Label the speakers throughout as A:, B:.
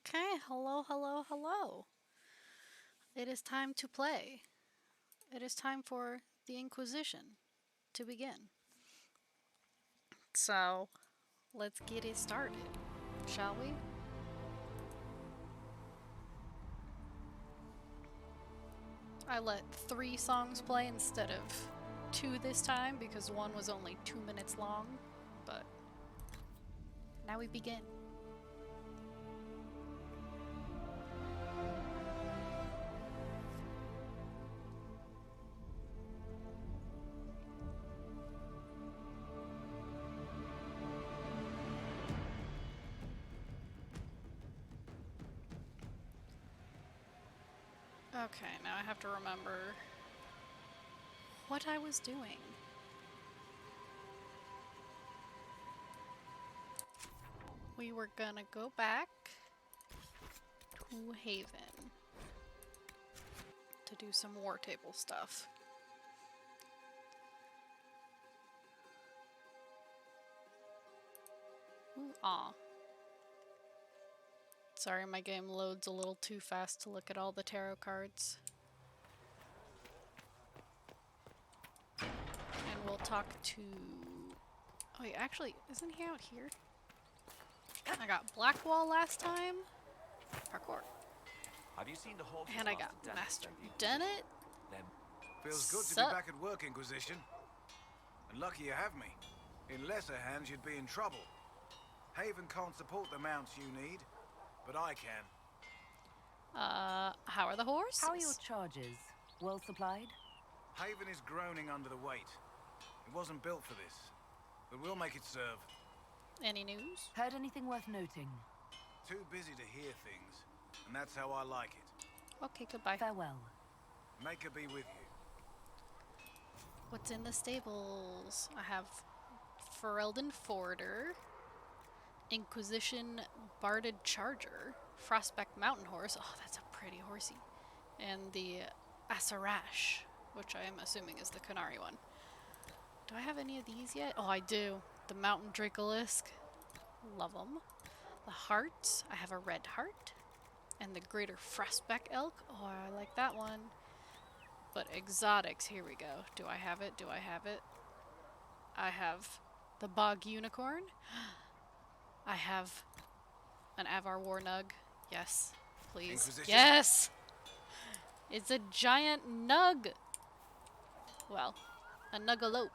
A: Okay, hello, hello, hello. It is time to play. It is time for the Inquisition to begin. So, let's get it started, shall we? I let 3 songs play instead of 2 this time because one was only 2 minutes long, but now we begin. Okay, now I have to remember what I was doing. We were gonna go back Haven to do some war table stuff. Ooh, aw. Sorry, my game loads a little too fast to look at all the tarot cards. And we'll talk to... Oh, wait, actually, isn't he out here? I got Blackwall last time. Parkour.
B: Have you seen the horse?
A: And I got Master Dennett.
C: Feels good to be back at work, Inquisition. And lucky you have me. In lesser hands, you'd be in trouble. Haven can't support the mounts you need, but I can.
A: How are the horses?
D: How are your charges? Well supplied?
C: Haven is groaning under the weight. It wasn't built for this, but we'll make it serve.
A: Any news?
D: Heard anything worth noting?
C: Too busy to hear things, and that's how I like it.
A: Okay, goodbye.
D: Farewell.
C: Make her be with you.
A: What's in the stables? I have Ferelden Forder, Inquisition Barded Charger, Frostback Mountain Horse. Oh, that's a pretty horsey. And the Asarash, which I am assuming is the Canary one. Do I have any of these yet? Oh, I do. The Mountain Dracolisk. Love them. The Hearts. I have a Red Heart. And the Greater Frostback Elk. Oh, I like that one. But exotics, here we go. Do I have it? Do I have it? I have the Bog Unicorn. I have an Avar Warnug. Yes, please.
C: Inquisition?
A: Yes! It's a giant nug! Well, a nugalope.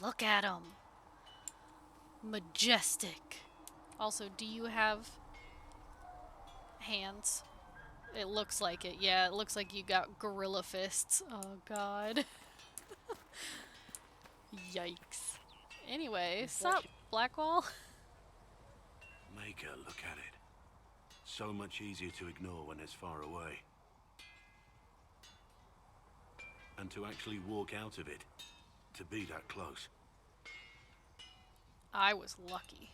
A: Look at him. Majestic. Also, do you have hands? It looks like it. Yeah, it looks like you got gorilla fists. Oh, God. Yikes. Anyway, sup, Blackwall?
E: Make her look at it. So much easier to ignore when it's far away. And to actually walk out of it. To be that close.
A: I was lucky.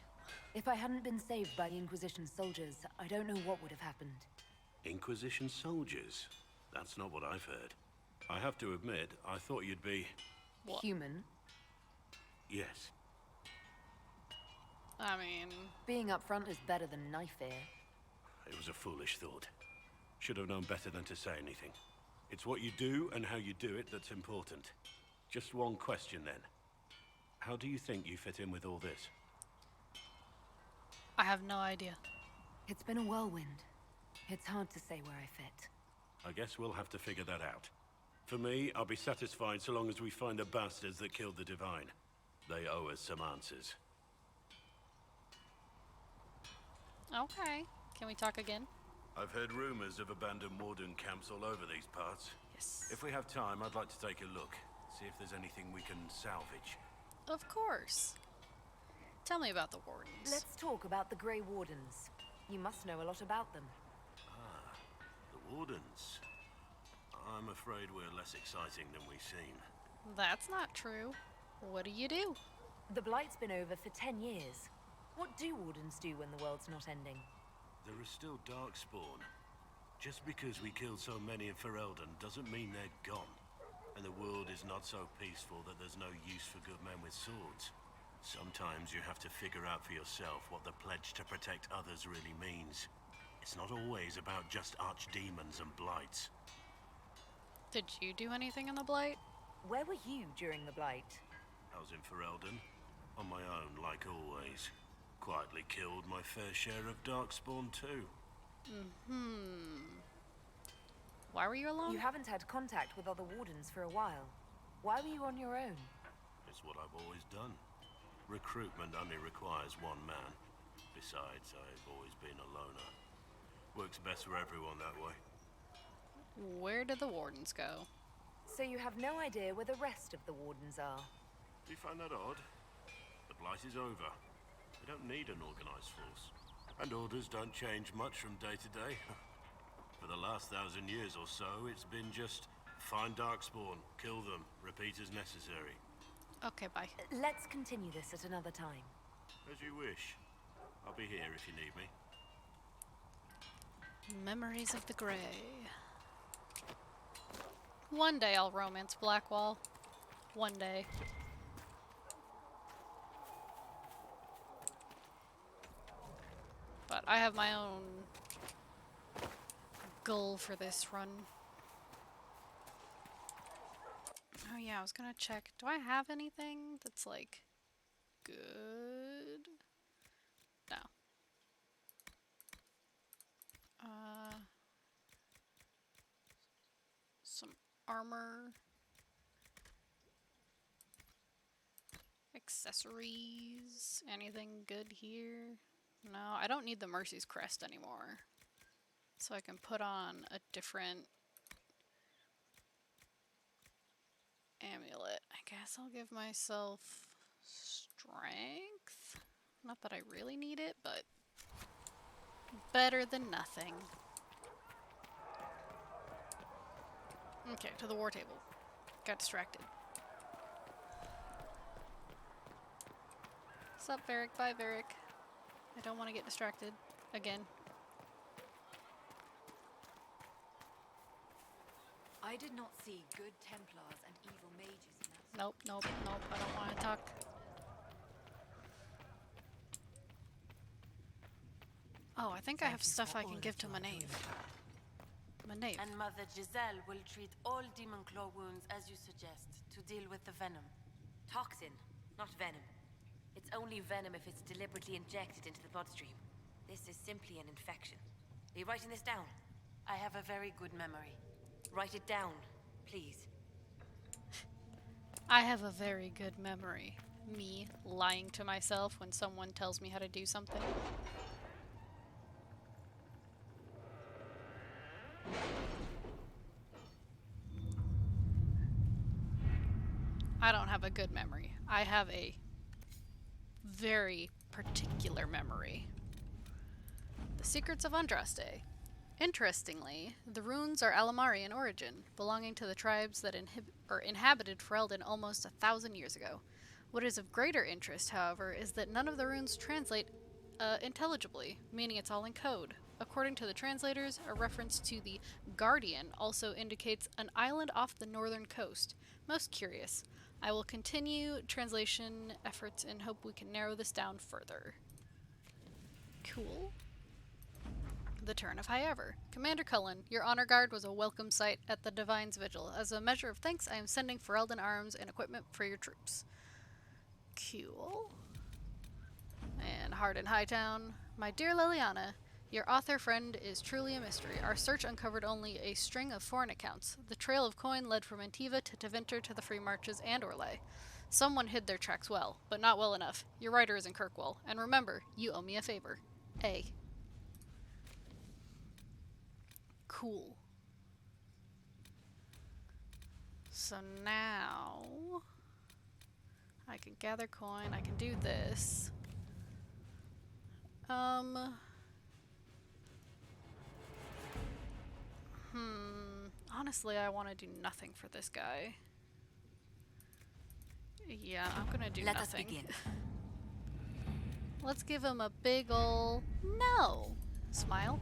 D: If I hadn't been saved by the Inquisition soldiers, I don't know what would have happened.
E: Inquisition soldiers? That's not what I've heard. I have to admit, I thought you'd be...
A: What?
D: Human.
E: Yes.
A: I mean...
D: Being up front is better than knife fear.
E: It was a foolish thought. Should have known better than to say anything. It's what you do and how you do it that's important. Just one question then. How do you think you fit in with all this?
A: I have no idea.
D: It's been a whirlwind. It's hard to say where I fit.
E: I guess we'll have to figure that out. For me, I'll be satisfied so long as we find the bastards that killed the Divine. They owe us some answers.
A: Okay. Can we talk again?
E: I've heard rumors of abandoned warden camps all over these parts.
A: Yes.
E: If we have time, I'd like to take a look. See if there's anything we can salvage.
A: Of course. Tell me about the Wardens.
D: Let's talk about the Grey Wardens. You must know a lot about them.
E: Ah, the Wardens. I'm afraid we're less exciting than we seem.
A: That's not true. What do you do?
D: The Blight's been over for 10 years. What do Wardens do when the world's not ending?
E: There is still Darkspawn. Just because we killed so many in Ferelden doesn't mean they're gone. And the world is not so peaceful that there's no use for good men with swords. Sometimes you have to figure out for yourself what the pledge to protect others really means. It's not always about just archdemons and blights.
A: Did you do anything in the Blight?
D: Where were you during the Blight?
E: I was in Ferelden, on my own like always. Quietly killed my fair share of Darkspawn too.
A: Why were you alone?
D: You haven't had contact with other Wardens for a while. Why were you on your own?
E: It's what I've always done. Recruitment only requires one man. Besides, I've always been a loner. Works best for everyone that way.
A: Where did the Wardens go?
D: So you have no idea where the rest of the Wardens are?
E: Do you find that odd? The Blight is over. We don't need an organized force. And orders don't change much from day to day. For the last 1,000 years or so, it's been just find Darkspawn, kill them, repeat as necessary.
A: Okay, bye.
D: Let's continue this at another time.
E: As you wish. I'll be here if you need me.
A: Memories of the Grey. One day I'll romance Blackwall. One day. But I have my own goal for this run. Oh yeah, I was gonna check. Do I have anything that's like good? No. Some armor. Accessories. Anything good here? No, I don't need the Mercy's Crest anymore. So I can put on a different amulet. I guess I'll give myself strength. Not that I really need it, but better than nothing. Okay, to the war table. Got distracted. What's up, Varric? Bye, Varric. I don't want to get distracted. Again.
D: I did not see good Templars and evil mages in that.
A: Nope, nope, nope. I don't want to talk. Oh, I think I have stuff I can give to Maeve. Maeve.
F: And Mother Giselle will treat all demon claw wounds as you suggest, to deal with the venom.
G: Toxin, not venom. It's only venom if it's deliberately injected into the bloodstream. This is simply an infection. Are you writing this down?
F: I have a very good memory.
G: Write it down, please.
A: I have a very good memory. Me lying to myself when someone tells me how to do something. I don't have a good memory. I have a very particular memory. The Secrets of Andraste. Interestingly, the runes are Alamari in origin, belonging to the tribes that inhabited Ferelden almost 1,000 years ago. What is of greater interest, however, is that none of the runes translate intelligibly, meaning it's all in code. According to the translators, a reference to the Guardian also indicates an island off the northern coast. Most curious. I will continue translation efforts and hope we can narrow this down further. Cool. The Turn of High Ever. Commander Cullen, your honor guard was a welcome sight at the Divine's Vigil. As a measure of thanks, I am sending Ferelden arms and equipment for your troops. Cool. And Hard in Hightown. My dear Liliana, your author friend is truly a mystery. Our search uncovered only a string of foreign accounts. The trail of coin led from Antiva to Tevinter to the Free Marches and Orlais. Someone hid their tracks well, but not well enough. Your writer is in Kirkwall. And remember, you owe me a favor. A. Cool. So now I can gather coin, I can do this. Honestly, I want to do nothing for this guy. Yeah, I'm gonna do
G: Let
A: nothing.
G: us begin.
A: Let's give him a big ol' no smile.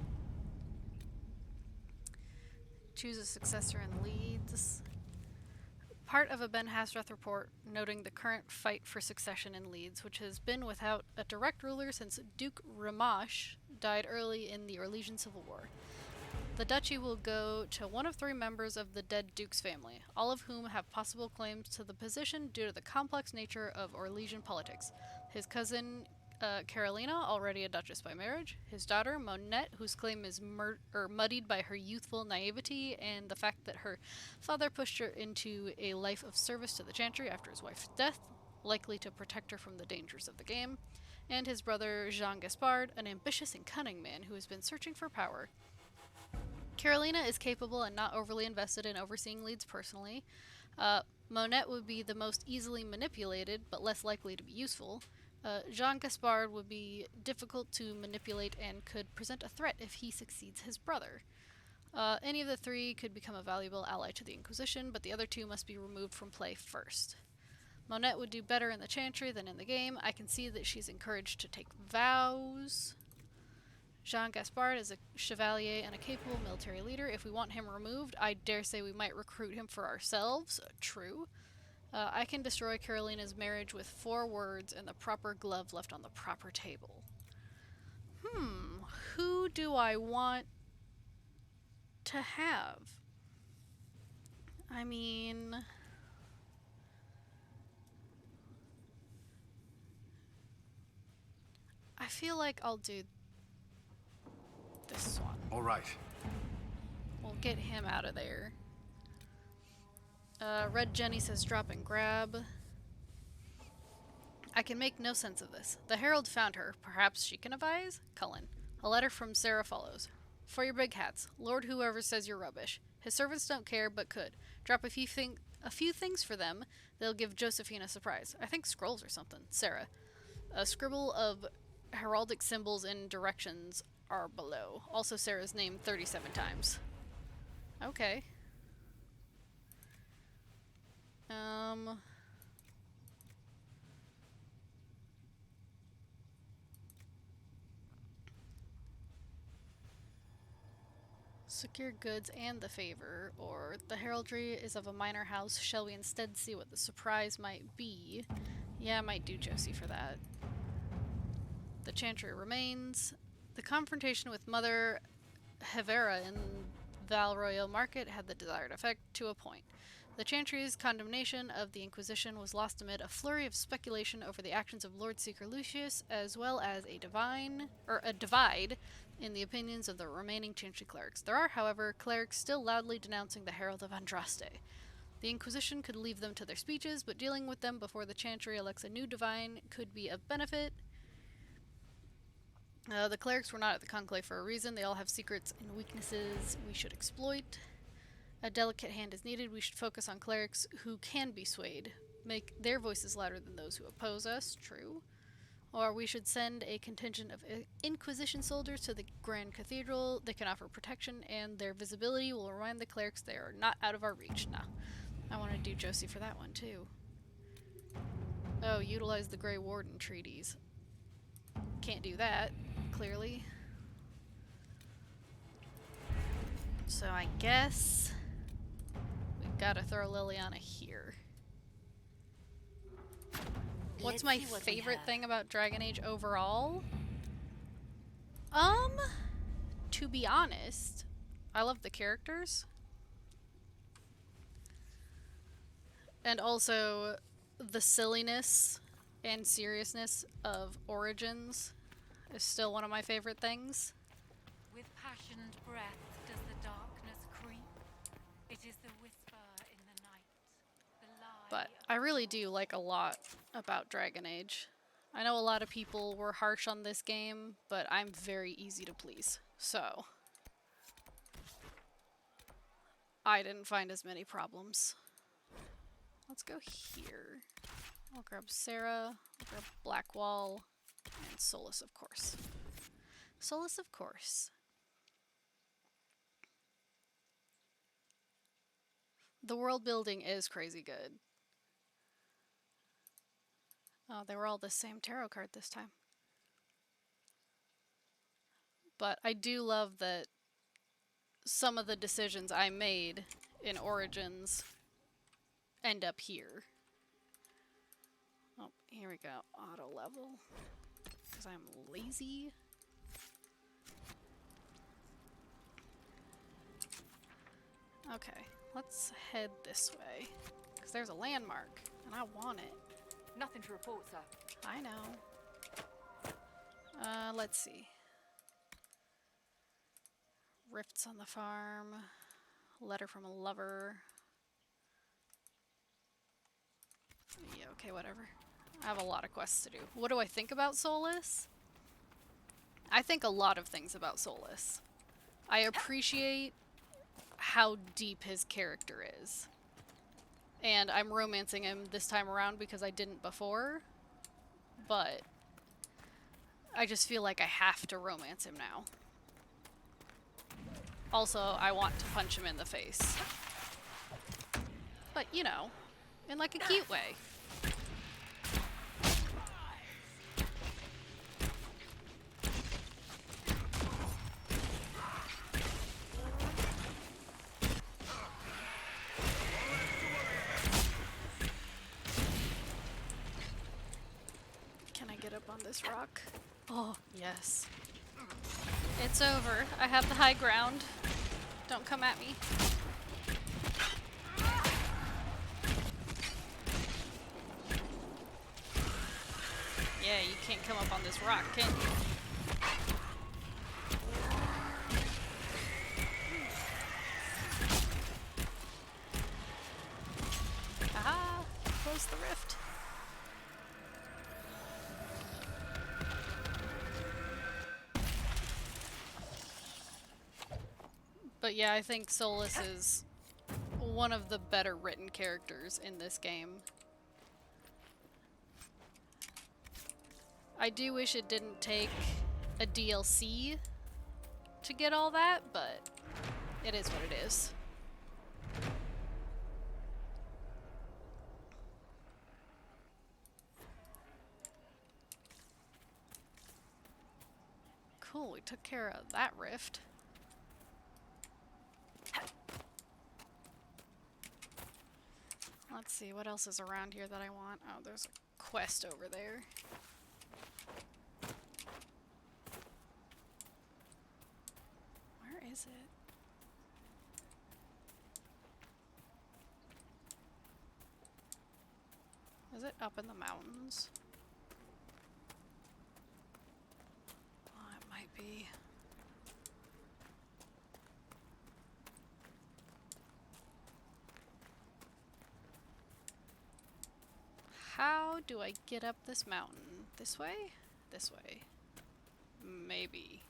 A: Choose a successor in Leeds. Part of a Ben Hasrath report noting the current fight for succession in Leeds, which has been without a direct ruler since Duke Ramash died early in the Orlesian Civil War. The duchy will go to one of 3 members of the dead Duke's family, all of whom have possible claims to the position due to the complex nature of Orlesian politics. His cousin Carolina, already a duchess by marriage, his daughter Monette, whose claim is muddied by her youthful naivety and the fact that her father pushed her into a life of service to the Chantry after his wife's death, likely to protect her from the dangers of the game, and his brother Jean Gaspard, an ambitious and cunning man who has been searching for power. Carolina is capable and not overly invested in overseeing Leeds personally. Monette would be the most easily manipulated, but less likely to be useful. Jean Gaspard would be difficult to manipulate and could present a threat if he succeeds his brother. Any of the 3 could become a valuable ally to the Inquisition, but the other 2 must be removed from play first. Monette would do better in the Chantry than in the game. I can see that she's encouraged to take vows. Jean Gaspard is a chevalier and a capable military leader. If we want him removed, I dare say we might recruit him for ourselves. True. I can destroy Carolina's marriage with 4 words and the proper glove left on the proper table. Who do I want to have? I mean... I feel like I'll do this one.
C: All right.
A: We'll get him out of there. Red Jenny says drop and grab. I can make no sense of this. The Herald found her. Perhaps she can advise? Cullen. A letter from Sarah follows. For your big hats. Lord whoever says you're rubbish. His servants don't care, but could. Drop a few things for them. They'll give Josephine a surprise. I think scrolls or something. Sarah. A scribble of heraldic symbols and directions are below. Also Sarah's name 37 times. Okay. Secure goods and the favor, or the heraldry is of a minor house. Shall we instead see what the surprise might be? Yeah, I might do Josie for that. The Chantry remains. The confrontation with Mother Hevera in Val Royale Market had the desired effect to a point. The Chantry's condemnation of the Inquisition was lost amid a flurry of speculation over the actions of Lord Seeker Lucius, as well as a divide in the opinions of the remaining Chantry clerics. There are, however, clerics still loudly denouncing the Herald of Andraste. The Inquisition could leave them to their speeches, but dealing with them before the Chantry elects a new divine could be of benefit. The clerics were not at the conclave for a reason. They all have secrets and weaknesses we should exploit. A delicate hand is needed. We should focus on clerics who can be swayed. Make their voices louder than those who oppose us. True. Or we should send a contingent of Inquisition soldiers to the Grand Cathedral. They can offer protection, and their visibility will remind the clerics they are not out of our reach. Nah. I want to do Josie for that one, too. Oh, utilize the Grey Warden treaties. Can't do that, clearly. So I guess we've got to throw Liliana here. What's my favorite thing about Dragon Age overall? To be honest, I love the characters. And also the silliness and seriousness of Origins is still one of my favorite things.
F: With passioned breath does the darkness creep. It is the whisper in the night, the lie.
A: But I really do like a lot about Dragon Age. I know a lot of people were harsh on this game, but I'm very easy to please. So I didn't find as many problems. Let's go here. I'll grab Sarah, I'll grab Blackwall, and Solas, of course. Solas, of course. The world building is crazy good. Oh, they were all the same tarot card this time. But I do love that some of the decisions I made in Origins end up here. Oh, here we go. Auto level. Because I'm lazy. Okay, let's head this way. Because there's a landmark, and I want it.
H: Nothing to report, sir.
A: I know. Let's see. Rifts on the farm. Letter from a lover. Yeah, okay, whatever. I have a lot of quests to do. What do I think about Solas? I think a lot of things about Solas. I appreciate how deep his character is. And I'm romancing him this time around because I didn't before. But I just feel like I have to romance him now. Also, I want to punch him in the face. But, you know, in like a cute way. get up on this rock. Oh, yes. It's over. I have the high ground. Don't come at me. Yeah, you can't come up on this rock, can you? Aha! Close the rift. But yeah, I think Solas is one of the better written characters in this game. I do wish it didn't take a DLC to get all that, but it is what it is. Cool, we took care of that rift. Let's see, what else is around here that I want? Oh, there's a quest over there. Where is it? Is it up in the mountains? Oh, it might be. How do I get up this mountain? This way? This way. Maybe.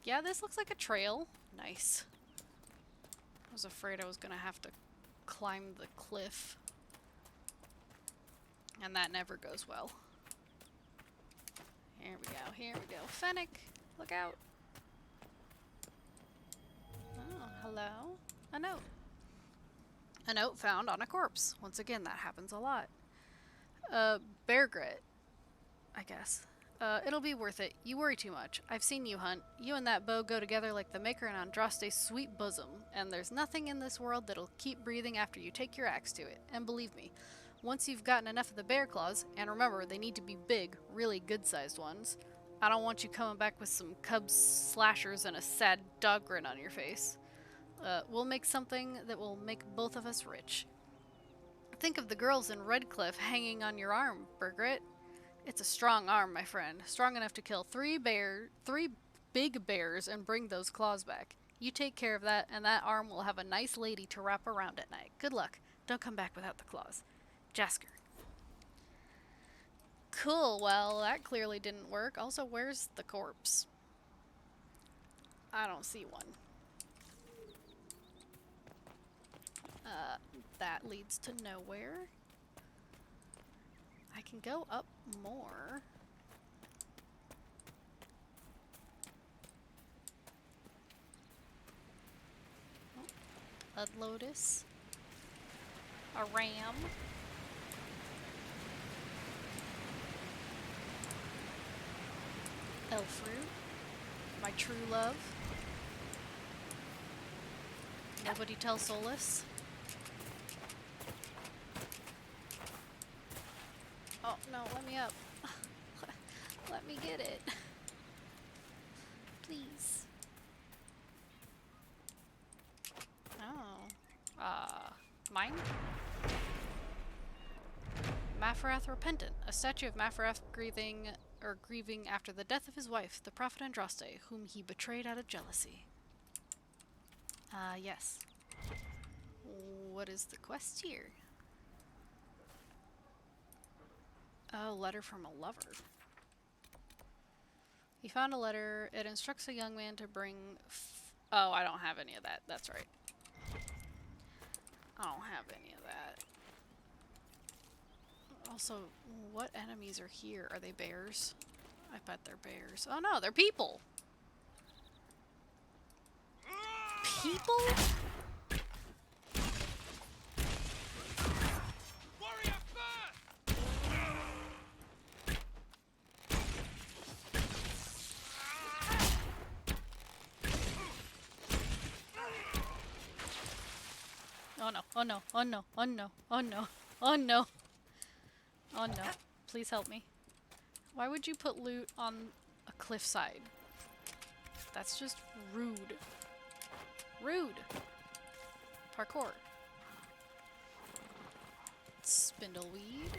A: Yeah, this looks like a trail. Nice. I was afraid I was gonna have to climb the cliff. And that never goes well. Here we go, here we go. Fennec, look out. Oh, hello? A note. A note found on a corpse. Once again, that happens a lot. Bear grit, I guess. It'll be worth it. You worry too much. I've seen you hunt. You and that bow go together like the Maker and Andraste's sweet bosom, and there's nothing in this world that'll keep breathing after you take your axe to it. And believe me, once you've gotten enough of the bear claws, and remember, they need to be big, really good-sized ones, I don't want you coming back with some cub slashers and a sad dog grin on your face. We'll make something that will make both of us rich. Think of the girls in Redcliffe hanging on your arm, Bergrit. It's a strong arm, my friend. Strong enough to kill three big bears and bring those claws back. You take care of that, and that arm will have a nice lady to wrap around at night. Good luck. Don't come back without the claws. Jasker. Cool, well, that clearly didn't work. Also, where's the corpse? I don't see one. That leads to nowhere. I can go up more. Oh, Blood Lotus. A ram. Elfru. My true love. Nobody tell Solas. Oh, no, let me up. Let me get it. Please. Oh. Mine? Mafarath Repentant. A statue of Mafarath grieving after the death of his wife, the Prophet Andraste, whom he betrayed out of jealousy. Yes. What is the quest here? Oh, letter from a lover. He found a letter. It instructs a young man to bring... Oh, I don't have any of that. That's right. I don't have any of that. Also, what enemies are here? Are they bears? I bet they're bears. Oh no, they're people! People? Oh no, oh no, oh no, oh no, oh no, oh no. Oh no. Please help me. Why would you put loot on a cliffside? That's just rude. Rude! Parkour. Spindleweed.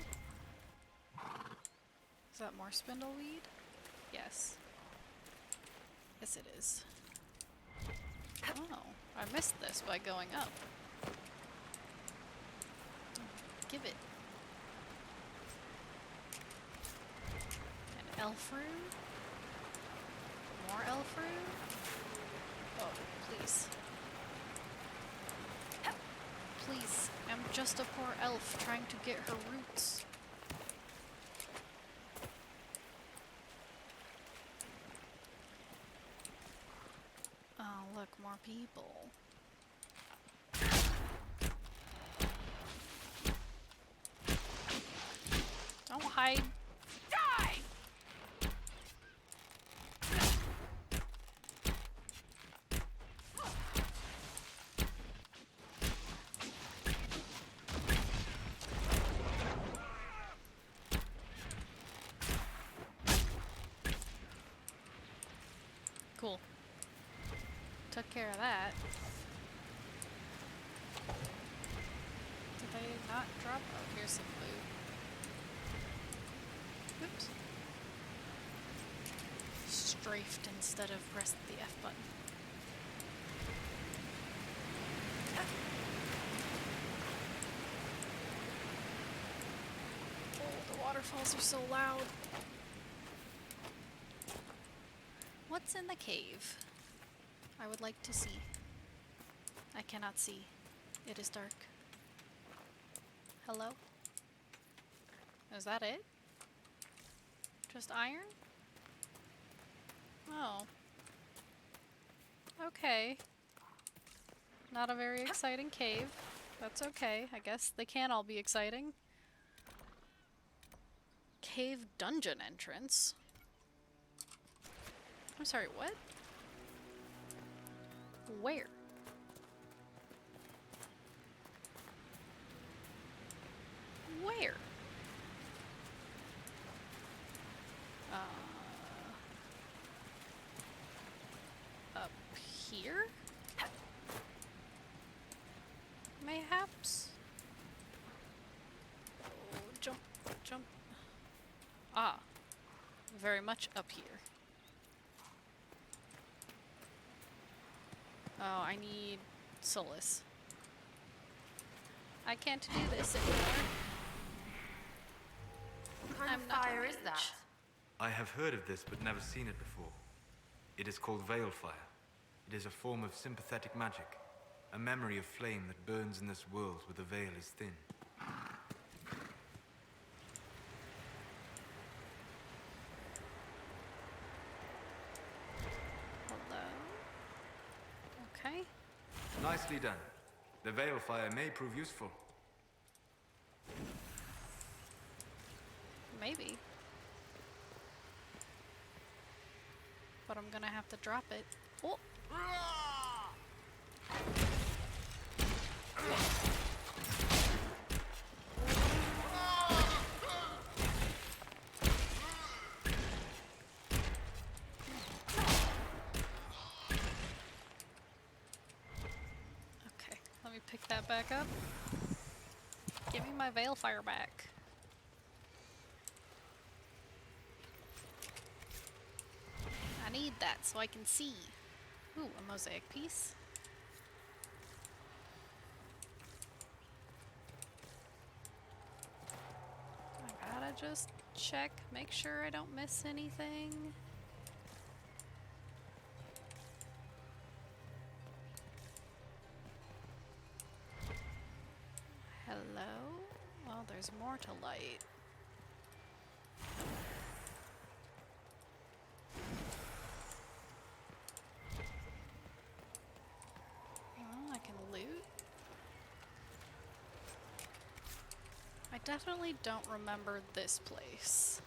A: Is that more spindleweed? Yes. Yes it is. Oh, I missed this by going up. Give it. An elf root? More elf root? Oh, please. Please, I'm just a poor elf trying to get her roots. Oh, look, more people. Don't hide. Die! Cool. Took care of that. Did I not drop? Oh, here's some food. Oops. Strafed instead of pressed the F button. Oh, the waterfalls are so loud. What's in the cave? I would like to see. I cannot see. It is dark. Hello? Is that it? Just iron? Oh. Okay. Not a very exciting cave. That's okay. I guess they can't all be exciting. Cave dungeon entrance? I'm sorry, what? Where? Where? Up here? Mayhaps? Oh, jump, jump. Ah, very much up here. Oh, I need Solas. I can't do this anymore.
G: What kind
A: I'm
G: of
A: not
G: fire
A: a
G: is that?
A: mage.
I: I have heard of this, but never seen it before. It is called Veilfire. It is a form of sympathetic magic, a memory of flame that burns in this world where the veil is thin.
A: Hello? Okay.
I: Nicely done. The Veilfire may prove useful.
A: Maybe. But I'm gonna have to drop it. Oh! Okay, let me pick that back up. Give me my Veilfire back. I need that so I can see. Ooh, a mosaic piece. I gotta just check, make sure I don't miss anything. Hello? Well, there's more to light. Well, I can loot. I definitely don't remember this place.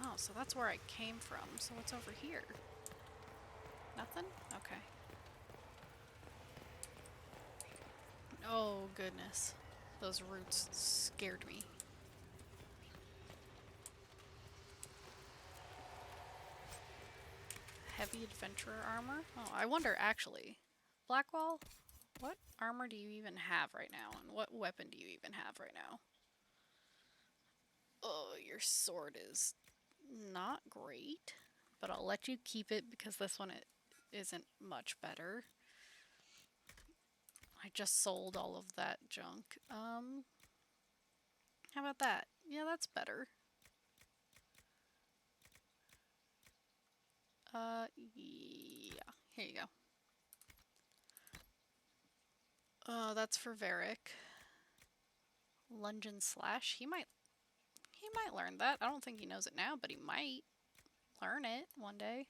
A: Oh, so that's where I came from. So what's over here? Nothing? Okay. Oh, goodness. Those roots scared me. Heavy adventurer armor? Oh, I wonder actually. Blackwall, what armor do you even have right now? And what weapon do you even have right now? Oh, your sword is not great. But I'll let you keep it because this one isn't much better. I just sold all of that junk. How about that? Yeah, that's better. Yeah. Here you go. That's for Varric. Lunge and slash. He might learn that. I don't think he knows it now, but he might learn it one day.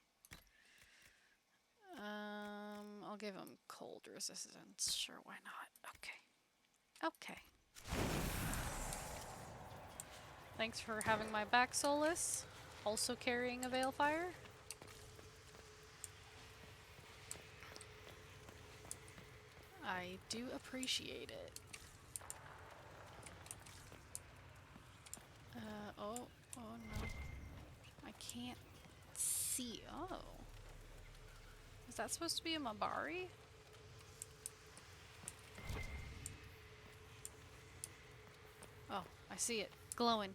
A: I'll give him cold resistance. Sure, why not? Okay. Okay. Thanks for having my back, Solas. Also carrying a Veilfire. I do appreciate it. Oh no. I can't see. Oh. Is that supposed to be a Mabari? Oh, I see it. Glowing.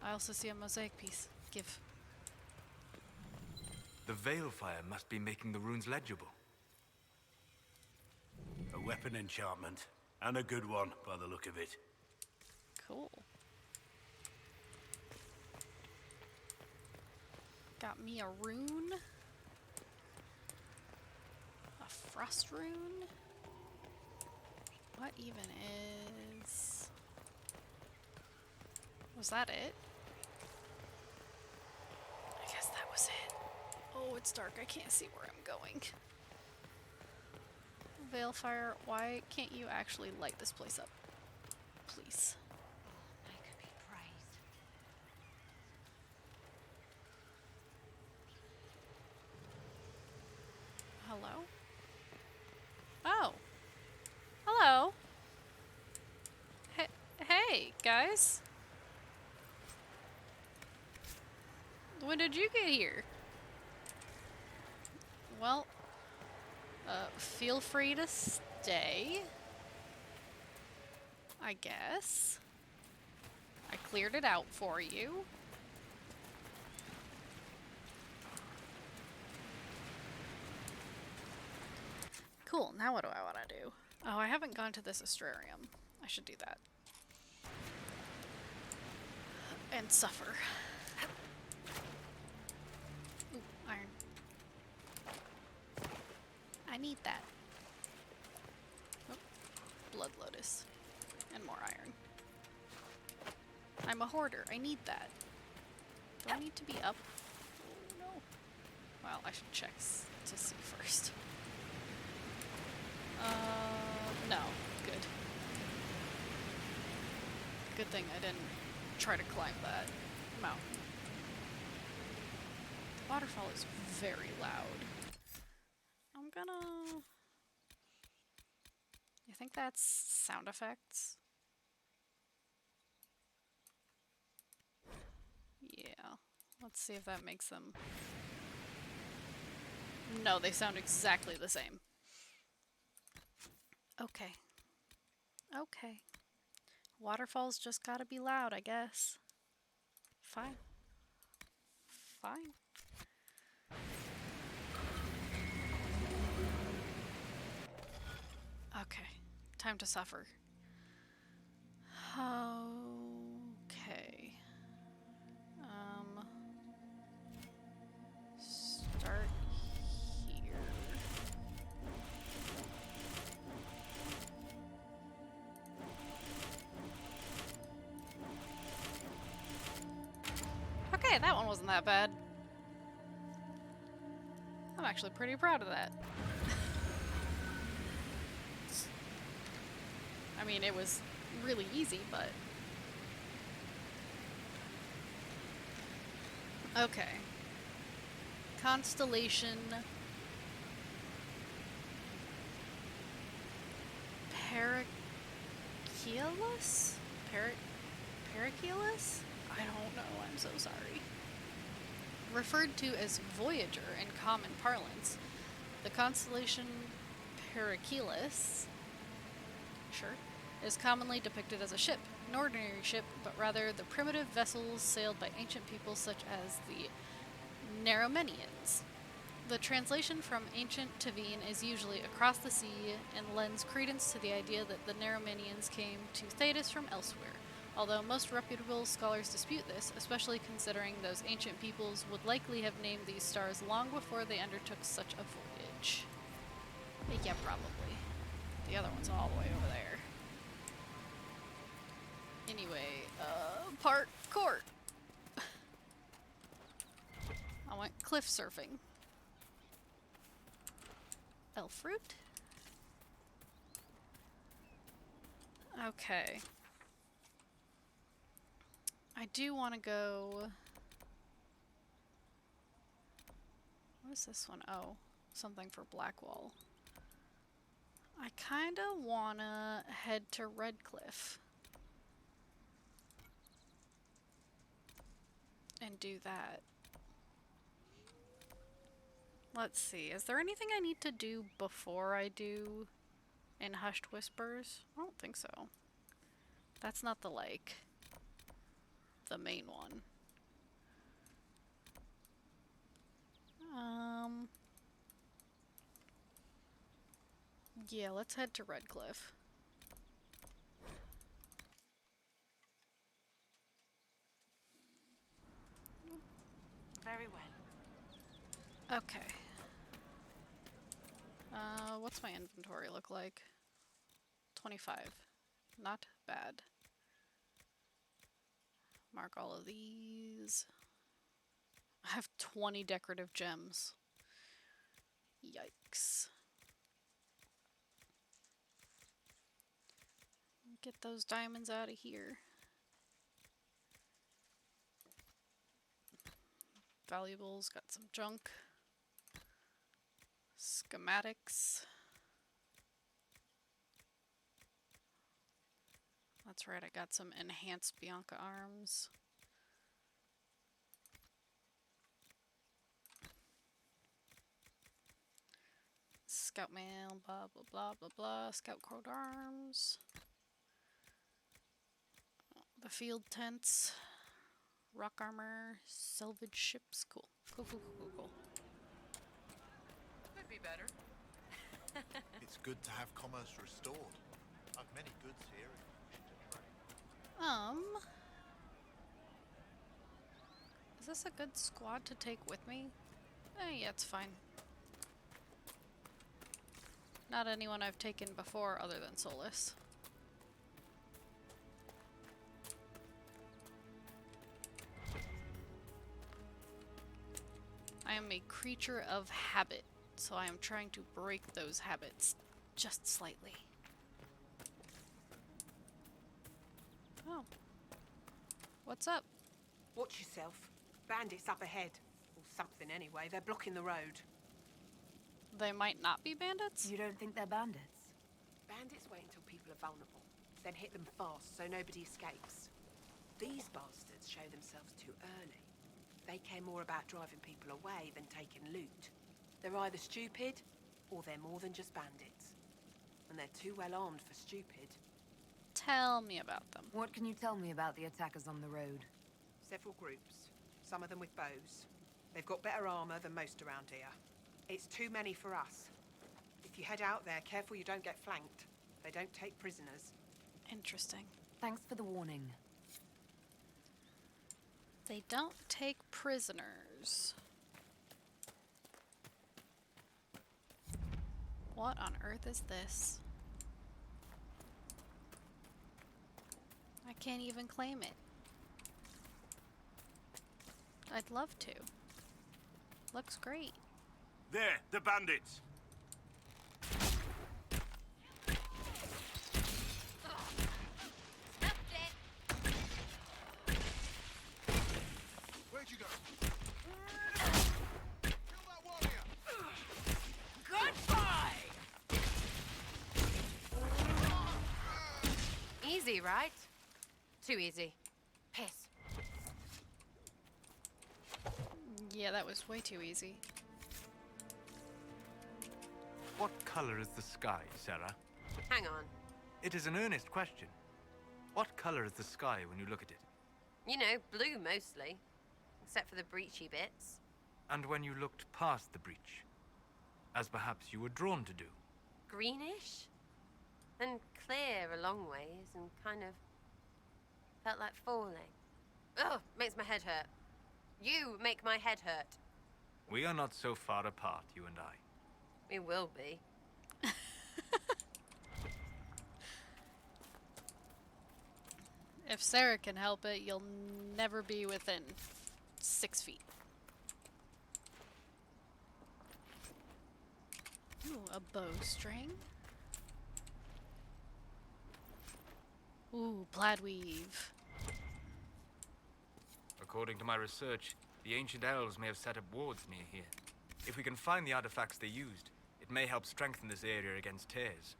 A: I also see a mosaic piece. Give.
I: The Veilfire must be making the runes legible.
E: A weapon enchantment, and a good one by the look of it.
A: Cool. Got me a rune. A frost rune. What even is... Was that it? I guess that was it. Oh, it's dark. I can't see where I'm going. Veilfire, why can't you actually light this place up? Please.
F: They could be praised.
A: Hello? Oh. Hello. Hey, guys. When did you get here? Well, feel free to stay. I guess. I cleared it out for you. Cool, now what do I want to do? Oh, I haven't gone to this astrarium. I should do that. And suffer. Ooh, iron. I need that. Oh, blood lotus. And more iron. I'm a hoarder. I need that. Do I need to be up? Oh, no. Well, I should check to see first. No. Good. Good thing I didn't try to climb that mountain. The waterfall is very loud. I'm gonna... You think that's sound effects? Yeah. Let's see if that makes them... No, they sound exactly the same. Okay. Okay. Waterfalls just gotta be loud, I guess. Fine. Fine. Okay. Time to suffer. Okay. Start here. Okay, that one wasn't that bad. I'm actually pretty proud of that. I mean, it was really easy, but... Okay. Constellation... Paracelus? Paracelus? I don't know, I'm so sorry. Referred to as Voyager in common parlance, the constellation Paracelus, sure, is commonly depicted as a ship, an ordinary ship, but rather the primitive vessels sailed by ancient peoples such as the Naromenians. The translation from ancient to Veen is usually across the sea and lends credence to the idea that the Naromenians came to Thetis from elsewhere, although most reputable scholars dispute this, especially considering those ancient peoples would likely have named these stars long before they undertook such a voyage. Yeah, probably. The other one's all the way over there. Anyway, park court. I went cliff surfing. Elf fruit? Okay. I do want to go... What is this one? Oh, something for Blackwall. I kinda wanna head to Redcliffe. And do that. Let's see, is there anything I need to do before I do in Hushed Whispers? I don't think so. That's not the, like, the main one. Yeah, let's head to Redcliffe.
G: Very well.
A: Okay. What's my inventory look like? 25. Not bad. Mark all of these. I have 20 decorative gems. Yikes. Get those diamonds out of here. Valuables, got some junk. Schematics. That's right, I got some enhanced Bianca arms. Scout mail, blah blah blah blah blah. Scout coat arms. The field tents. Rock armor. Salvage ships. Cool. Cool, cool, cool, cool, cool.
J: Could be better.
K: It's good to have commerce restored. I've many goods here.
A: Is this a good squad to take with me? Yeah, it's fine. Not anyone I've taken before other than Solas. I am a creature of habit, so I am trying to break those habits just slightly. Oh. What's up?
J: Watch yourself. Bandits up ahead. Or something anyway. They're blocking the road.
A: They might not be bandits?
D: You don't think they're bandits?
J: Bandits wait until people are vulnerable, then hit them fast so nobody escapes. These bastards show themselves too early. They care more about driving people away than taking loot. They're either stupid, or they're more than just bandits. And they're too well armed for stupid.
A: Tell me about them.
D: What can you tell me about the attackers on the road?
J: Several groups, some of them with bows. They've got better armor than most around here. It's too many for us. If you head out there, careful you don't get flanked. They don't take prisoners.
A: Interesting.
D: Thanks for the warning.
A: They don't take prisoners. What on earth is this? I can't even claim it. I'd love to. Looks great.
E: There, the bandits!
K: Where'd you go? Kill that warrior!
J: Goodbye!
G: Easy, right? Too easy. Piss.
A: Yeah, that was way too easy.
I: What color is the sky, Sarah?
G: Hang on.
I: It is an earnest question. What color is the sky when you look at it?
G: You know, blue mostly. Except for the breachy bits.
I: And when you looked past the breach? As perhaps you were drawn to do.
G: Greenish? Then clear a long ways and kind of felt like falling. Ugh, makes my head hurt. You make my head hurt.
I: We are not so far apart, you and I.
G: We will be.
A: If Sarah can help it, you'll never be within 6 feet. Ooh, a bowstring. Ooh, plaid weave.
I: According to my research, the ancient elves may have set up wards near here. If we can find the artifacts they used, it may help strengthen this area against tears.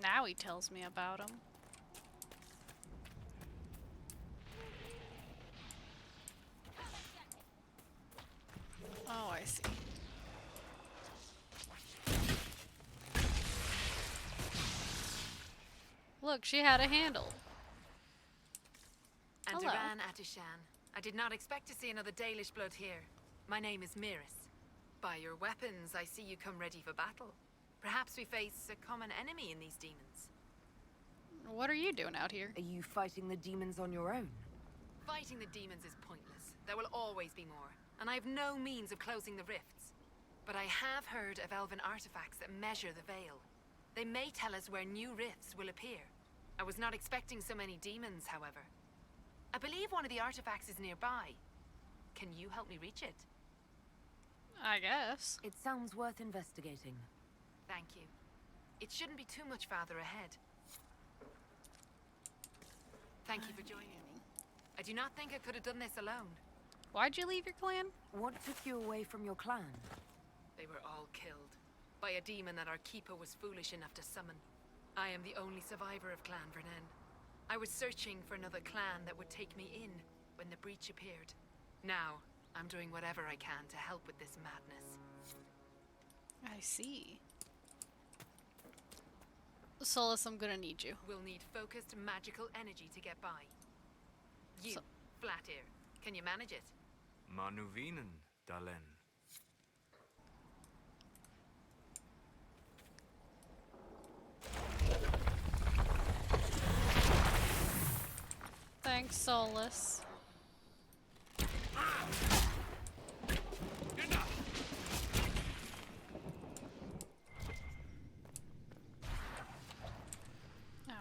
A: Now he tells me about them. Oh, I see. Look, she had a handle.
H: And
A: Hello.
H: Duran Atishan. I did not expect to see another Dalish blood here. My name is Miris. By your weapons, I see you come ready for battle. Perhaps we face a common enemy in these demons.
A: What are you doing out here?
D: Are you fighting the demons on your own?
H: Fighting the demons is pointless. There will always be more, and I have no means of closing the rifts. But I have heard of elven artifacts that measure the veil. They may tell us where new rifts will appear. I was not expecting so many demons, however. I believe one of the artifacts is nearby. Can you help me reach it?
A: I guess.
D: It sounds worth investigating.
H: Thank you. It shouldn't be too much farther ahead. Thank you for joining me. I do not think I could have done this alone.
A: Why'd you leave your clan?
D: What took you away from your clan?
H: They were all killed by a demon that our keeper was foolish enough to summon. I am the only survivor of Clan Vernen. I was searching for another clan that would take me in when the breach appeared. Now, I'm doing whatever I can to help with this madness.
A: I see. Solas, I'm gonna need you.
H: We'll need focused magical energy to get by. You,
A: So-
H: Flatear, can you manage it?
I: Manuvinen, Dalen.
A: Thanks, Solas.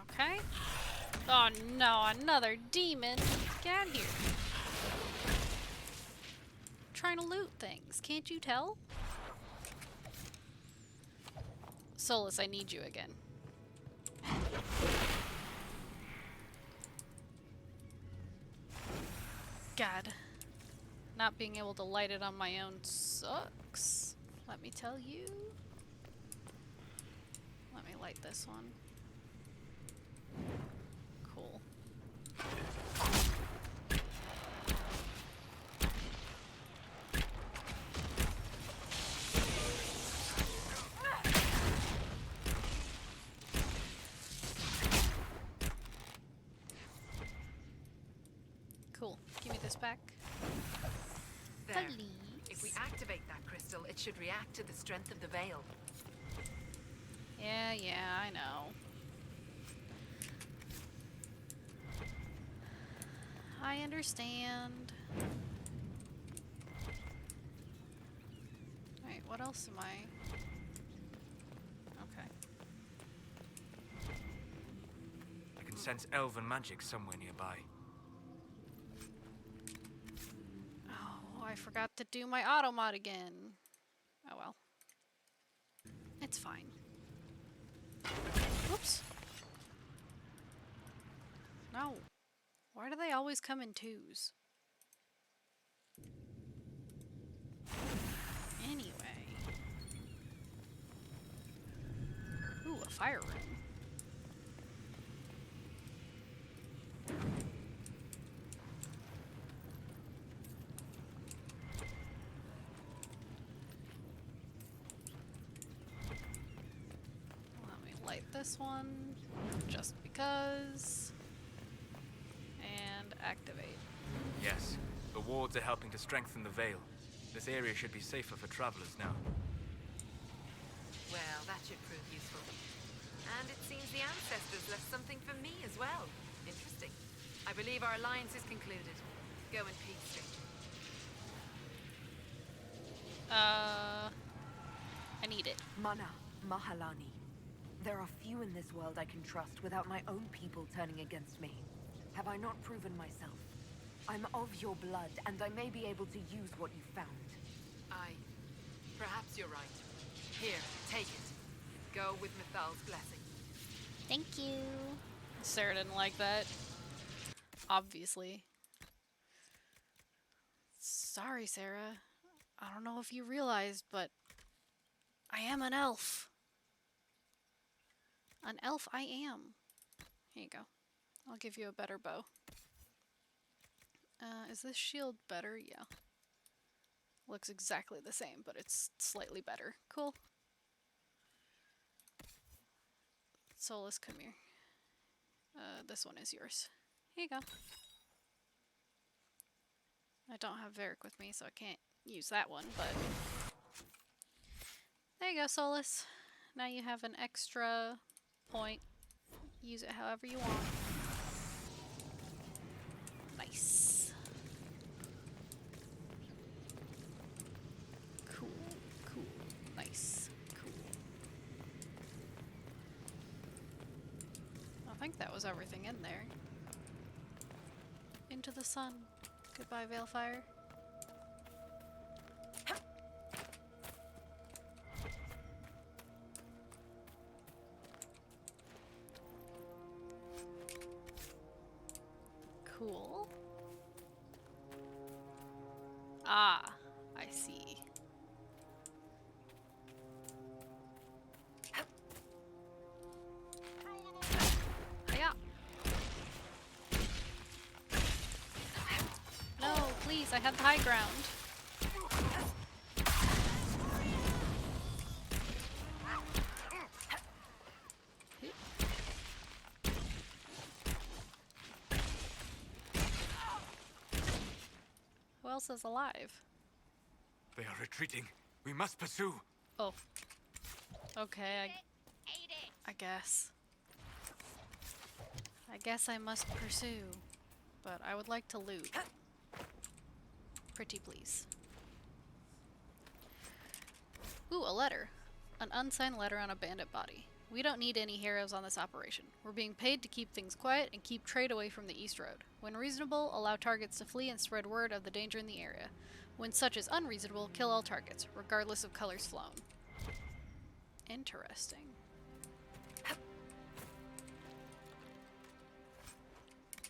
A: Okay. Oh no, another demon. Get out of here. Trying to loot things, can't you tell? Solas, I need you again. God. Not being able to light it on my own sucks. Let me tell you. Let me light this one. Cool. Cool. Give me this back.
H: There.
A: Please.
H: If we activate that crystal, it should react to the strength of the veil.
A: Yeah, I know. I understand. Wait, what else am I? Okay.
I: I can sense elven magic somewhere nearby.
A: Oh, I forgot to do my auto mod again. Oh well. It's fine. Oops. No. Why do they always come in twos? Anyway. Ooh, a fire room. light this one, just because. And activate.
I: Yes, the wards are helping to strengthen the Veil. This area should be safer for travelers now.
H: Well, that should prove useful. And it seems the ancestors left something for me as well. Interesting. I believe our alliance is concluded. Go in peace, stranger.
A: I need it.
D: Mana, Mahalani. There are few in this world I can trust without my own people turning against me. Have I not proven myself? I'm of your blood, and I may be able to use what you found.
H: Perhaps you're right. Here, take it. Go with Mithal's blessing.
A: Thank you. Sarah didn't like that. Obviously. Sorry, Sarah. I don't know if you realized, but I am an elf. An elf I am. Here you go. I'll give you a better bow. Is this shield better? Yeah. Looks exactly the same, but it's slightly better. Cool. Solas, come here. This one is yours. Here you go. I don't have Varric with me, so I can't use that one, but... There you go, Solas. Now you have an extra point. Use it however you want. Nice. Cool, cool, nice, cool. I think that was everything in there. Into the sun. Goodbye, Veilfire. Cool. Ah, I see. Hiya. No, please, I had the high ground. Who else is alive?
I: They are retreating. We must pursue.
A: Oh. Okay, I guess. I guess I must pursue. But I would like to loot. Pretty please. Ooh, a letter. An unsigned letter on a bandit body. We don't need any heroes on this operation. We're being paid to keep things quiet and keep trade away from the East Road. When reasonable, allow targets to flee and spread word of the danger in the area. When such is unreasonable, kill all targets, regardless of colors flown. Interesting.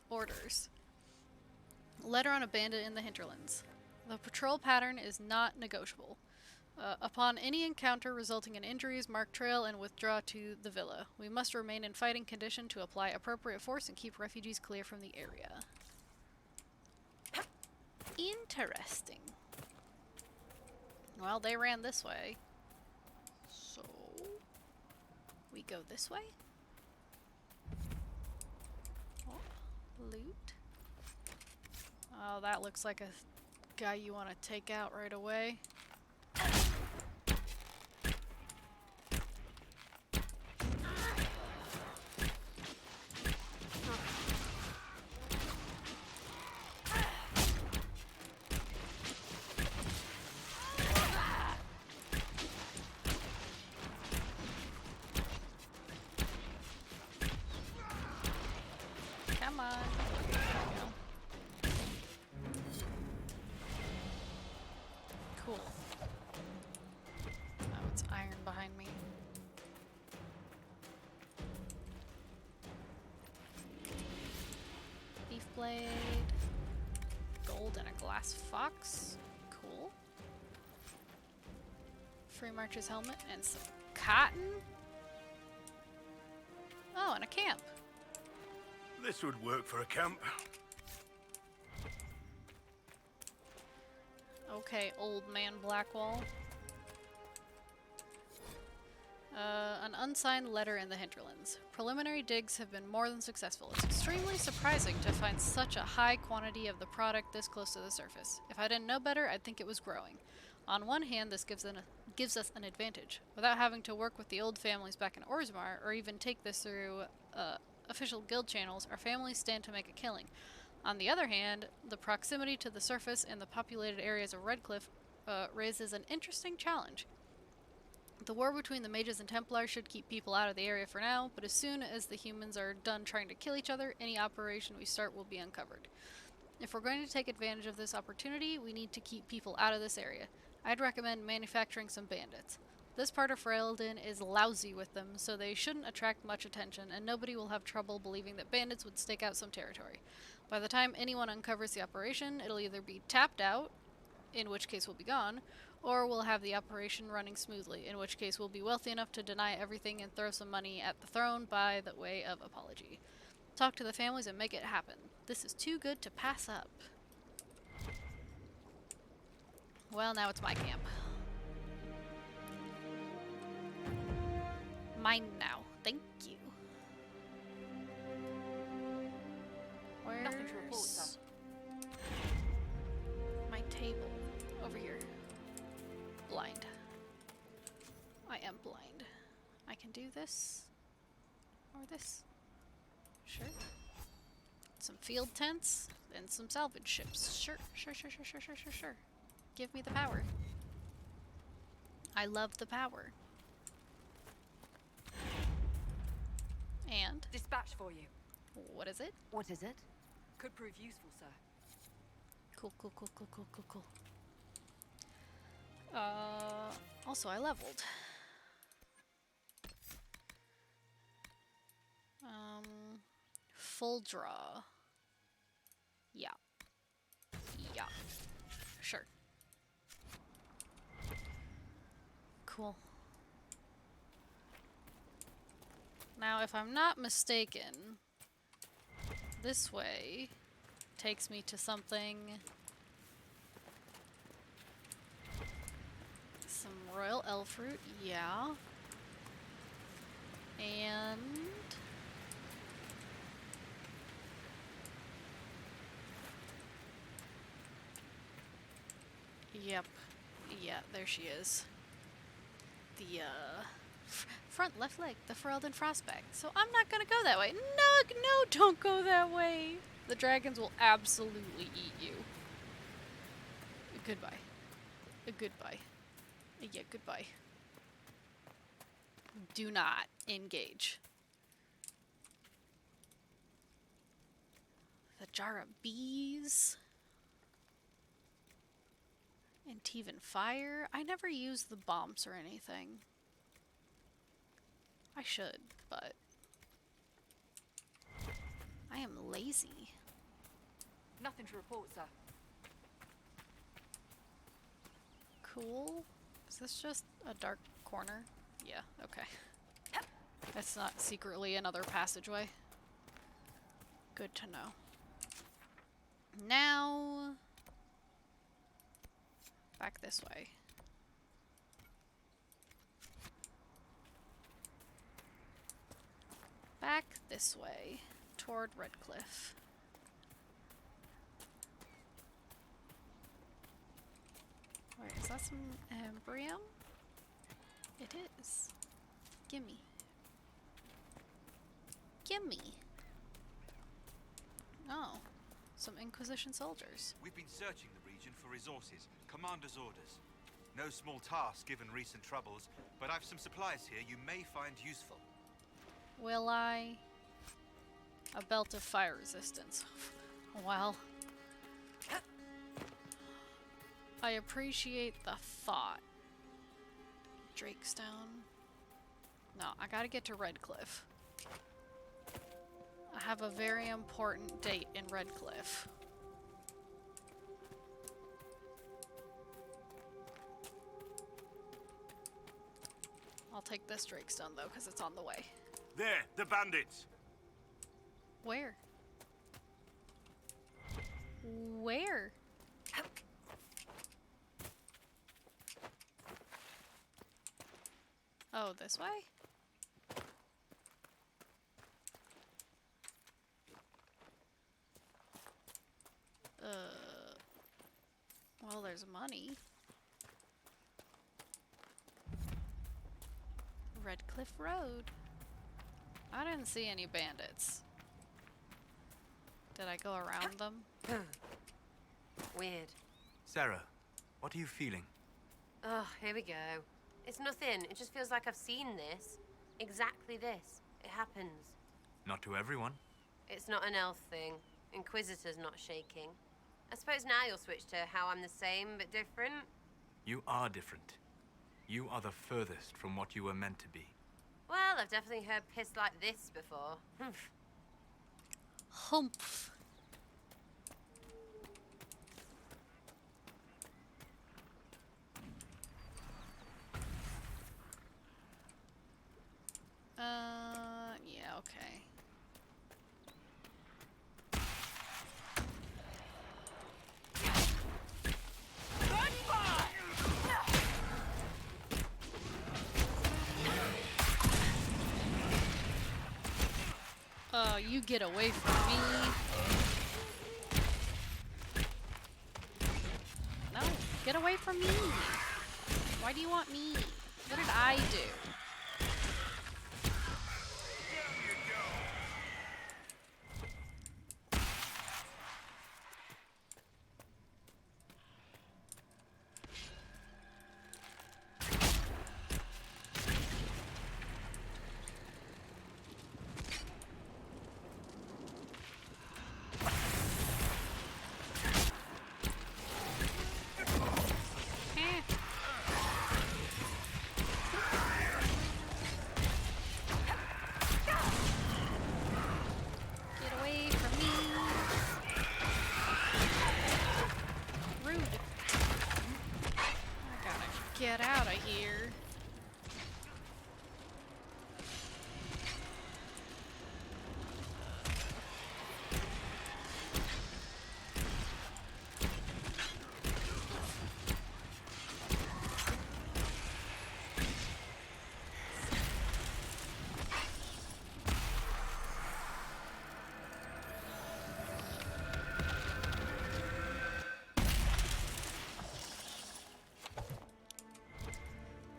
A: Orders. Letter on a bandit in the hinterlands. The patrol pattern is not negotiable. Upon any encounter resulting in injuries, mark trail and withdraw to the villa. We must remain in fighting condition to apply appropriate force and keep refugees clear from the area. Interesting. Well, they ran this way. So... we go this way? Oh, loot. Oh, that looks like a guy you want to take out right away. Come on. There we go. Cool. Oh, it's iron behind me. Thief blade. Gold and a glass fox. Cool. Free Marcher's helmet and some cotton. Oh, and a camp.
E: This would work for a camp.
A: Okay, old man Blackwall. An unsigned letter in the hinterlands. Preliminary digs have been more than successful. It's extremely surprising to find such a high quantity of the product this close to the surface. If I didn't know better, I'd think it was growing. On one hand, this gives us an advantage. Without having to work with the old families back in Orzammar, or even take this through official guild channels, our families stand to make a killing. On the other hand, the proximity to the surface and the populated areas of Redcliffe raises an interesting challenge. The war between the mages and Templars should keep people out of the area for now, but as soon as the humans are done trying to kill each other, any operation we start will be uncovered. If we're going to take advantage of this opportunity, we need to keep people out of this area. I'd recommend manufacturing some bandits. This part of Ferelden is lousy with them, so they shouldn't attract much attention, and nobody will have trouble believing that bandits would stake out some territory. By the time anyone uncovers the operation, it'll either be tapped out, in which case we'll be gone, or we'll have the operation running smoothly, in which case we'll be wealthy enough to deny everything and throw some money at the throne by the way of apology. Talk to the families and make it happen. This is too good to pass up. Well, now it's my camp. Mine now. Thank you.
J: Nothing to report, sir.
A: My table? Over here. Blind. I am blind. I can do this. Or this. Sure. Some field tents and some salvage ships. Sure. Give me the power. I love the power. And?
J: Dispatch for you.
A: What is it?
D: What is it?
J: Could prove useful, sir.
A: Cool. Also I leveled. Full draw. Yeah. Sure. Cool. Now, if I'm not mistaken, this way takes me to something. Some royal elf fruit, yeah. And yep. Yeah, there she is. The front left leg, the Ferelden Frostback. So I'm not gonna go that way. No, don't go that way. The dragons will absolutely eat you. Goodbye. Goodbye. Yeah, goodbye. Do not engage. The jar of bees. And Teven fire. I never use the bombs or anything. I should, but I am lazy.
J: Nothing to report, sir.
A: Cool. Is this just a dark corner? Yeah, okay. That's not secretly another passageway. Good to know. Now, back this way. Back this way, toward Redcliffe. Wait, is that some embryo? It is. Gimme. Oh, some Inquisition soldiers.
B: We've been searching the region for resources. Commander's orders. No small task given recent troubles, but I've some supplies here you may find useful.
A: Will I? A belt of fire resistance. Well, I appreciate the thought. Drakestone. No, I gotta get to Redcliffe. I have a very important date in Redcliffe. I'll take this Drakestone though, because it's on the way.
E: There, the bandits!
A: Where? Where? Oh, this way? Well, there's money. Redcliffe Road. I didn't see any bandits. Did I go around them?
G: Weird.
B: Sarah, what are you feeling?
G: Oh, here we go. It's nothing. It just feels like I've seen this. Exactly this. It happens.
B: Not to everyone.
G: It's not an elf thing. Inquisitor's not shaking. I suppose now you'll switch to how I'm the same but different.
B: You are different. You are the furthest from what you were meant to be.
G: Well, I've definitely heard piss like this before. Humph.
A: Humph. Yeah, okay. Oh, you get away from me. No, get away from me. Why do you want me? What did I do? Get out of here.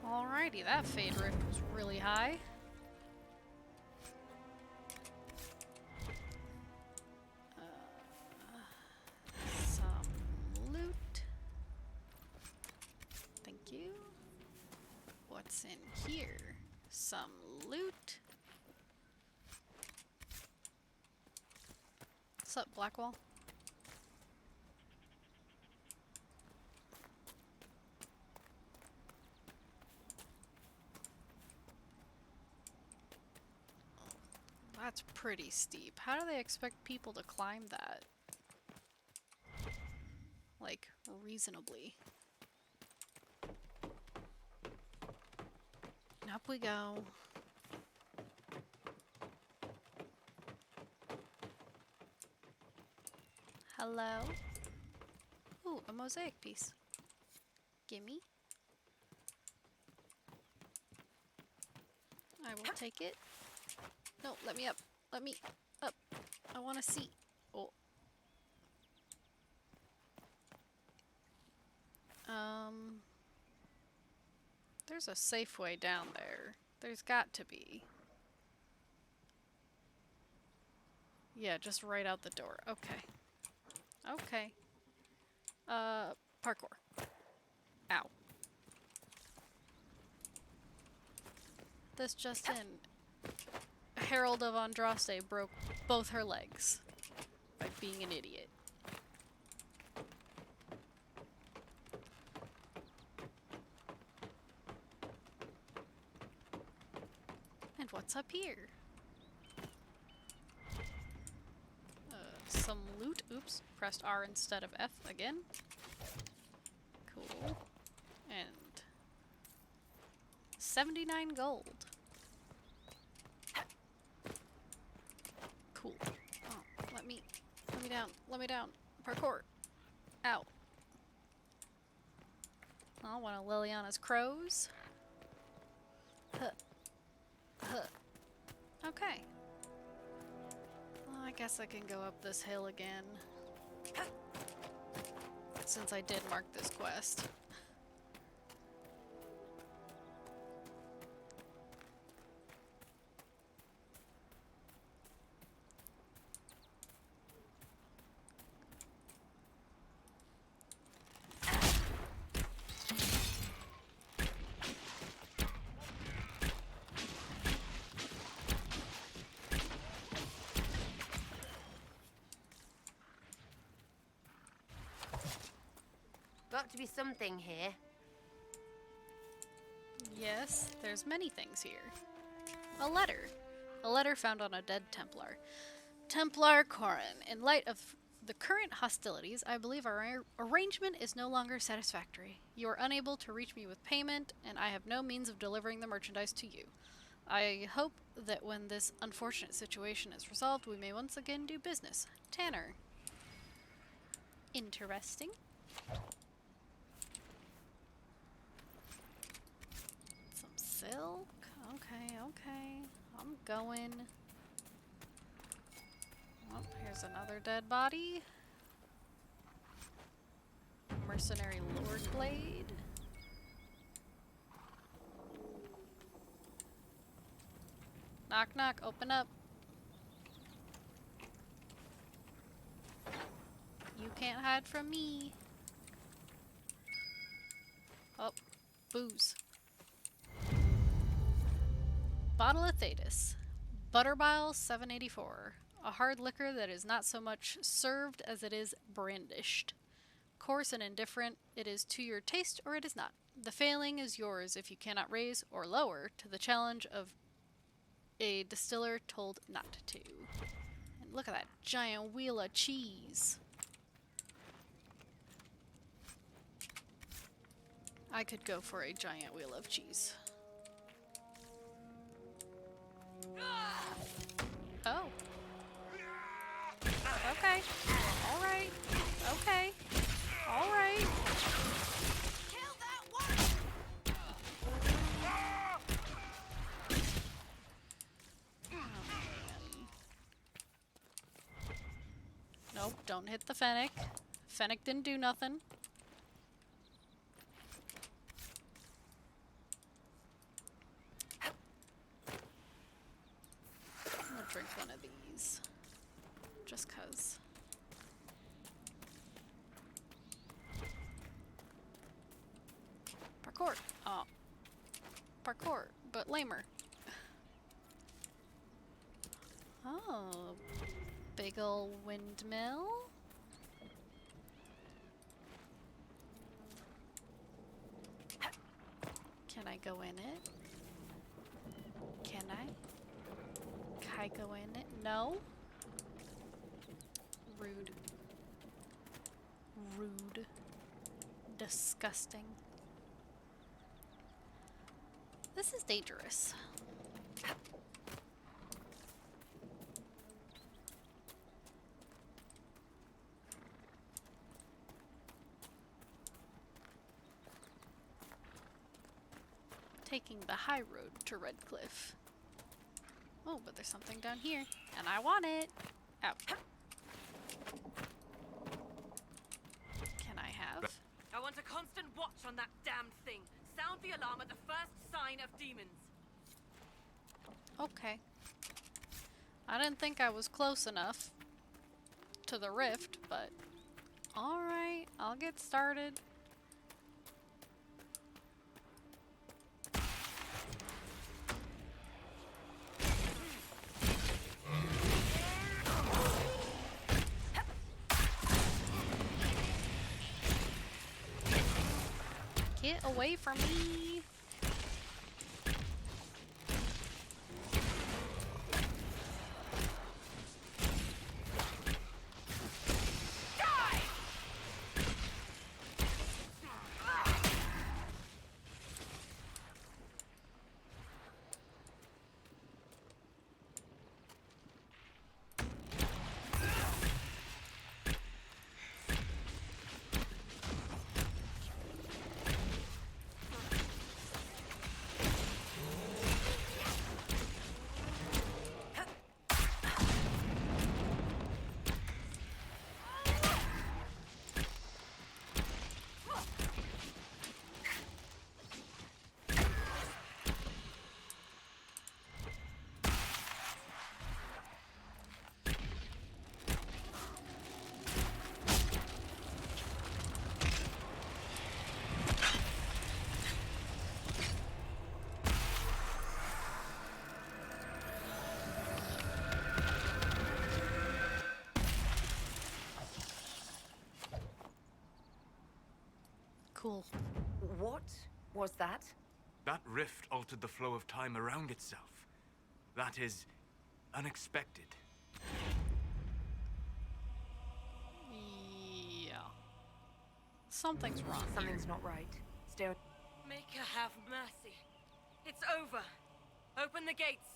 A: Alrighty, that fade rift was really high. Some loot. Thank you. What's in here? Some loot. What's up, Blackwall? That's pretty steep. How do they expect people to climb that? Like, reasonably. Up we go. Hello? Ooh, a mosaic piece. Gimme. I will take it. No, let me up. Let me up. I want to see. Oh. There's a safe way down there. There's got to be. Yeah, just right out the door. Okay. Okay. Parkour. Ow. This just in. Herald of Andraste broke both her legs by being an idiot. And what's up here? Some loot. Oops, pressed R instead of F again. Cool. And 79 gold. Cool. Oh, let me down. Let me down. Parkour. Ow. Oh, one of Liliana's crows. Huh. guess I can go up this hill again. Since I did mark this quest.
G: Got to be something here.
A: Yes, there's many things here. A letter. A letter found on a dead Templar. Templar Corin, in light of the current hostilities, I believe our arrangement is no longer satisfactory. You are unable to reach me with payment, and I have no means of delivering the merchandise to you. I hope that when this unfortunate situation is resolved, we may once again do business. Tanner. Interesting. Silk? Okay, okay. I'm going. Oh, here's another dead body. Mercenary Lord Blade. Knock knock, open up. You can't hide from me. Oh, booze. Bottle of Thetis. Butterbile 784. A hard liquor that is not so much served as it is brandished. Coarse and indifferent, it is to your taste or it is not. The failing is yours if you cannot raise or lower to the challenge of a distiller told not to. And look at that giant wheel of cheese. I could go for a giant wheel of cheese. Oh. Okay. Alright. Okay. Alright.
J: Kill that one!
A: Nope, don't hit the Fennec. Fennec didn't do nothing. I'm gonna drink one of these. Just cuz. Parkour! Oh. Parkour, but lamer. Oh. Big ol' windmill? Can I go in it? Can I? Can I go in it? No? Rude. Rude. Disgusting. This is dangerous. Taking the high road to Redcliffe. Oh, but there's something down here, and I want it. Ow. Can I have?
L: I want a constant watch on that damned thing. Sound the alarm at the first sign of demons.
A: Okay. I didn't think I was close enough to the rift, but alright, I'll get started. Get away from me! Cool.
D: What was that?
I: That rift altered the flow of time around itself. That is unexpected.
A: Yeah. Something's wrong here.
D: Something's not right. Stay.
L: Make her have mercy. It's over. Open the gates.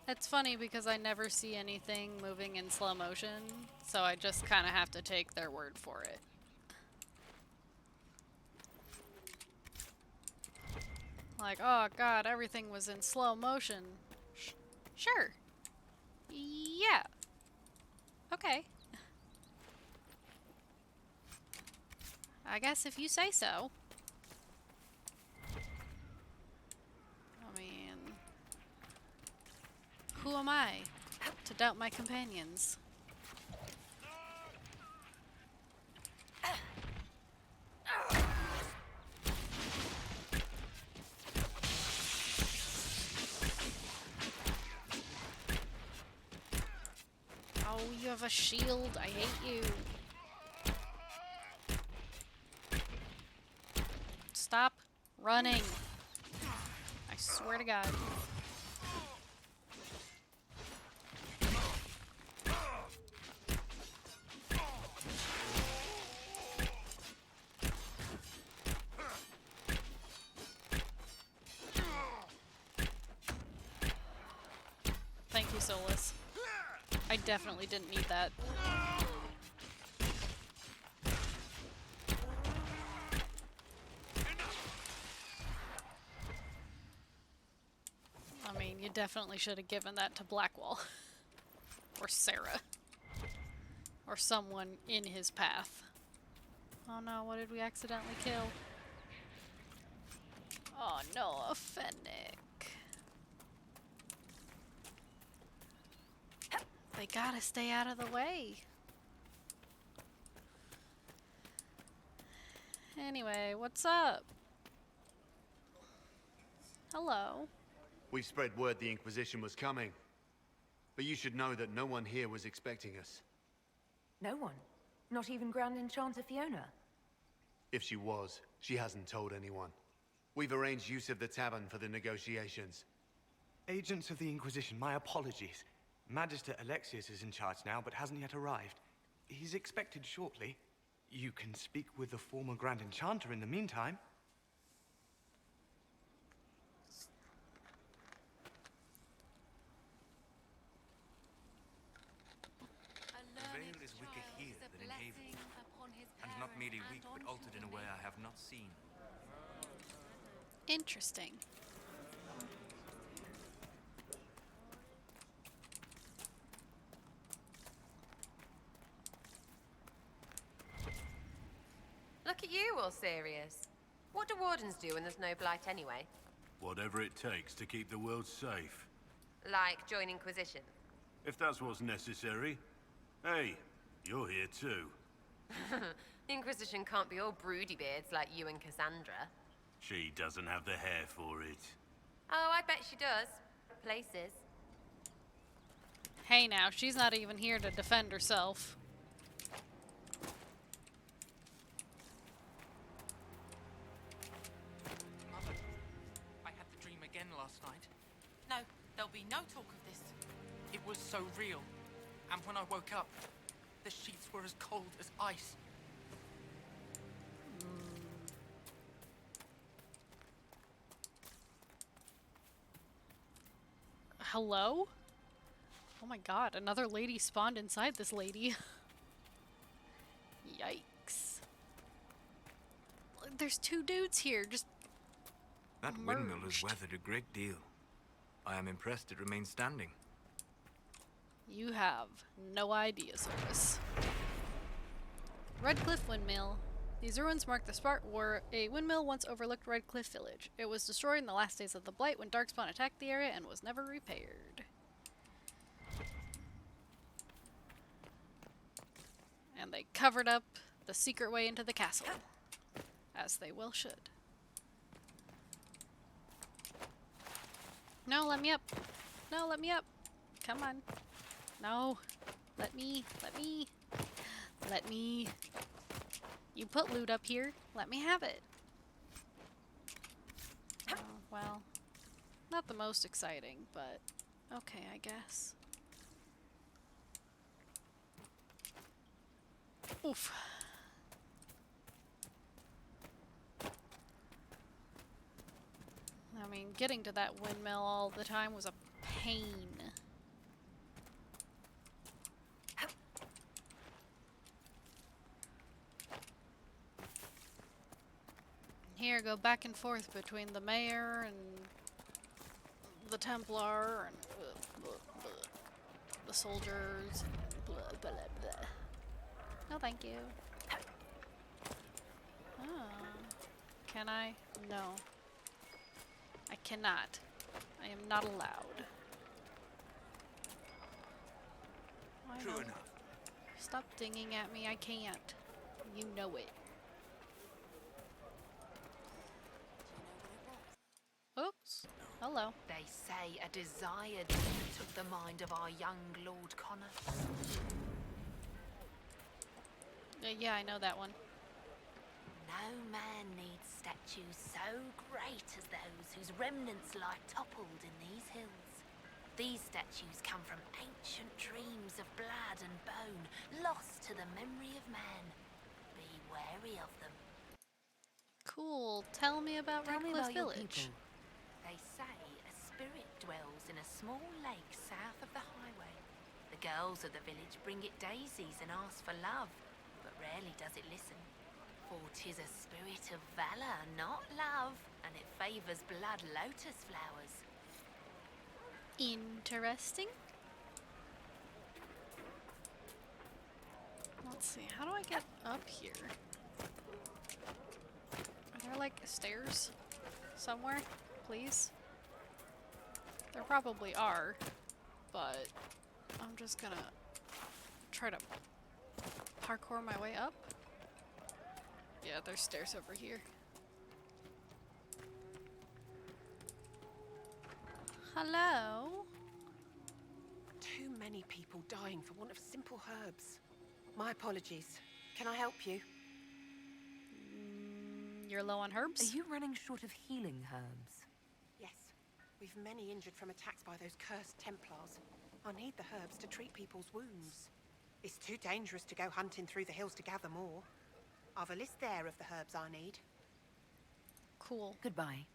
A: It's funny because I never see anything moving in slow motion, so I just kind of have to take their word for it. Like, oh god, everything was in slow motion. Sure. Yeah. Okay. I guess if you say so. I mean, who am I to doubt my companions? Oh, you have a shield. I hate you. Stop running. I swear to God. Thank you, Solas. I definitely didn't need that. I mean, you definitely should have given that to Blackwall. Or Sarah. Or someone in his path. Oh no, what did we accidentally kill? Oh no, a Fennec. They gotta stay out of the way. Anyway, what's up? Hello.
M: We spread word the Inquisition was coming. But you should know that no one here was expecting us.
D: No one? Not even Grand Enchanter Fiona?
M: If she was, she hasn't told anyone. We've arranged use of the tavern for the negotiations.
N: Agents of the Inquisition, my apologies. Magister Alexius is in charge now, but hasn't yet arrived. He's expected shortly. You can speak with the former Grand Enchanter in the meantime.
I: The veil is weaker here than in Haven, and not merely weak, but altered in a way I have not seen.
A: Interesting.
G: Look at you, all serious. What do wardens do when there's no blight anyway?
E: Whatever it takes to keep the world safe.
G: Like join Inquisition?
E: If that's what's necessary. Hey, you're here too.
G: The Inquisition can't be all broody beards like you and Cassandra.
E: She doesn't have the hair for it.
G: Oh, I bet she does. Places.
A: Hey now, she's not even here to defend herself.
O: Mother, I had the dream again last night. No, there'll be no talk of this. It was so real. And when I woke up, the sheets were as cold as ice.
A: Hello? Oh my god, another lady spawned inside this lady. Yikes. There's two dudes here, just
I: That windmill has weathered a great deal. I am impressed it remains standing.
A: You have no idea, Solas. Redcliffe Windmill. These ruins mark the spot where a windmill once overlooked Redcliffe Village. It was destroyed in the last days of the Blight when Darkspawn attacked the area and was never repaired. And they covered up the secret way into the castle. As they well should. No, let me up. No, let me up. Come on. No. Let me. You put loot up here. Let me have it. Oh, well, not the most exciting, but okay, I guess. Oof. I mean, getting to that windmill all the time was a pain. Here, go back and forth between the mayor and the Templar and the soldiers. Blah, blah, blah. No, thank you. Can I? No. I cannot. I am not allowed.
B: True enough.
A: Stop dinging at me. I can't. You know it. Oops. Hello.
H: They say a desired demon took the mind of our young Lord Connor.
A: Yeah, I know that one.
P: No man needs statues so great as those whose remnants lie toppled in these hills. These statues come from ancient dreams of blood and bone, lost to the memory of man. Be wary of them.
A: Cool. Tell me about Redcliffe Village.
P: They say a spirit dwells in a small lake south of the highway. The girls of the village bring it daisies and ask for love, but rarely does it listen. For 'tis a spirit of valor, not love, and it favors blood lotus flowers.
A: Interesting. Let's see, how do I get up here? Are there like stairs somewhere, please? There probably are, but I'm just gonna try to parkour my way up. Yeah, there's stairs over here. Hello?
J: Too many people dying for want of simple herbs. My apologies. Can I help you?
A: You're low on herbs?
D: Are you running short of healing herbs?
J: Yes. We've many injured from attacks by those cursed Templars. I need the herbs to treat people's wounds. It's too dangerous to go hunting through the hills to gather more. I've a list there of the herbs I need.
A: Cool.
D: Goodbye.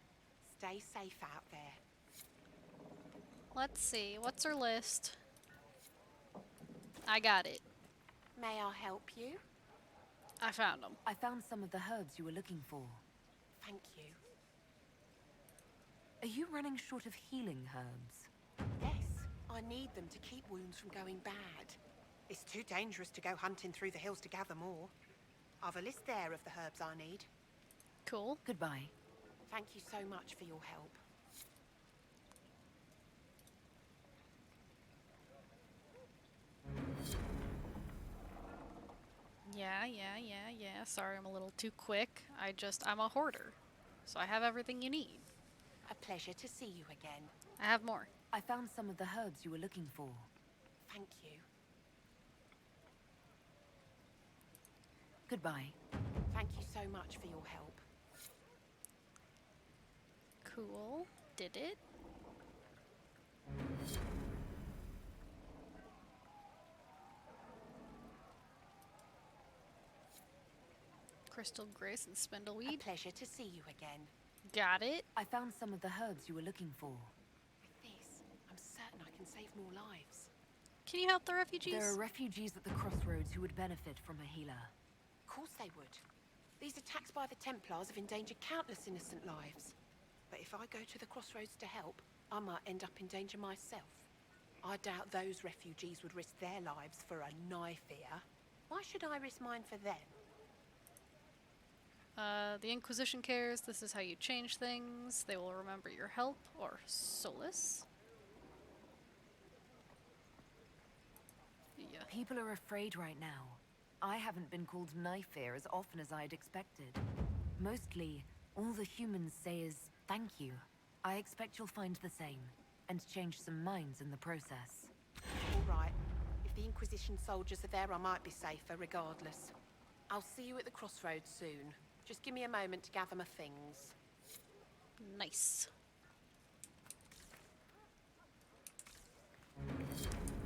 J: Stay safe out there.
A: Let's see, what's her list? I got it.
J: May I help you?
A: I found them.
D: I found some of the herbs you were looking for.
J: Thank you.
D: Are you running short of healing herbs?
J: Yes, I need them to keep wounds from going bad. It's too dangerous to go hunting through the hills to gather more. I've a list there of the herbs I need.
A: Cool.
D: Goodbye.
J: Thank you so much for your help.
A: Yeah. Sorry, I'm a little too quick. I'm a hoarder. So I have everything you need.
J: A pleasure to see you again.
A: I have more.
D: I found some of the herbs you were looking for.
J: Thank you.
D: Goodbye.
J: Thank you so much for your help.
A: Cool. Did it? Crystal Grace and Spindleweed.
J: A pleasure to see you again.
A: Got it.
D: I found some of the herbs you were looking for.
J: With this, I'm certain I can save more lives.
A: Can you help the refugees?
D: There are refugees at the crossroads who would benefit from a healer.
J: Of course they would. These attacks by the Templars have endangered countless innocent lives. But if I go to the crossroads to help, I might end up in danger myself. I doubt those refugees would risk their lives for a knife here. Why should I risk mine for them?
A: The Inquisition cares. This is how you change things. They will remember your help or Solas. Yeah.
D: People are afraid right now. I haven't been called knife here as often as I'd expected. Mostly, all the humans say is thank you. I expect you'll find the same, and change some minds in the process.
J: All right. If the Inquisition soldiers are there, I might be safer regardless. I'll see you at the crossroads soon. Just give me a moment to gather my things.
A: Nice.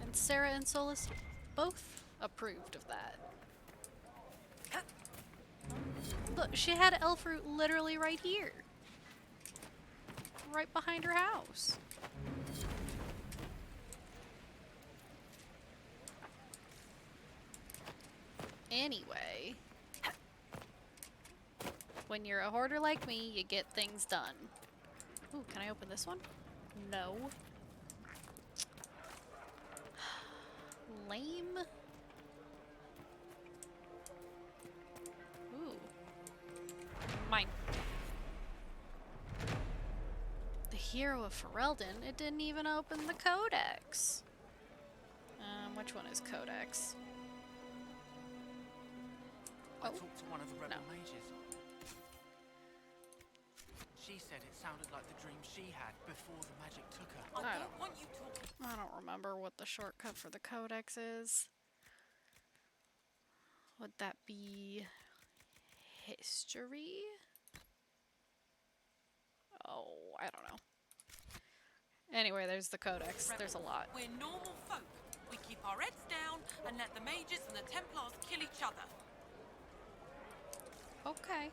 A: And Sarah and Solas both approved of that. Look, she had elf fruit literally right here. Right behind her house. Anyway, when you're a hoarder like me, you get things done. Ooh, can I open this one? No. Lame. Ooh. Mine. The hero of Ferelden, it didn't even open the codex. Which one is codex?
O: I talked to one of the rebel mages. She said it sounded like the dream she had before the magic took her.
A: I don't want you talking. I don't remember what the shortcut for the codex is. Would that be history? Oh, I don't know. Anyway, there's the codex. There's a lot.
L: We're normal folk. We keep our heads down and let the mages and the Templars kill each other.
A: Okay.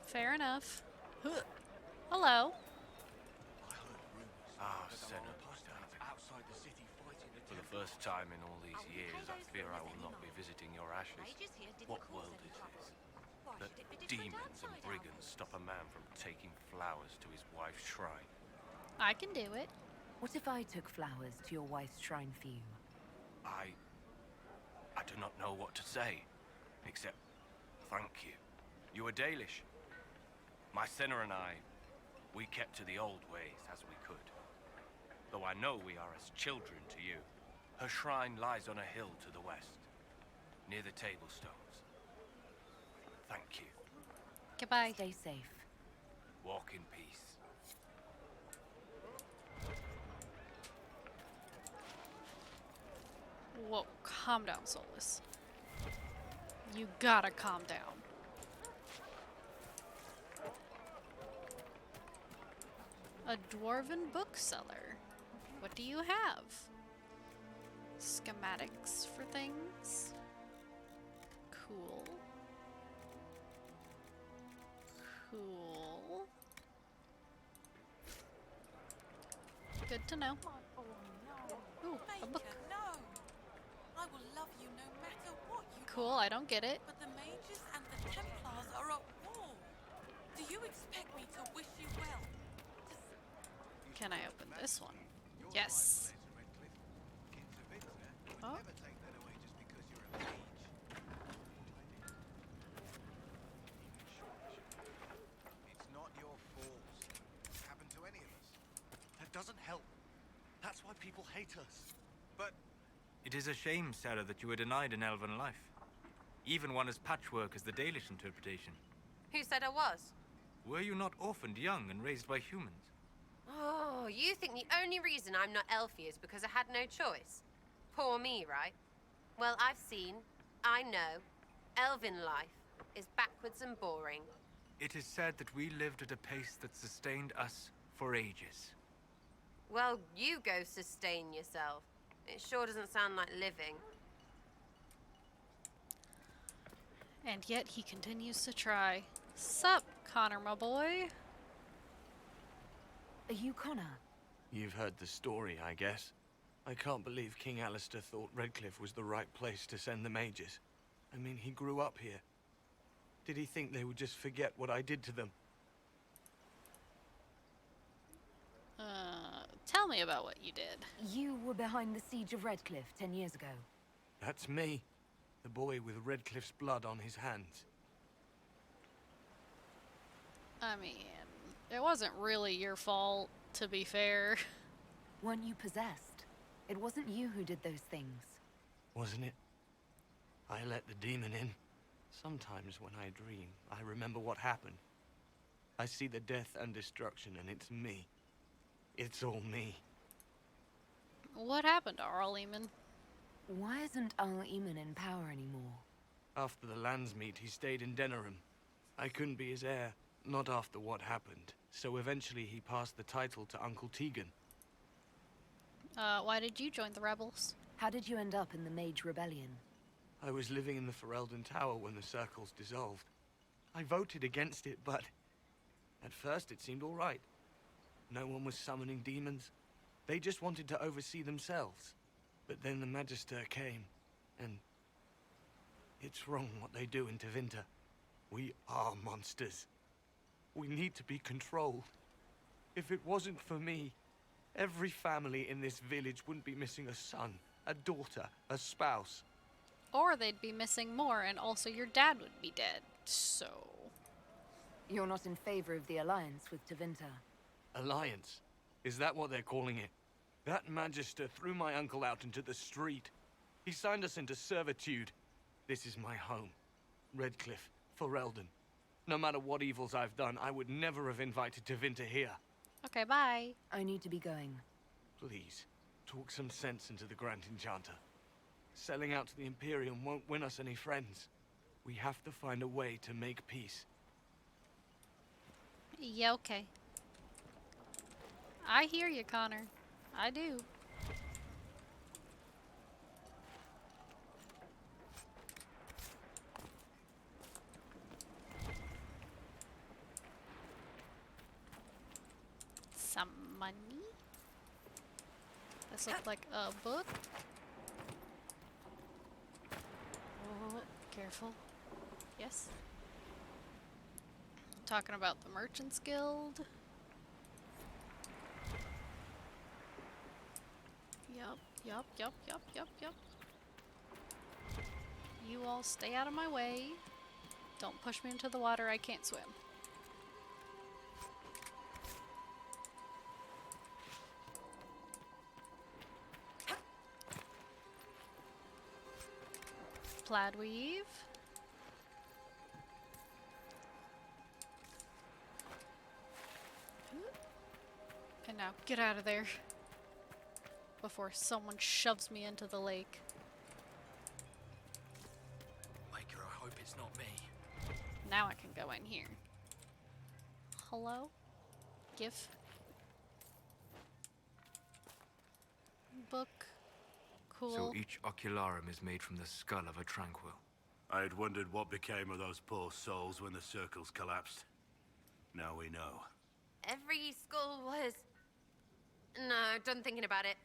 A: Fair enough. Hello.
E: For the first time in all these years, I fear I will not be visiting your ashes. What world is this? That demons and brigands stop a man from taking flowers to his wife's shrine.
A: I can do it.
D: What if I took flowers to your wife's shrine for you?
E: I do not know what to say, except thank you. You were Dalish. My sinner and I, we kept to the old ways as we could. Though I know we are as children to you. Her shrine lies on a hill to the west, near the tablstones. Thank you.
A: Goodbye.
D: Stay safe.
E: Walk in peace.
A: Whoa, calm down, Solas. You gotta calm down. A dwarven bookseller. What do you have? Schematics for things? Cool. Cool. Good to know. Ooh, a book.
L: No. I will love you no matter what you
A: Cool, I don't get it.
L: But the mages and the Templars are at war. Do you expect me to wish you well?
A: Can I open this one? Yes. Oh.
C: It's not your fault. It happened to any of us.
M: That doesn't help. That's why people hate us.
C: But
I: It is a shame, Sarah, that you were denied an elven life. Even one as patchwork as the Dalish interpretation.
G: Who said I was?
I: Were you not orphaned young and raised by humans?
G: Oh, you think the only reason I'm not elfy is because I had no choice? Poor me, right? Well, I've seen, I know, elven life is backwards and boring.
I: It is said that we lived at a pace that sustained us for ages.
G: Well, you go sustain yourself. It sure doesn't sound like living.
A: And yet he continues to try. Sup, Connor, my boy?
D: Are you Connor?
N: You've heard the story, I guess. I can't believe King Alistair thought Redcliffe was the right place to send the mages. I mean, he grew up here. Did he think they would just forget what I did to them?
A: Tell me about what you did.
D: You were behind the siege of Redcliffe 10 years ago.
N: That's me. The boy with Redcliffe's blood on his hands.
A: I mean, it wasn't really your fault, to be fair.
D: Weren't you possessed? It wasn't you who did those things.
N: Wasn't it? I let the demon in. Sometimes when I dream, I remember what happened. I see the death and destruction, and it's me. It's all me.
A: What happened to Arl Eamon?
D: Why isn't Arl Eamon in power anymore?
N: After the lands meet, he stayed in Denerim. I couldn't be his heir, not after what happened. So eventually he passed the title to Uncle Tegan.
A: Why did you join the rebels?
D: How did you end up in the Mage Rebellion?
N: I was living in the Ferelden Tower when the circles dissolved. I voted against it, but at first it seemed all right. No one was summoning demons. They just wanted to oversee themselves. But then the Magister came, and it's wrong what they do in Tevinter. We are monsters. We need to be controlled. If it wasn't for me, every family in this village wouldn't be missing a son, a daughter, a spouse.
A: Or they'd be missing more, and also your dad would be dead. So...
D: You're not in favor of the alliance with Tevinter?
N: Alliance? Is that what they're calling it? That Magister threw my uncle out into the street. He signed us into servitude. This is my home. Redcliffe, Ferelden. No matter what evils I've done, I would never have invited Tevinter here.
A: Okay, bye.
D: I need to be going.
N: Please, talk some sense into the Grand Enchanter. Selling out to the Imperium won't win us any friends. We have to find a way to make peace.
A: Yeah, okay. I hear you, Connor. I do. Some money? This looks like a book. Oh, careful. Yes. Talking about the Merchants Guild. Yup. You all stay out of my way. Don't push me into the water, I can't swim. Plaid weave. And now get out of there before someone shoves me into the lake.
Q: Maker, I hope it's not me.
A: Now I can go in here. Hello? GIF? Book? Cool.
I: So each ocularum is made from the skull of a tranquil.
E: I had wondered what became of those poor souls when the circles collapsed. Now we know.
G: Every skull was... No, done thinking about it.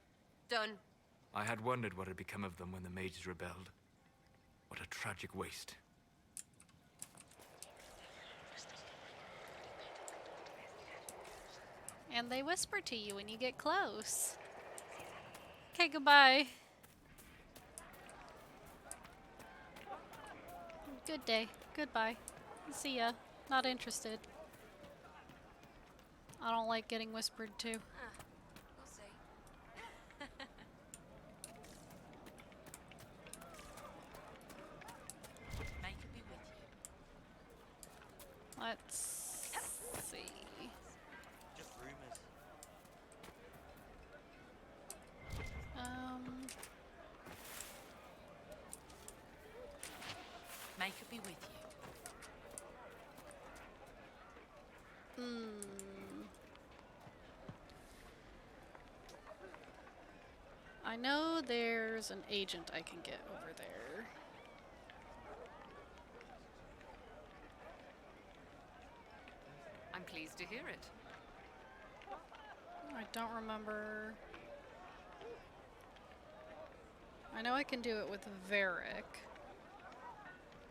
G: Done.
I: I had wondered what had become of them when the mages rebelled. What a tragic waste.
A: And they whisper to you when you get close. Okay, goodbye. Good day. Goodbye. See ya. Not interested. I don't like getting whispered to.
F: We'll see. May it be with you.
A: Let's see.
Q: Just rumors. May it be with you.
A: I know there's an agent I can get over there.
H: I'm pleased to hear it.
A: I don't remember. I know I can do it with Varric.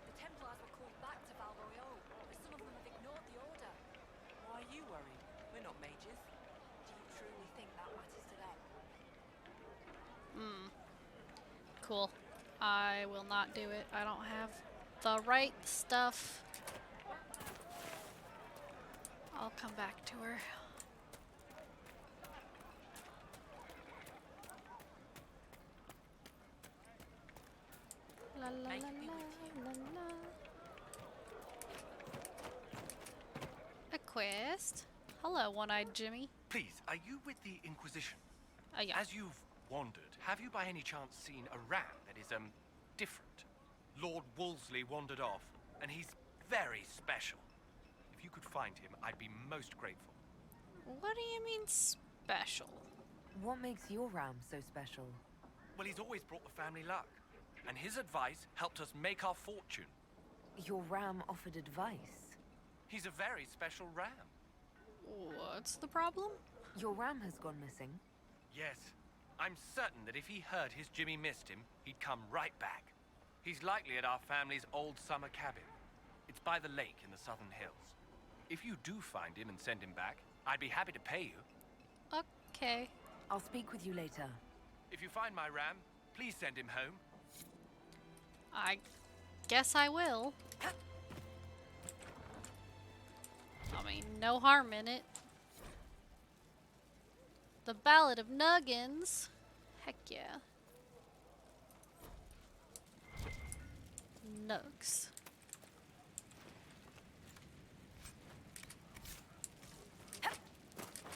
L: The Templars were called back to Val Royeaux, but some of them have ignored the order.
Q: Why are you worried? We're not mages.
L: Do you truly think that matters to them?
A: Cool. I will not do it. I don't have the right stuff. I'll come back to her. La la
Q: May
A: la
Q: it be
A: la
Q: with you.
A: la la. A quest. Hello, one-eyed Jimmy.
R: Please, are you with the Inquisition?
A: Yeah.
R: As you've wandered, have you by any chance seen a ram that is, different? Lord Wolseley wandered off, and he's very special. If you could find him, I'd be most grateful.
A: What do you mean, special?
D: What makes your ram so special?
R: Well, he's always brought the family luck, and his advice helped us make our fortune.
D: Your ram offered advice?
R: He's a very special ram.
A: What's the problem?
D: Your ram has gone missing.
R: Yes. I'm certain that if he heard his Jimmy missed him, he'd come right back. He's likely at our family's old summer cabin. It's by the lake in the southern hills. If you do find him and send him back, I'd be happy to pay you.
A: Okay.
D: I'll speak with you later.
R: If you find my ram, please send him home.
A: I guess I will. I mean, no harm in it. The Ballad of Nuggins. Heck yeah. Nugs.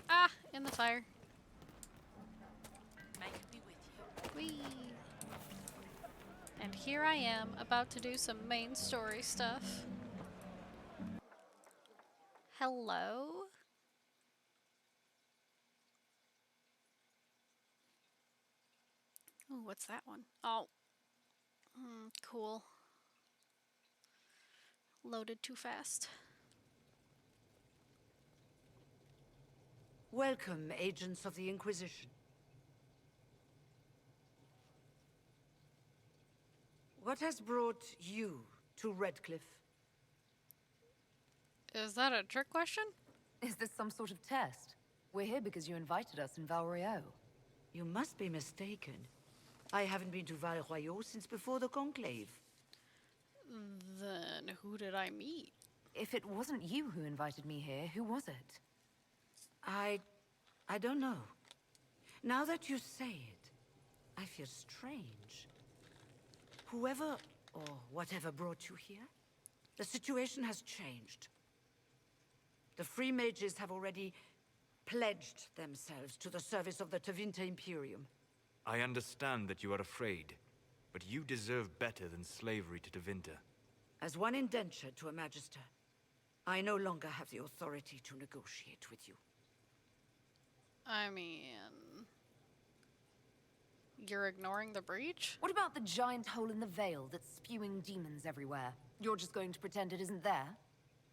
A: Ah, in the fire.
O: May it be with you.
A: Whee! And here I am, about to do some main story stuff. Hello? Ooh, what's that one? Oh. Cool. Loaded too fast.
S: Welcome, agents of the Inquisition. What has brought you to Redcliffe?
A: Is that a trick question?
D: Is this some sort of test? We're here because you invited us in Val Royeaux.
S: You must be mistaken. I haven't been to Val Royeaux since before the Conclave.
A: Then who did I meet?
D: If it wasn't you who invited me here, who was it?
S: I don't know. Now that you say it, I feel strange. Whoever or whatever brought you here, the situation has changed. The Free Mages have already pledged themselves to the service of the Tevinter Imperium.
I: I understand that you are afraid, but you deserve better than slavery to Tevinter.
S: As one indentured to a Magister, I no longer have the authority to negotiate with you.
A: I mean... You're ignoring the breach?
D: What about the giant hole in the veil that's spewing demons everywhere? You're just going to pretend it isn't there?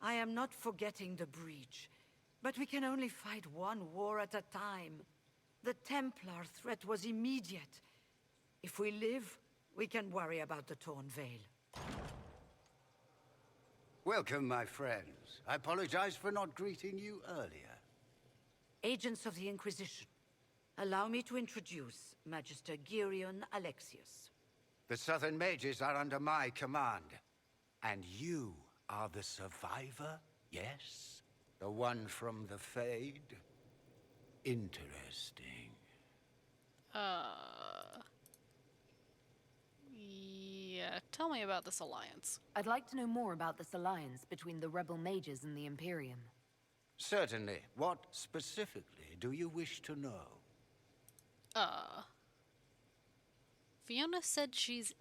S: I am not forgetting the breach, but we can only fight one war at a time. The Templar threat was immediate. If we live, we can worry about the torn veil.
T: Welcome, my friends. I apologize for not greeting you earlier.
S: Agents of the Inquisition, allow me to introduce Magister Girion Alexius.
T: The Southern Mages are under my command. And you are the survivor, yes? The one from the Fade? Interesting.
A: Yeah, tell me about this alliance.
D: I'd like to know more about this alliance between the rebel mages and the Imperium.
T: Certainly. What specifically do you wish to know?
A: Fiona said she's...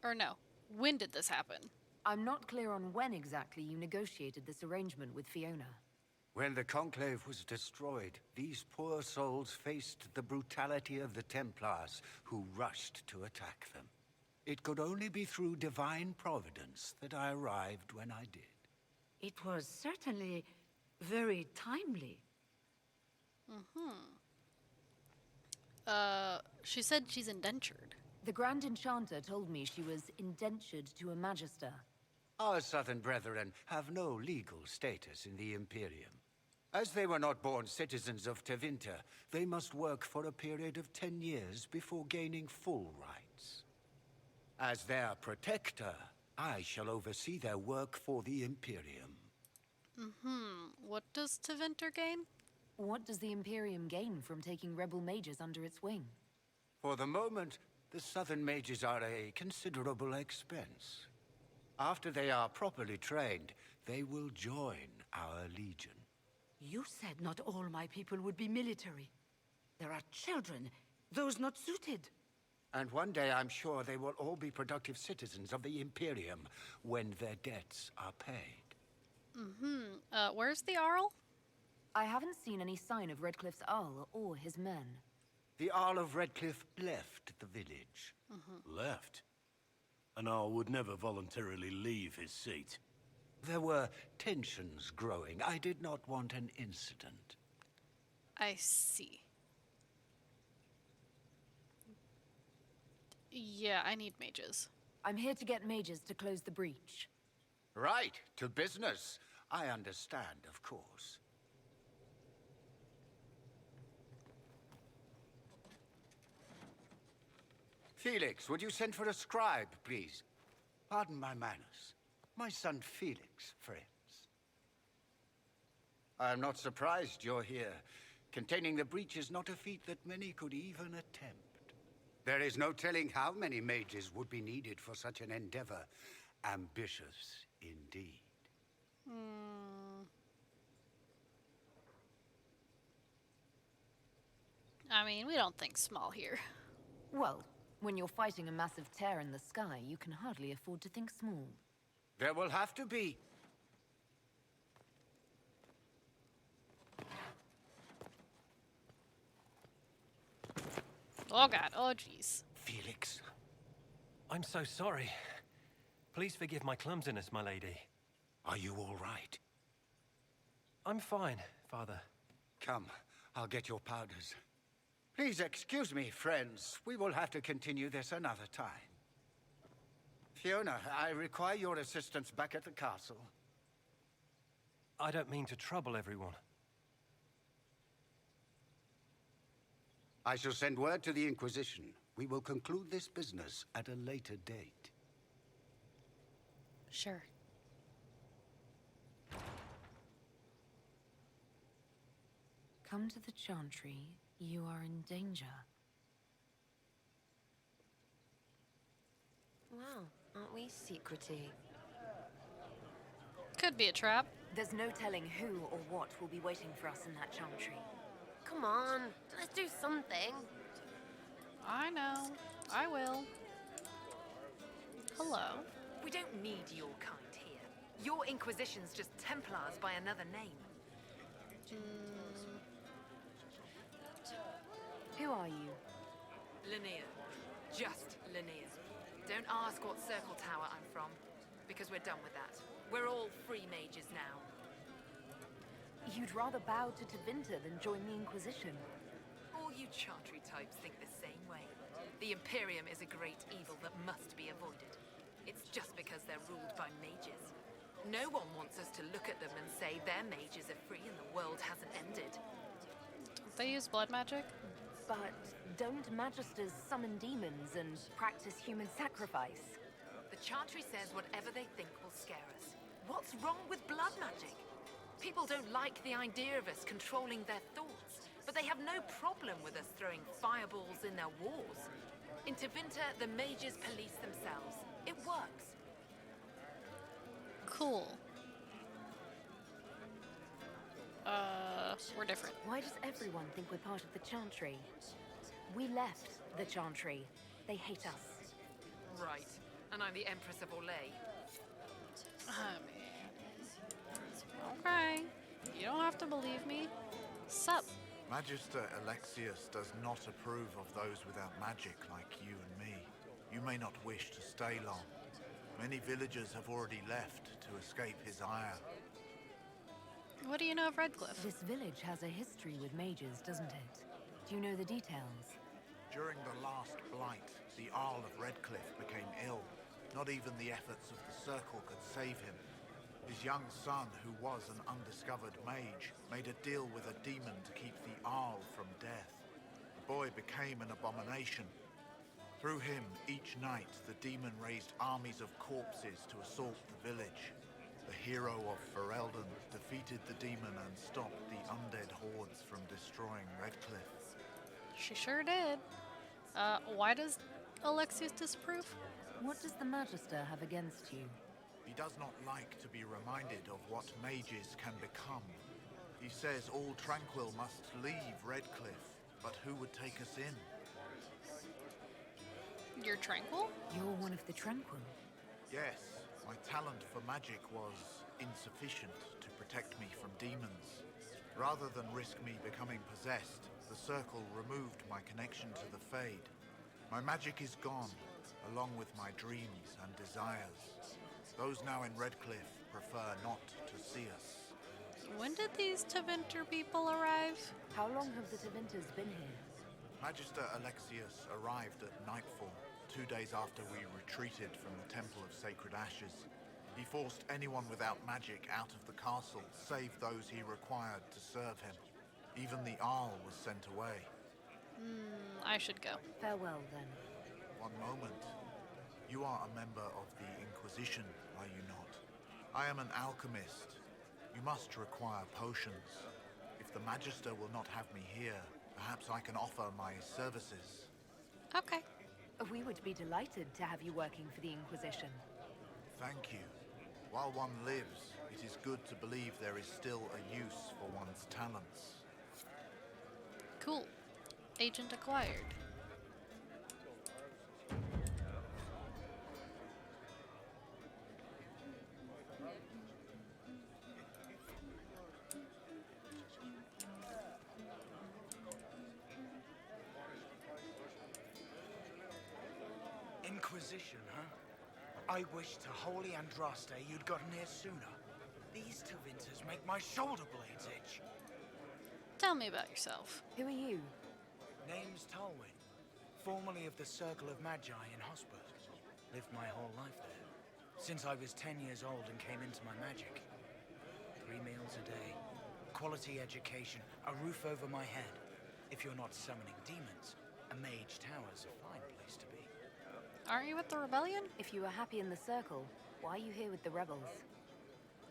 A: Or no, when did this happen?
D: I'm not clear on when exactly you negotiated this arrangement with Fiona.
T: When the Conclave was destroyed, these poor souls faced the brutality of the Templars, who rushed to attack them. It could only be through divine providence that I arrived when I did.
S: It was certainly very timely.
A: She said she's indentured.
D: The Grand Enchanter told me she was indentured to a Magister.
T: Our southern brethren have no legal status in the Imperium. As they were not born citizens of Tevinter, they must work for a period of 10 years before gaining full rights. As their protector, I shall oversee their work for the Imperium.
A: What does Tevinter gain?
D: What does the Imperium gain from taking rebel mages under its wing?
T: For the moment, the Southern Mages are a considerable expense. After they are properly trained, they will join our legion.
S: You said not all my people would be military. There are children, Those not suited.
T: And one day I'm sure they will all be productive citizens of the Imperium when their debts are paid.
A: Where's the Arl?
D: I haven't seen any sign of Redcliffe's Arl or his men.
T: The Arl of Redcliffe left the village.
E: Left? An Arl would never voluntarily leave his seat.
T: There were tensions growing. I did not want an incident.
A: I see. Yeah, I need mages.
D: I'm here to get mages to close the breach.
T: Right, to business. I understand, of course. Felix, would you send for a scribe, please? Pardon my manners. My son Felix, friends. I am not surprised you're here. Containing the breach is not a feat that many could even attempt. There is no telling how many mages would be needed for such an endeavor. Ambitious, indeed.
A: I mean, we don't think small here.
D: Well, when you're fighting a massive tear in the sky, you can hardly afford to think small.
T: There will have to be.
A: Oh god, oh jeez.
T: Felix.
R: I'm so sorry. Please forgive my clumsiness, my lady.
T: Are you all right?
R: I'm fine, Father.
T: Come, I'll get your powders. Please excuse me, friends. We will have to continue this another time. Fiona, I require your assistance back at the castle.
R: I don't mean to trouble everyone.
T: I shall send word to the Inquisition. We will conclude this business at a later date.
A: Sure.
D: Come to the Chantry. You are in danger.
G: Wow, aren't we secrety?
A: Could be a trap.
D: There's no telling who or what will be waiting for us in that Chantry.
G: Come on, let's do something.
A: I know. I will. Hello.
H: We don't need your kind here. Your Inquisition's just Templars by another name.
D: Who are you?
H: Linnea. Just Linnea. Don't ask what Circle Tower I'm from, because we're done with that. We're all free mages now.
D: You'd rather bow to Tevinter than join the Inquisition.
H: All you Chantry types think the same way. The Imperium is a great evil that must be avoided. It's just because they're ruled by mages. No one wants us to look at them and say their mages are free and the world hasn't ended.
A: They use blood magic?
D: But don't magisters summon demons and practice human sacrifice?
H: The Chantry says whatever they think will scare us. What's wrong with blood magic? People don't like the idea of us controlling their thoughts, but they have no problem with us throwing fireballs in their wars. In Tevinter, the mages police themselves. It works.
A: Cool. We're different.
D: Why does everyone think we're part of the Chantry? We left the Chantry. They hate us.
H: Right. And I'm the Empress of Orlais.
A: Okay. You don't have to believe me. Sup?
C: Magister Alexius does not approve of those without magic like you and me. You may not wish to stay long. Many villagers have already left to escape his ire.
A: What do you know of Redcliffe?
D: This village has a history with mages, doesn't it? Do you know the details?
C: During the last blight, the Arl of Redcliffe became ill. Not even the efforts of the Circle could save him. His young son, who was an undiscovered mage, made a deal with a demon to keep the Arl from death. The boy became an abomination. Through him, each night, the demon raised armies of corpses to assault the village. The hero of Ferelden defeated the demon and stopped the undead hordes from destroying Redcliffe.
A: She sure did. Why does Alexius disapprove?
D: What does the Magister have against you?
C: He does not like to be reminded of what mages can become. He says all tranquil must leave Redcliffe, but who would take us in?
A: You're tranquil?
D: You're one of the tranquil.
K: Yes, my talent for magic was insufficient to protect me from demons. Rather than risk me becoming possessed, the Circle removed my connection to the Fade. My magic is gone, along with my dreams and desires. Those now in Redcliffe prefer not to see us.
A: When did these Tevinter people arrive?
D: How long have the Tevinters been here?
K: Magister Alexius arrived at nightfall, 2 days after we retreated from the Temple of Sacred Ashes. He forced anyone without magic out of the castle, save those he required to serve him. Even the Arl was sent away.
A: I should go.
D: Farewell, then.
K: One moment. You are a member of the Inquisition, are you not? I am an alchemist. You must require potions. If the Magister will not have me here, perhaps I can offer my services.
A: Okay.
D: We would be delighted to have you working for the Inquisition.
K: Thank you. While one lives, it is good to believe there is still a use for one's talents.
A: Cool. Agent acquired.
C: Inquisition, huh? I wish to Holy Andraste you'd gotten here sooner. These Tevinters make my shoulder blades itch.
A: Tell me about yourself.
D: Who are you?
C: Name's Talwyn, formerly of the Circle of Magi in Hospert. Lived my whole life there, since I was 10 years old and came into my magic. 3 meals a day, quality education, a roof over my head. If you're not summoning demons, a mage tower's a fine place to be.
A: Aren't you with the rebellion?
D: If you were happy in the Circle, why are you here with the rebels?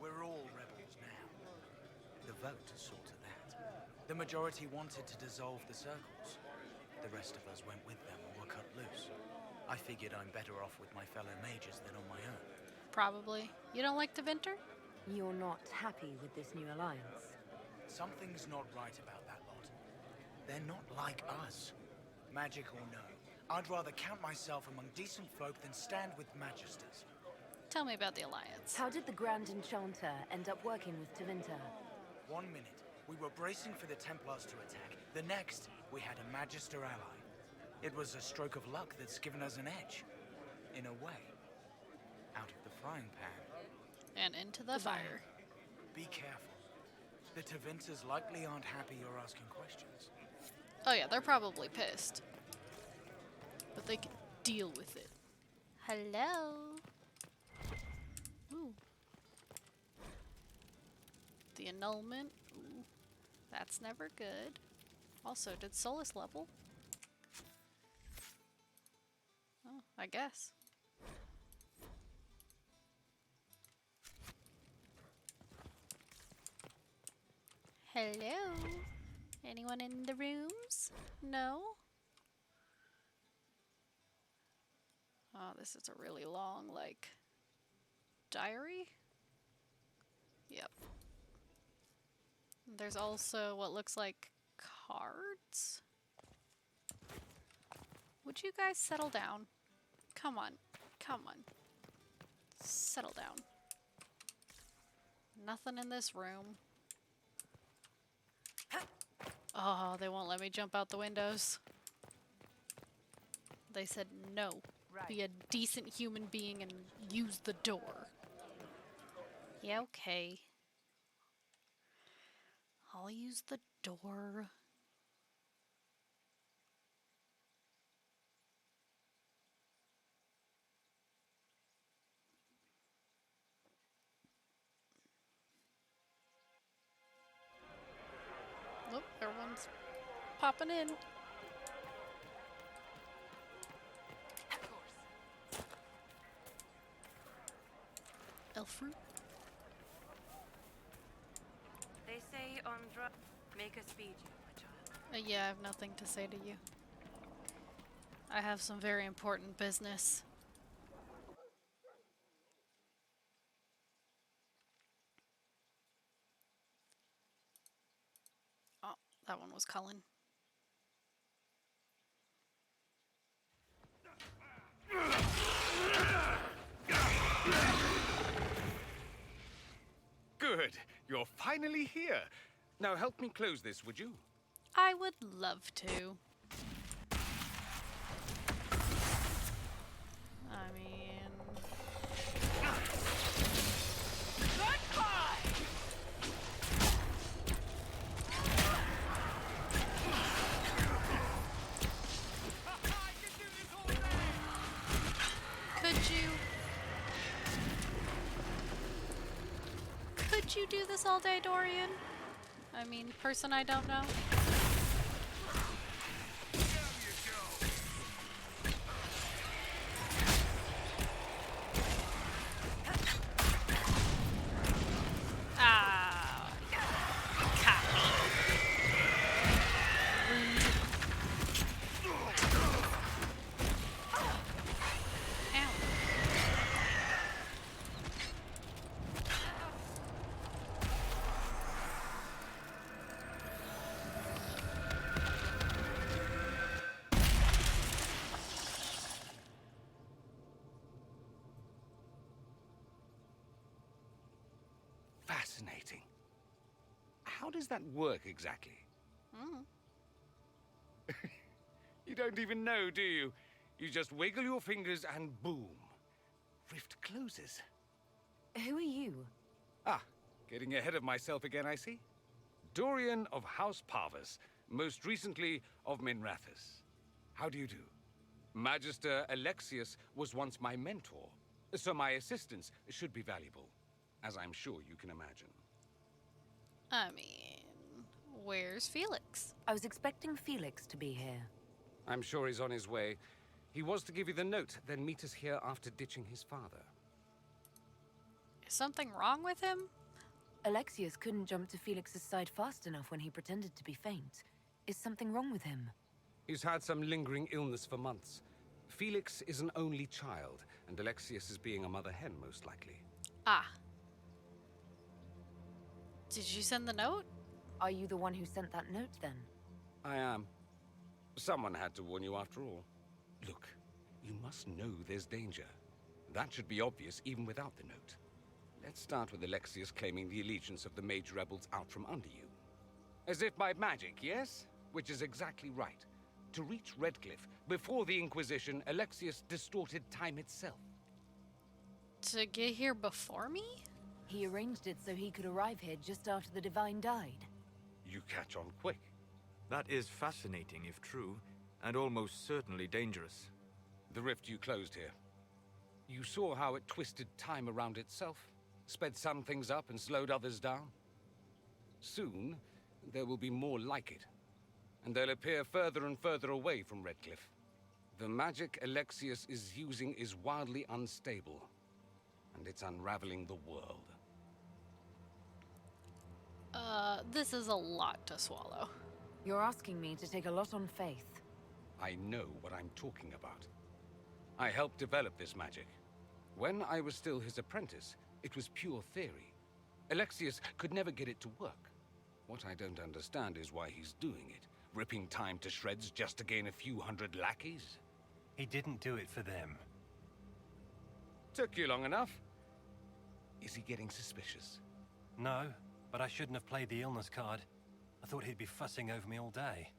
C: We're all rebels now. The vote saw to that. The majority wanted to dissolve the circles. The rest of us went with them or were cut loose. I figured I'm better off with my fellow mages than on my own.
A: Probably. You don't like Tevinter?
D: You're not happy with this new alliance?
C: Something's not right about that lot. They're not like us. Magic or no, I'd rather count myself among decent folk than stand with magisters.
A: Tell me about the alliance.
D: How did the Grand Enchanter end up working with Tevinter?
C: 1 minute, we were bracing for the Templars to attack. The next, we had a Magister ally. It was a stroke of luck that's given us an edge. In a way. Out of the frying pan.
A: And into the fire.
C: Be careful. The Tevinters likely aren't happy you're asking questions.
A: Oh yeah, they're probably pissed. But they can deal with it. Hello? Ooh. The annulment. Ooh. That's never good. Also, did Solas level? Oh, I guess. Hello? Anyone in the rooms? No? Oh, this is a really long, like, diary? Yep. There's also what looks like cards? Would you guys settle down? Come on. Come on. Settle down. Nothing in this room. Oh, they won't let me jump out the windows. They said no. Be a decent human being and use the door. Yeah, okay. I'll use the door. Look, everyone's popping in. Elfru?
L: They say Andra, make us feed you, my child.
A: Yeah, I have nothing to say to you. I have some very important business. Oh, that one was Cullen.
U: You're finally here. Now help me close this, would you?
A: I would love to. I mean... Could you do this all day, Dorian? I mean, person I don't know. Ah, copy. Ow.
U: Fascinating. How does that work exactly?
A: Mm.
U: You don't even know, do you? You just wiggle your fingers and boom. Rift closes.
D: Who are you?
U: Ah, getting ahead of myself again, I see. Dorian of House Parvus, most recently of Minrathous. How do you do? Magister Alexius was once my mentor, so my assistance should be valuable, as I'm sure you can imagine.
A: I mean, where's Felix?
D: I was expecting Felix to be here.
U: I'm sure he's on his way. He was to give you the note, then meet us here after ditching his father.
A: Is something wrong with him?
D: Alexius couldn't jump to Felix's side fast enough when he pretended to be faint. Is something wrong with him?
U: He's had some lingering illness for months. Felix is an only child, and Alexius is being a mother hen, most likely.
A: Ah. Did you send the note?
D: Are you the one who sent that note, then?
U: I am. Someone had to warn you after all. Look, you must know there's danger. That should be obvious even without the note. Let's start with Alexius claiming the allegiance of the mage rebels out from under you. As if by magic, yes? Which is exactly right. To reach Redcliffe, before the Inquisition, Alexius distorted time itself.
A: To get here before me?
D: He arranged it so he could arrive here just after the Divine died.
U: You catch on quick.
I: That is fascinating if true, and almost certainly dangerous.
U: The rift you closed here. You saw how it twisted time around itself, sped some things up and slowed others down. Soon, there will be more like it, and they'll appear further and further away from Redcliffe. The magic Alexius is using is wildly unstable, and it's unraveling the world.
A: This is a lot to swallow.
D: You're asking me to take a lot on faith.
U: I know what I'm talking about. I helped develop this magic. When I was still his apprentice, it was pure theory. Alexius could never get it to work. What I don't understand is why he's doing it, ripping time to shreds just to gain a few hundred lackeys.
E: He didn't do it for them.
U: Took you long enough. Is he getting suspicious?
E: No, but I shouldn't have played the illness card. I thought he'd be fussing over me all day.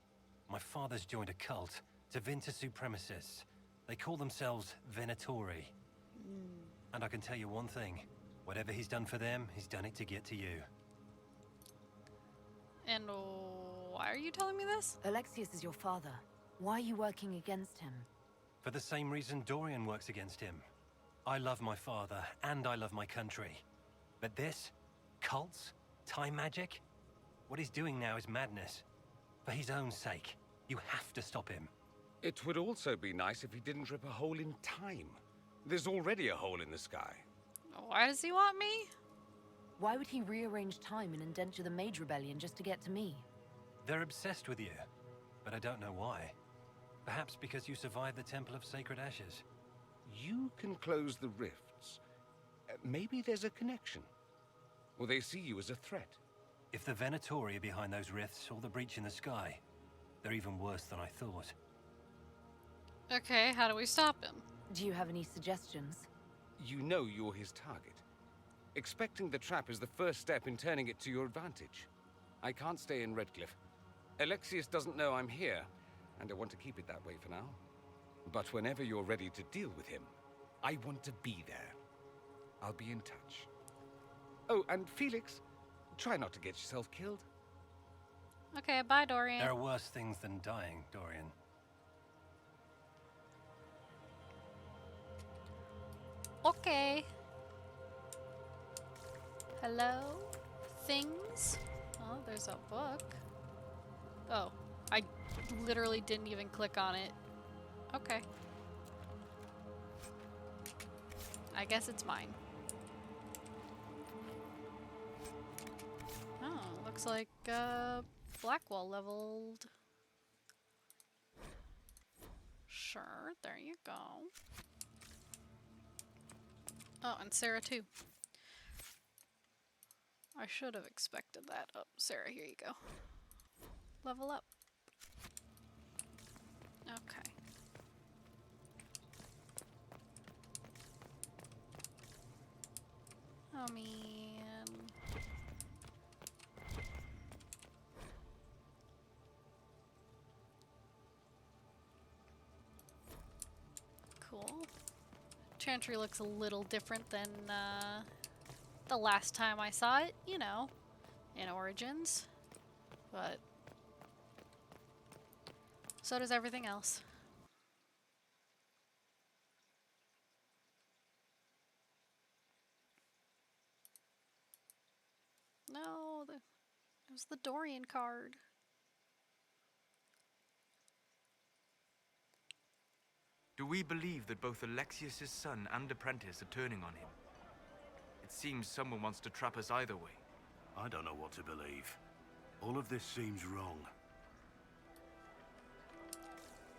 E: My father's joined a cult, Tevinter Supremacists. They call themselves Venatori. And I can tell you one thing. Whatever he's done for them, he's done it to get to you.
A: And why are you telling me this?
D: Alexius is your father. Why are you working against him?
E: For the same reason Dorian works against him. I love my father, and I love my country. But this? Cults? Time magic? What he's doing now is madness. For his own sake. You have to stop him.
U: It would also be nice if he didn't rip a hole in time. There's already a hole in the sky.
A: Why does he want me?
D: Why would he rearrange time and indenture the Mage Rebellion just to get to me?
E: They're obsessed with you. But I don't know why. Perhaps because you survived the Temple of Sacred Ashes.
U: You can close the rifts. Maybe there's a connection. Or they see you as a threat.
E: If the Venatori are behind those rifts or the breach in the sky, they're even worse than I thought.
A: Okay, how do we stop him?
D: Do you have any suggestions?
U: You know you're his target. Expecting the trap is the first step in turning it to your advantage. I can't stay in Redcliffe. Alexius doesn't know I'm here, and I want to keep it that way for now. But whenever you're ready to deal with him, I want to be there. I'll be in touch. Oh, and Felix, try not to get yourself killed.
A: Okay, bye, Dorian.
B: There are worse things than dying, Dorian.
A: Okay. Hello? Things? Oh, there's a book. Oh, I literally didn't even click on it. Okay. I guess it's mine. Oh, looks like Blackwall leveled. Sure, there you go. Oh, and Sarah too. I should have expected that. Oh, Sarah, here you go. Level up. Okay. Oh, man. Cool. Chantry looks a little different than the last time I saw it, you know, in Origins. But so does everything else. No, it was the Dorian card.
I: Do we believe that both Alexius's son and apprentice are turning on him? It seems someone wants to trap us either way.
E: I don't know what to believe. All of this seems wrong.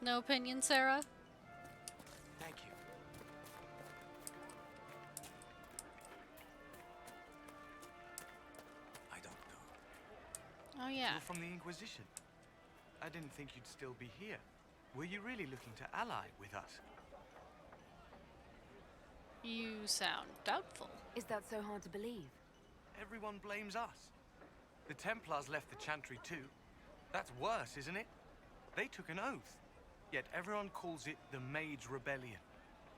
A: No opinion, Sarah?
N: Thank you.
C: I don't know.
A: Oh, yeah.
N: You're from the Inquisition. I didn't think you'd still be here. Were you really looking to ally with us?
A: You sound doubtful.
D: Is that so hard to believe?
N: Everyone blames us. The Templars left the Chantry too. That's worse, isn't it? They took an oath. Yet everyone calls it the Mage Rebellion.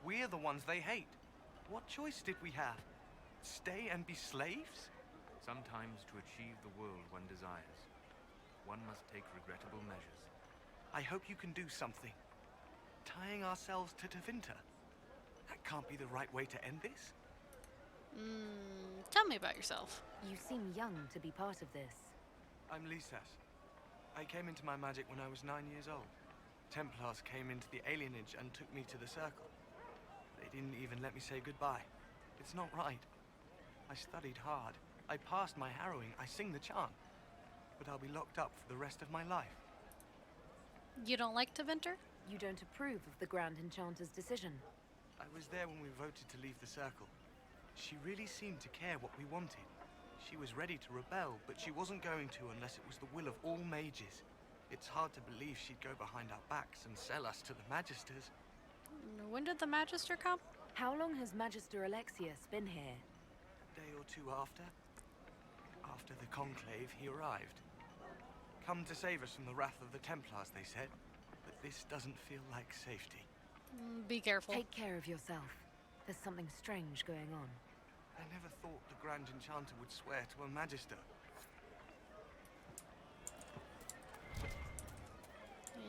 N: We're the ones they hate. What choice did we have? Stay and be slaves?
I: Sometimes to achieve the world one desires, one must take regrettable measures.
N: I hope you can do something. Tying ourselves to Tevinter. That can't be the right way to end this.
A: Tell me about yourself.
D: You seem young to be part of this.
N: I'm Lisas. I came into my magic when I was 9 years old. Templars came into the alienage and took me to the Circle. They didn't even let me say goodbye. It's not right. I studied hard. I passed my harrowing. I sing the chant. But I'll be locked up for the rest of my life.
A: You don't like Tevinter?
D: You don't approve of the Grand Enchanter's decision?
N: I was there when we voted to leave the Circle. She really seemed to care what we wanted. She was ready to rebel, but she wasn't going to unless it was the will of all mages. It's hard to believe she'd go behind our backs and sell us to the Magisters.
A: When did the Magister come?
D: How long has Magister Alexius been here?
N: A day or two after. After the Conclave, he arrived. Come to save us from the wrath of the Templars, they said. But this doesn't feel like safety.
A: Be careful.
D: Take care of yourself. There's something strange going on.
N: I never thought the Grand Enchanter would swear to a Magister.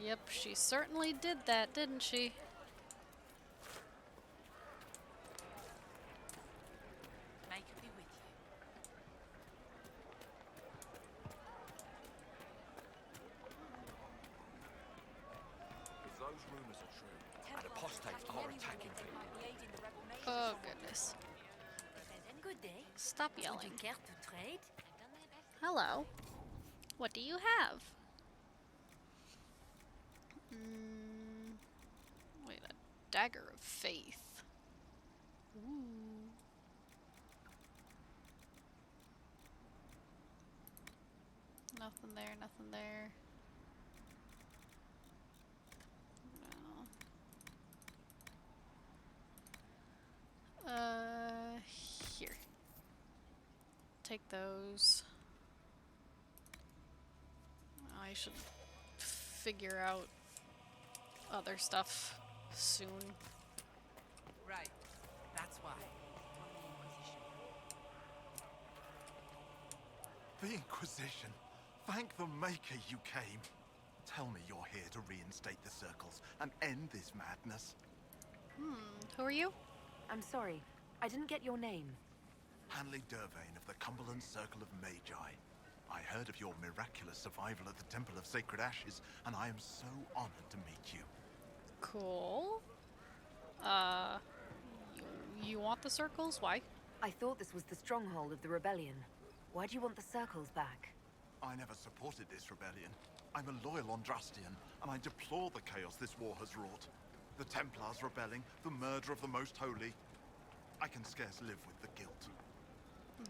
A: Yep, she certainly did that, didn't she?
O: May it be with you.
V: If those rumors are true, and apostates are attacking people.
A: Oh, goodness.
P: Good day.
A: Stop
P: Would
A: yelling.
P: you care to trade?
A: Hello. What do you have? Wait, a dagger of faith. Ooh. Nothing there, nothing there. No. Here. take those. I should figure out other stuff soon.
Q: Right. That's why.
K: The Inquisition. Thank the Maker you came. Tell me you're here to reinstate the circles and end this madness.
A: Who are you?
D: I'm sorry. I didn't get your name.
K: Hanley Dervain of the Cumberland Circle of Magi. I heard of your miraculous survival at the Temple of Sacred Ashes, and I am so honored to meet you.
A: Cool. You want the circles? Why?
D: I thought this was the stronghold of the rebellion. Why do you want the circles back?
K: I never supported this rebellion. I'm a loyal Andrastian, and I deplore the chaos this war has wrought. The Templars rebelling, the murder of the Most Holy. I can scarce live with the guilt.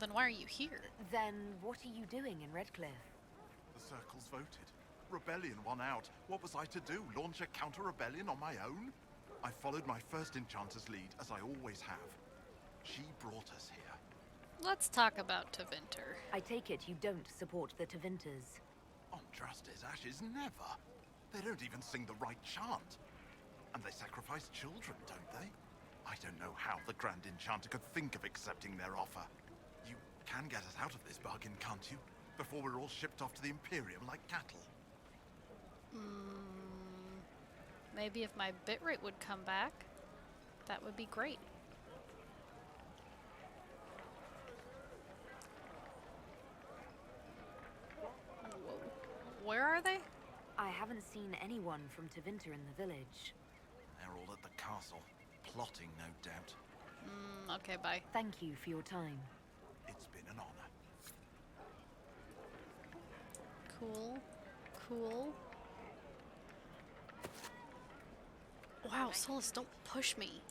A: Then why are you here?
D: Then what are you doing in Redcliffe?
K: The circles voted. Rebellion won out. What was I to do? Launch a counter-rebellion on my own? I followed my first enchanter's lead, as I always have. She brought us here.
A: Let's talk about Tevinter.
D: I take it you don't support the Tevinters.
K: Andraste's ashes, never. They don't even sing the right chant. And they sacrifice children, don't they? I don't know how the Grand Enchanter could think of accepting their offer. You can get us out of this bargain, can't you? Before we're all shipped off to the Imperium like cattle.
A: Maybe if my bitrate would come back, that would be great. Whoa. Where are they?
D: I haven't seen anyone from Tevinter in the village.
K: They're all at the castle, plotting, no doubt.
A: Okay, bye.
D: Thank you for your time.
K: It's been an honor.
A: Cool. Cool. Wow, Solas, don't push me.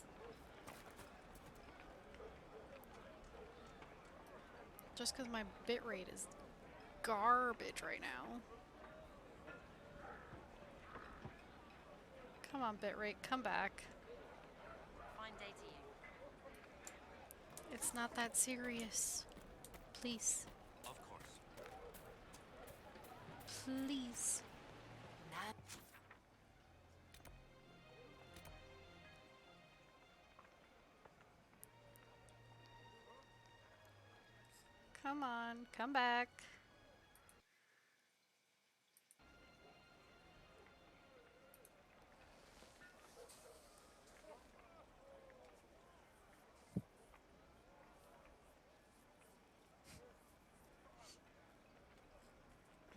A: Just because my bitrate is garbage right now. Come on, bitrate, come back.
L: Fine day to you.
A: It's not that serious. Please.
U: Of course.
A: Please. Come on, come back.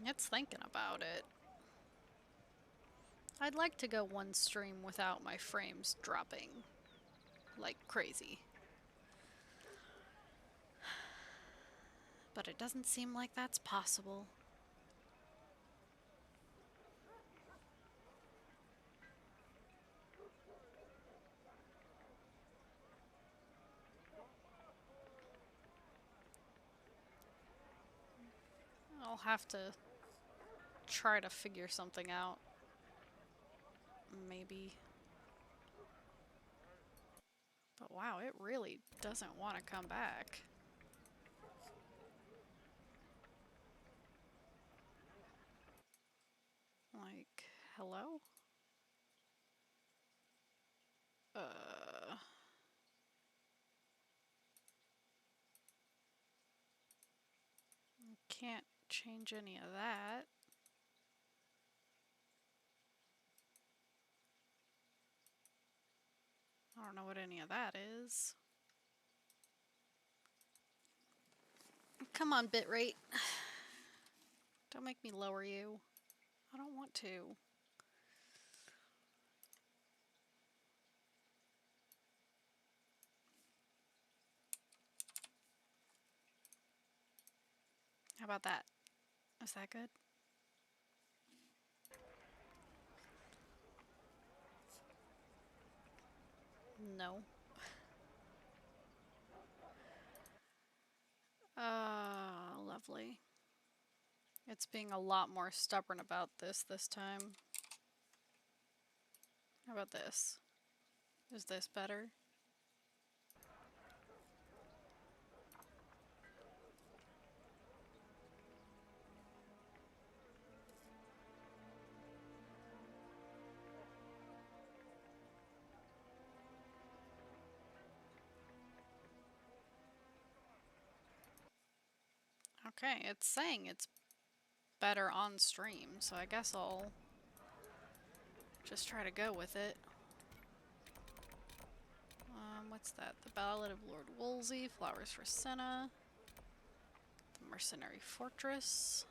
A: It's thinking about it. I'd like to go one stream without my frames dropping like crazy. But it doesn't seem like that's possible. I'll have to try to figure something out. Maybe. But wow, it really doesn't want to come back. Like, hello? Can't change any of that. I don't know what any of that is. Come on, bitrate. Don't make me lower you. I don't want to. How about that? Is that good? No. Lovely. It's being a lot more stubborn about this time. How about this? Is this better? Okay, it's saying it's better on stream, so I guess I'll just try to go with it. What's that? The Ballad of Lord Wolsey, Flowers for Senna, the Mercenary Fortress,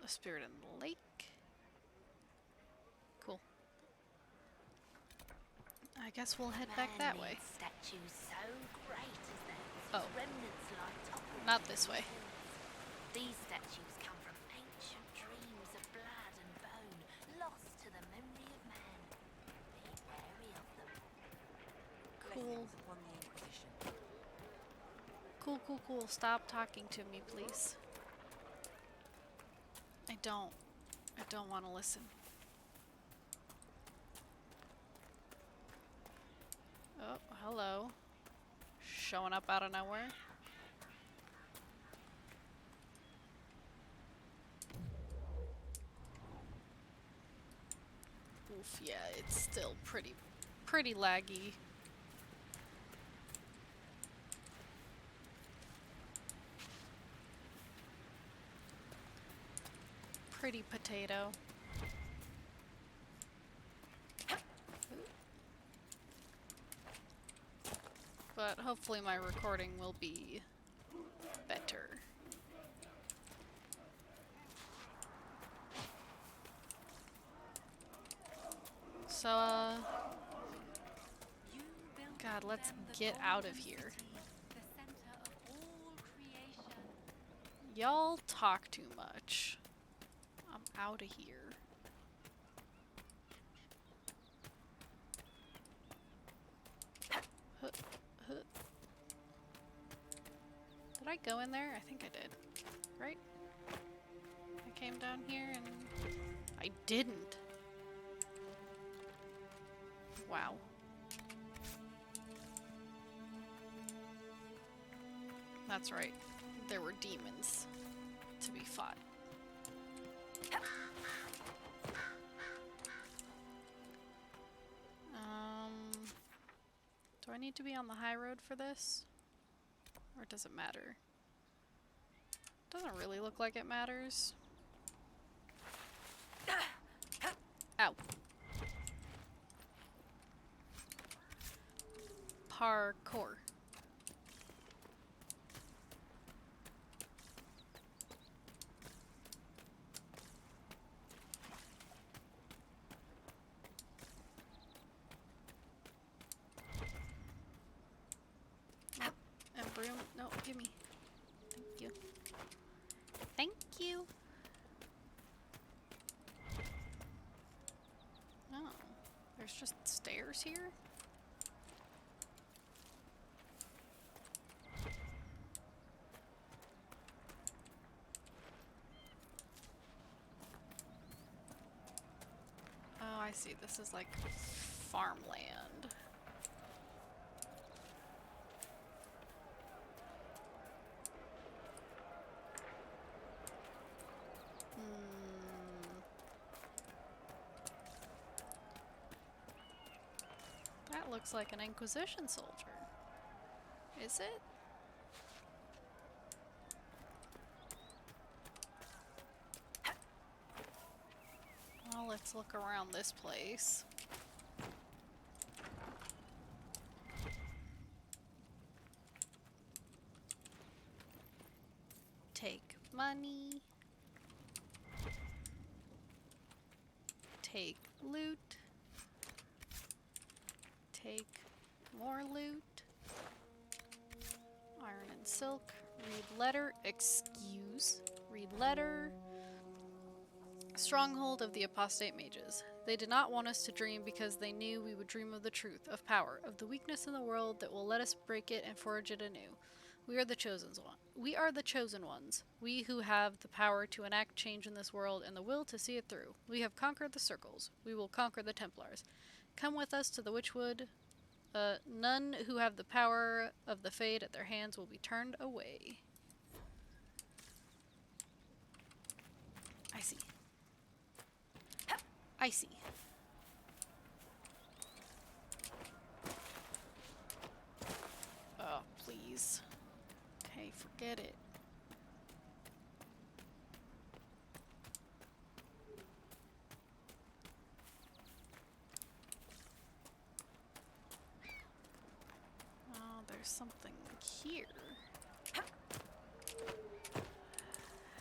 A: the Spirit in the Lake. Cool. I guess we'll head back that way.
P: Statues so great as theirs.
A: Oh.
P: Remnants lie toppled
A: Not
P: from
A: this
P: the
A: way.
P: hills. These statues come from ancient dreams of blood and bone, lost to the memory of man. Be wary of them.
A: Cool.
Q: Upon the Inquisition.
A: Cool, cool, cool. Stop talking to me, please. I don't want to listen. Oh, hello. Showing up out of nowhere. Oof, yeah, it's still pretty laggy. Pretty potato. But hopefully my recording will be better. So, God, let's get out of here. Y'all talk too much. I'm out of here. Did I go in there? I think I did. Right? I came down here and I didn't. Wow. That's right. There were demons to be fought. Do I need to be on the high road for this? Or does it matter? Doesn't really look like it matters. Ow. Parkour. And broom. No, give me. Thank you. Thank you. Oh, there's just stairs here? Oh, I see. This is like farmland. That looks like an Inquisition soldier. Is it? Well, let's look around this place. Take money. Take loot. Take more loot. Iron and silk. Read letter. Excuse. Read letter. Stronghold of the apostate mages. They did not want us to dream because they knew we would dream of the truth, of power, of the weakness in the world that will let us break it and forge it anew. We are the chosen ones. We are the chosen ones. We who have the power to enact change in this world and the will to see it through. We have conquered the circles. We will conquer the Templars. Come with us to the Witchwood. None who have the power of the Fade at their hands will be turned away. I see. I see. Oh, please. Okay, Get it. Oh, there's something here.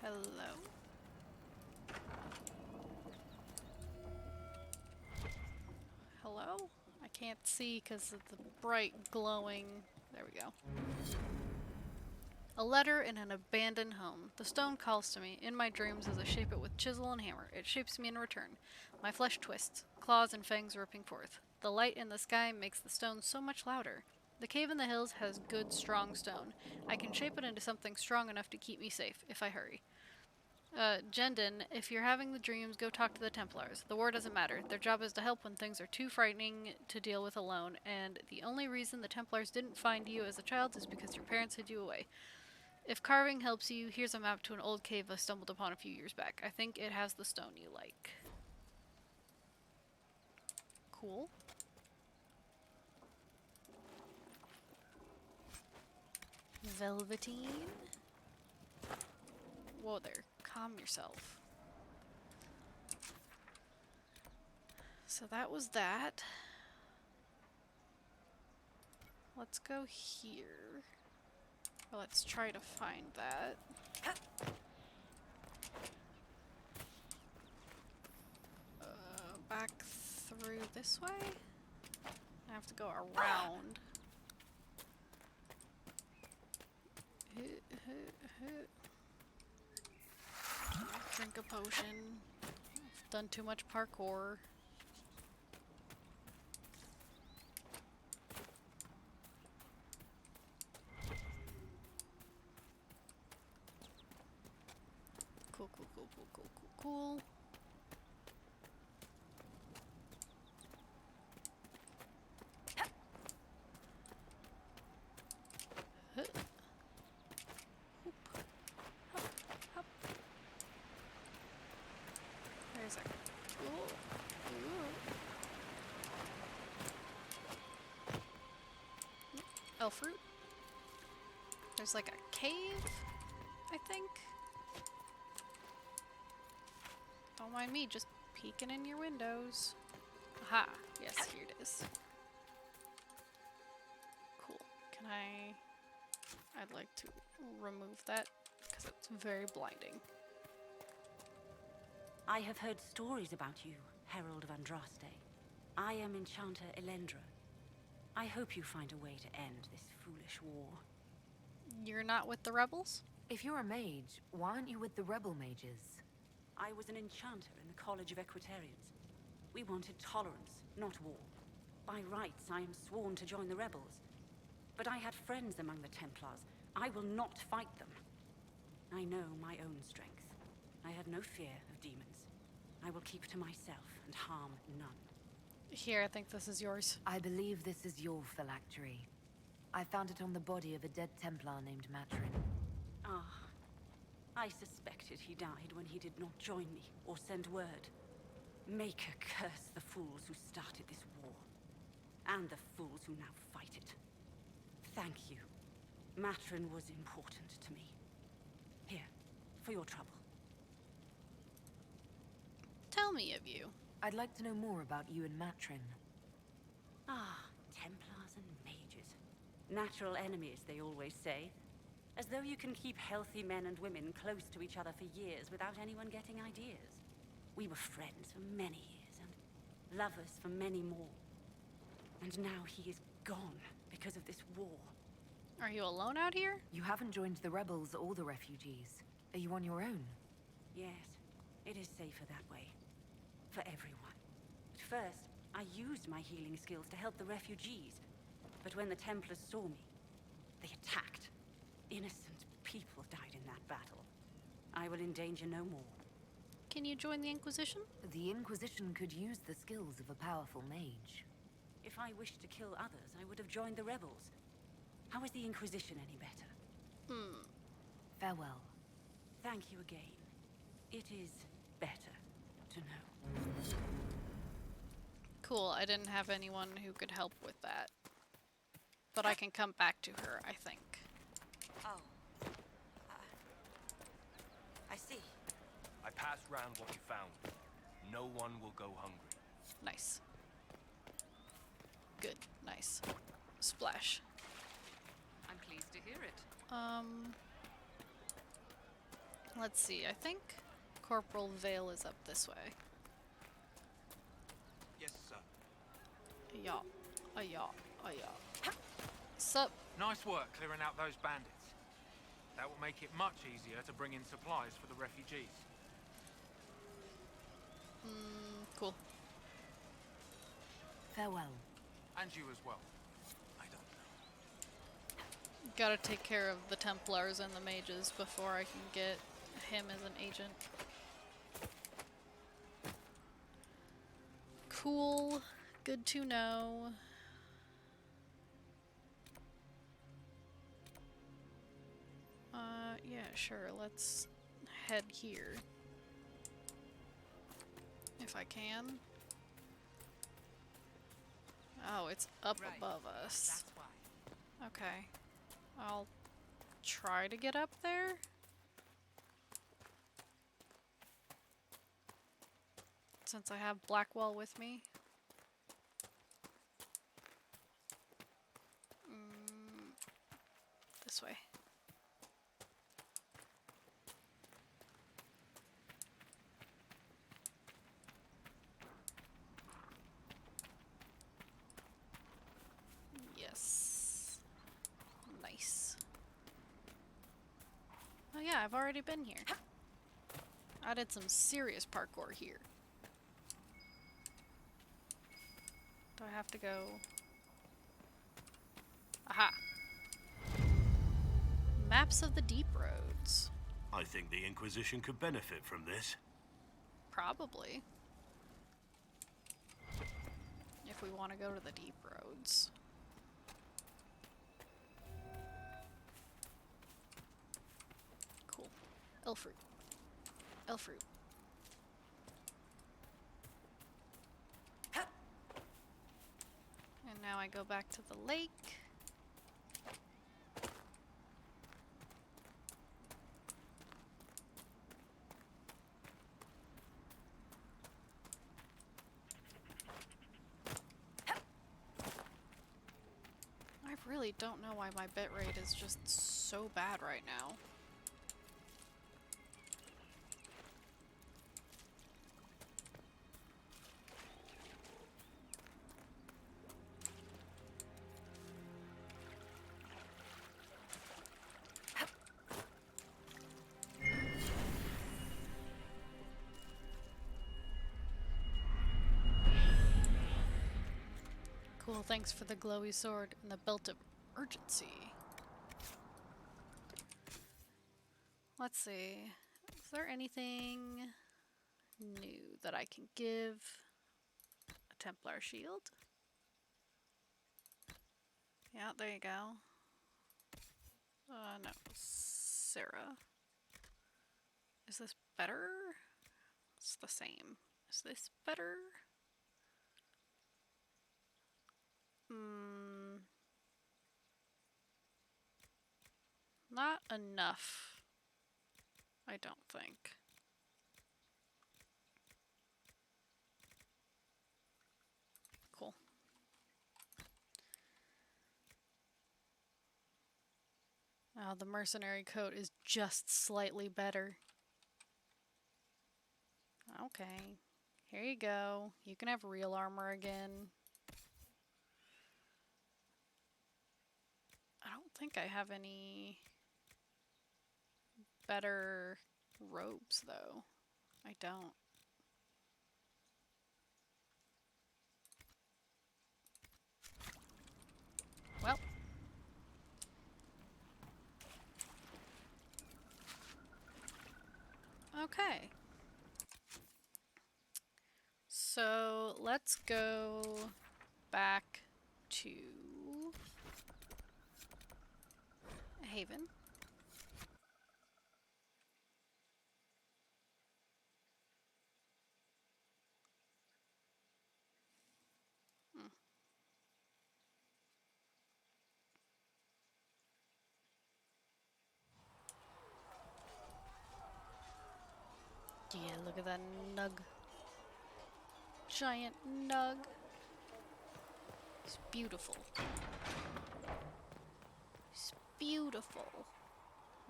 A: Hello? Hello? I can't see because of the bright glowing. There we go. A letter in an abandoned home. The stone calls to me. In my dreams as I shape it with chisel and hammer. It shapes me in return. My flesh twists, claws and fangs ripping forth. The light in the sky makes the stone so much louder. The cave in the hills has good, strong stone. I can shape it into something strong enough to keep me safe, if I hurry. Jendon, if you're having the dreams, go talk to the Templars. The war doesn't matter. Their job is to help when things are too frightening to deal with alone, and the only reason the Templars didn't find you as a child is because your parents hid you away. If carving helps you, here's a map to an old cave I stumbled upon a few years back. I think it has the stone you like. Cool. Velveteen. Whoa there. Calm yourself. So that was that. Let's go here. Well, let's try to find that. Back through this way? I have to go around. Drink a potion. I've done too much parkour. Cool, cool, cool, cool, cool, cool, cool. There's a cool. Elf fruit. There's like a cave, I think. Don't mind me, just peeking in your windows. Aha, yes, here it is. Cool. Can I'd like to remove that because it's very blinding.
S: I have heard stories about you, Herald of Andraste. I am Enchanter Elendra. I hope you find a way to end this foolish war.
A: You're not with the rebels?
D: If you're a mage, why aren't you with the rebel mages?
S: I was an enchanter in the College of Equitarians. We wanted tolerance, not war. By rights, I am sworn to join the rebels. But I had friends among the Templars. I will not fight them. I know my own strength. I have no fear of demons. I will keep to myself and harm none.
A: Here, I think this is yours.
D: I believe this is your phylactery. I found it on the body of a dead Templar named Matrin.
S: Ah. I suspected he died when he did not join me or send word. Maker curse the fools who started this war. And the fools who now fight it. Thank you. Matrin was important to me. Here, for your trouble.
A: Tell me of you.
D: I'd like to know more about you and Matrin.
S: Ah, Templars and mages. Natural enemies, they always say. As though you can keep healthy men and women close to each other for years without anyone getting ideas. We were friends for many years, and lovers for many more. And now he is gone because of this war.
A: Are you alone out here?
D: You haven't joined the rebels or the refugees. Are you on your own?
S: Yes, it is safer that way. For everyone. At first, I used my healing skills to help the refugees. But when the Templars saw me, they attacked. Innocent people died in that battle. I will endanger no more.
A: Can you join the Inquisition?
D: The Inquisition could use the skills of a powerful mage.
S: If I wished to kill others, I would have joined the rebels. How is the Inquisition any better?
D: Farewell.
S: Thank you again. It is better to know.
A: Cool, I didn't have anyone who could help with that. But I can come back to her, I think.
P: Oh,
R: Pass round what you found. No one will go hungry.
A: Nice. Good. Nice. Splash.
H: I'm pleased to hear it.
A: Let's see. I think Corporal Vale is up this way.
I: Yes, sir.
A: Yeah. Sup?
I: Nice work clearing out those bandits. That will make it much easier to bring in supplies for the refugees.
A: Cool.
D: Farewell.
I: And you as well.
A: Gotta take care of the Templars and the mages before I can get him as an agent. Cool. Good to know. Yeah, sure. Let's head here. If I can. Oh, it's up above us.
O: That's why.
A: Okay. I'll try to get up there. Since I have Blackwall with me. This way. Yes. Nice. Oh yeah, I've already been here. I did some serious parkour here. Do I have to go? Aha! Maps of the deep roads.
E: I think the Inquisition could benefit from this.
A: Probably. If we want to go to the deep roads. Cool. Elfruit. Elfruit. And now I go back to the lake. I really don't know why my bitrate is just so bad right now. Cool, thanks for the glowy sword and the belt of urgency. Let's see. Is there anything new that I can give? A Templar shield? Yeah, there you go. No. Sarah. Is this better? It's the same. Is this better? Not enough, I don't think. Cool. Oh, the mercenary coat is just slightly better. Okay, here you go. You can have real armor again. I don't think I have any better robes, though. I don't. Well. Okay. So let's go back to Haven. Yeah, look at that nug. Giant nug. It's beautiful. It's beautiful.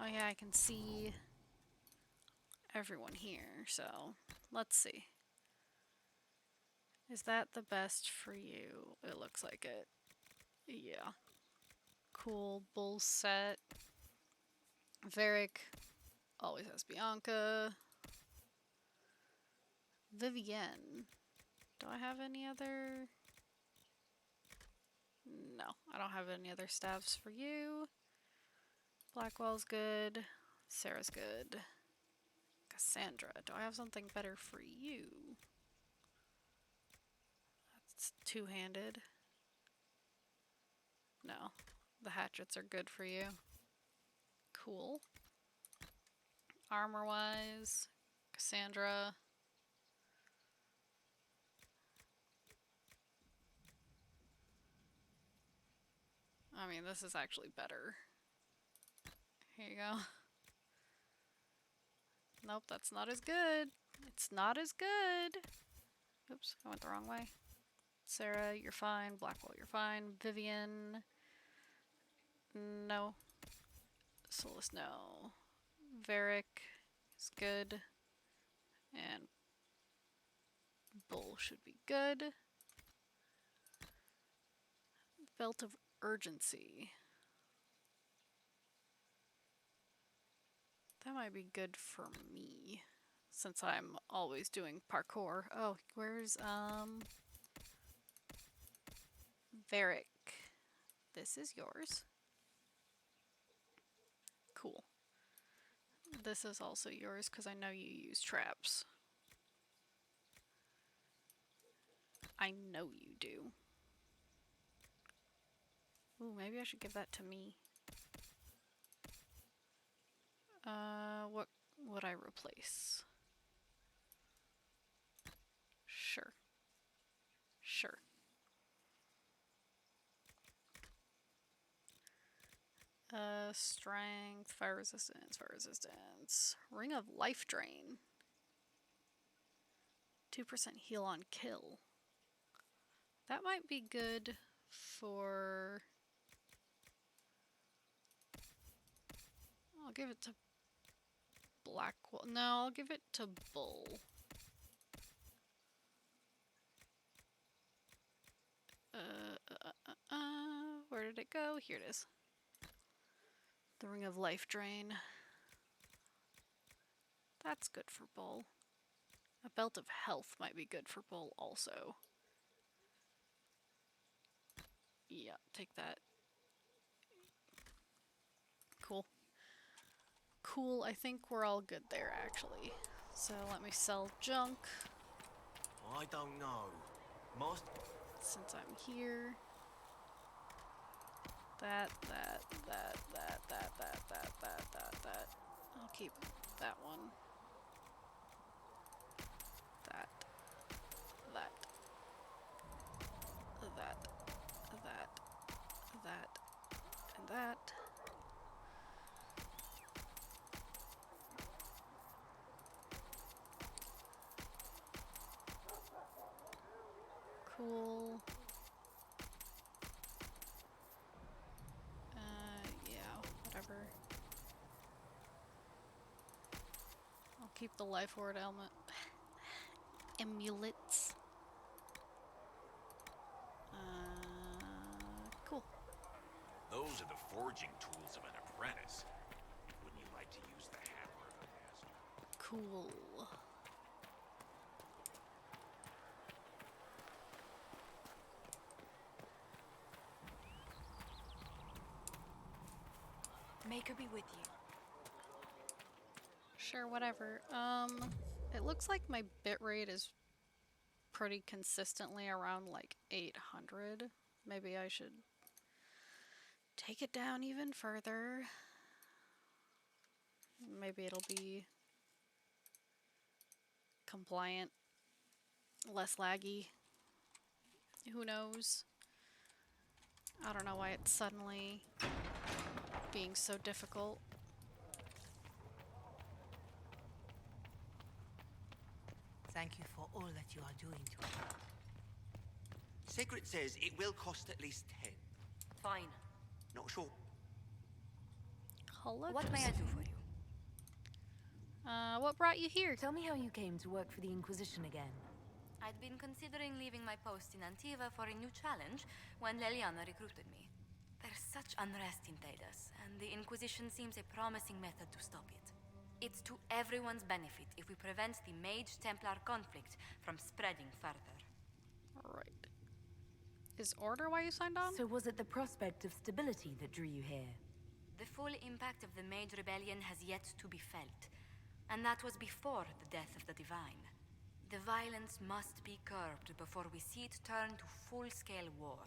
A: Oh yeah, I can see everyone here, so let's see. Is that the best for you? It looks like it. Yeah. Cool. Bull set. Varric always has Bianca. Vivienne. Do I have any other? No, I don't have any other staffs for you. Blackwell's good. Sarah's good. Cassandra. Do I have something better for you? That's two-handed. No. The hatchets are good for you. Cool. Armor-wise, Cassandra. I mean, this is actually better. Here you go. Nope, that's not as good. It's not as good. Oops, I went the wrong way. Sarah, you're fine. Blackwell, you're fine. Vivian, no. Solas, no. Varric is good. And Bull should be good. Belt of Urgency. That might be good for me, since I'm always doing parkour. Oh, where's, Varric. This is yours. Cool. This is also yours, because I know you use traps. I know you do. Ooh, maybe I should give that to me. What would I replace? Sure. Sure. Strength, fire resistance, fire resistance. Ring of Life Drain. 2% heal on kill. That might be good for... I'll give it to Blackwell. No, I'll give it to Bull. Where did it go? Here it is. The Ring of Life Drain. That's good for Bull. A Belt of Health might be good for Bull also. Yeah, take that. Cool. Cool, I think we're all good there actually. So let me sell junk.
V: I don't know. Most...
A: Since I'm here. That. I'll keep that one. That. And that. Cool. Yeah, whatever. I'll keep the Life Ward element. Amulets. Cool.
V: Those are the forging tools of an apprentice. Wouldn't you like to use the hammer of a master?
A: Cool.
D: Maker be with you.
A: Sure, whatever. It looks like my bitrate is pretty consistently around like 800. Maybe I should take it down even further. Maybe it'll be compliant, less laggy. Who knows? I don't know why it's suddenly being so difficult.
Q: Thank you for all that you are doing to me.
J: Sigrid says it will cost at least 10.
M: Fine.
J: Not sure.
A: Hello,
D: What may I do for you?
A: What brought you here?
D: Tell me how you came to work for the Inquisition again.
M: I'd been considering leaving my post in Antiva for a new challenge when Leliana recruited me. There's such unrest in Thedas, and the Inquisition seems a promising method to stop it. It's to everyone's benefit if we prevent the Mage-Templar conflict from spreading further.
A: Right. Is Order why you signed on?
D: So was it the prospect of stability that drew you here?
M: The full impact of the Mage Rebellion has yet to be felt, and that was before the death of the Divine. The violence must be curbed before we see it turn to full-scale war.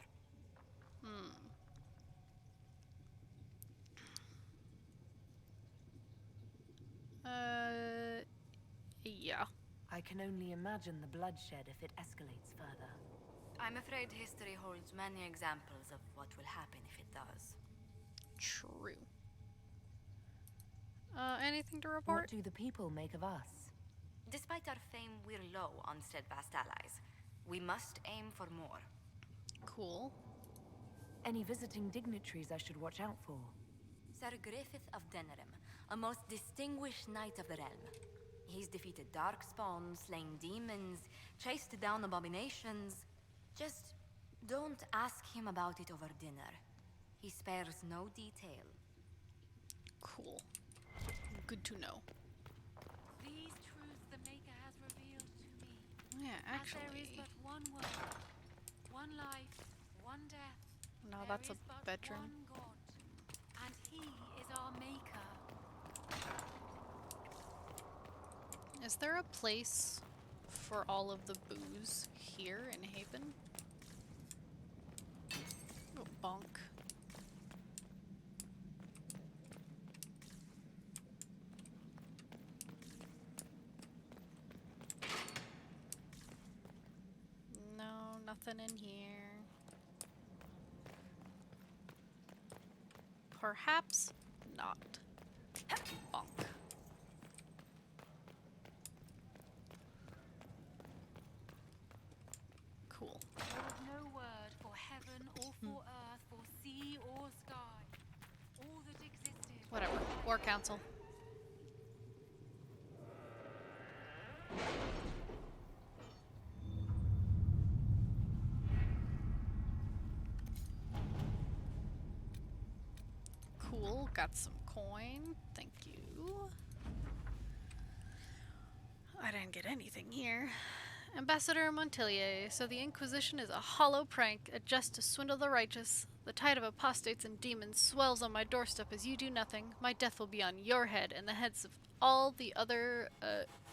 A: Yeah.
D: I can only imagine the bloodshed if it escalates further.
M: I'm afraid history holds many examples of what will happen if it does.
A: True. Anything to report?
D: What do the people make of us?
M: Despite our fame, we're low on steadfast allies. We must aim for more.
A: Cool.
D: Any visiting dignitaries I should watch out for?
M: Sir Griffith of Denerim, a most distinguished knight of the realm. He's defeated darkspawn, slain demons, chased down abominations. Just don't ask him about it over dinner. He spares no detail.
A: Cool. Good to know.
F: These truths the Maker has revealed to me.
A: Yeah,
F: As there is
A: actually.
F: but one world, one life, one death.
A: No,
F: There
A: that's a
F: is but
A: bedroom.
F: one God, and He is our Maker.
A: Is there a place for all of the booze here in Haven? Oh, bonk. No, nothing in here. Perhaps not. Bonk. Cool.
F: There was no word for heaven or for earth, for sea or sky. All that existed.
A: Whatever. War Council. Cool. Got some coin. Thank you. I didn't get anything here. Ambassador Montilier, so the Inquisition is a hollow prank, a jest to swindle the righteous. The tide of apostates and demons swells on my doorstep as you do nothing. My death will be on your head and the heads of all the other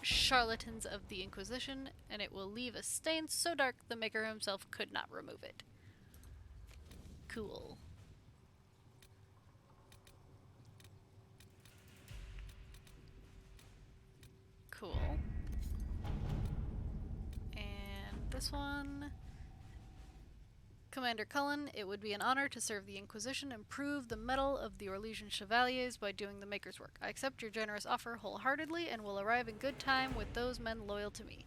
A: charlatans of the Inquisition, and it will leave a stain so dark the Maker himself could not remove it. Cool. Cool. This one. Commander Cullen, it would be an honor to serve the Inquisition and prove the mettle of the Orlesian Chevaliers by doing the Maker's work. I accept your generous offer wholeheartedly and will arrive in good time with those men loyal to me.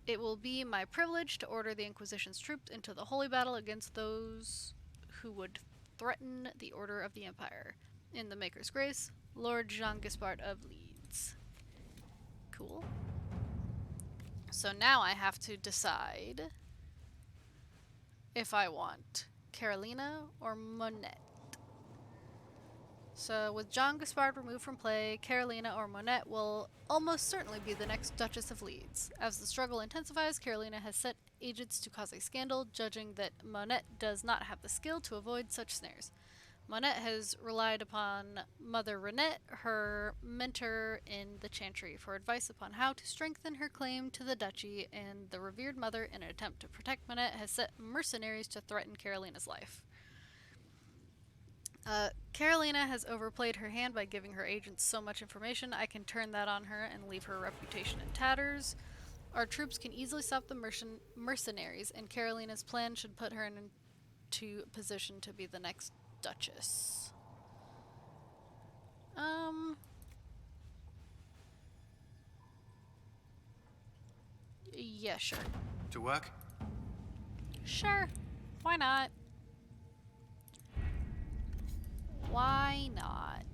A: It will be my privilege to order the Inquisition's troops into the holy battle against those who would threaten the order of the Empire. In the Maker's grace, Lord Jean Gaspard of Leeds. Cool. So now I have to decide if I want Carolina or Monette. So with Jean Gaspard removed from play, Carolina or Monette will almost certainly be the next Duchess of Leeds. As the struggle intensifies, Carolina has set agents to cause a scandal, judging that Monette does not have the skill to avoid such snares. Monette has relied upon Mother Renette, her mentor in the Chantry, for advice upon how to strengthen her claim to the duchy, and the revered mother, in an attempt to protect Monette, has set mercenaries to threaten Carolina's life. Carolina has overplayed her hand by giving her agents so much information. I can turn that on her and leave her reputation in tatters. Our troops can easily stop the mercenaries, and Carolina's plan should put her into position to be the next Duchess. Yeah, sure.
I: To work?
A: Sure. Why not? Why not?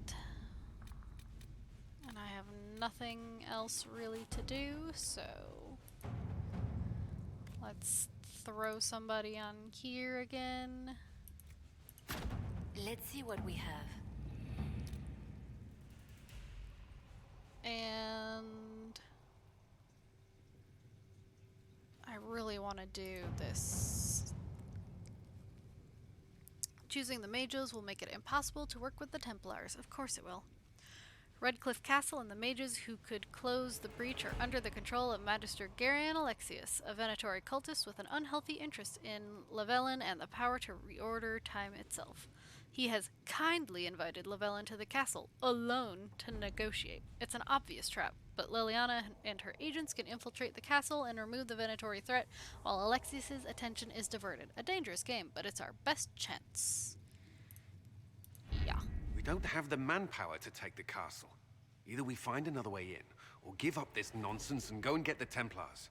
A: And I have nothing else really to do, so let's throw somebody on here again.
M: Let's see what we have.
A: And I really want to do this. Choosing the mages will make it impossible to work with the Templars. Of course it will. Redcliffe Castle and the mages who could close the breach are under the control of Magister Garion Alexius, a Venatori cultist with an unhealthy interest in Lavellan and the power to reorder time itself. He has kindly invited Lavellan to the castle, alone, to negotiate. It's an obvious trap, but Liliana and her agents can infiltrate the castle and remove the Venatori threat, while Alexius's attention is diverted. A dangerous game, but it's our best chance. Yeah.
B: We don't have the manpower to take the castle. Either we find another way in, or give up this nonsense and go and get the Templars.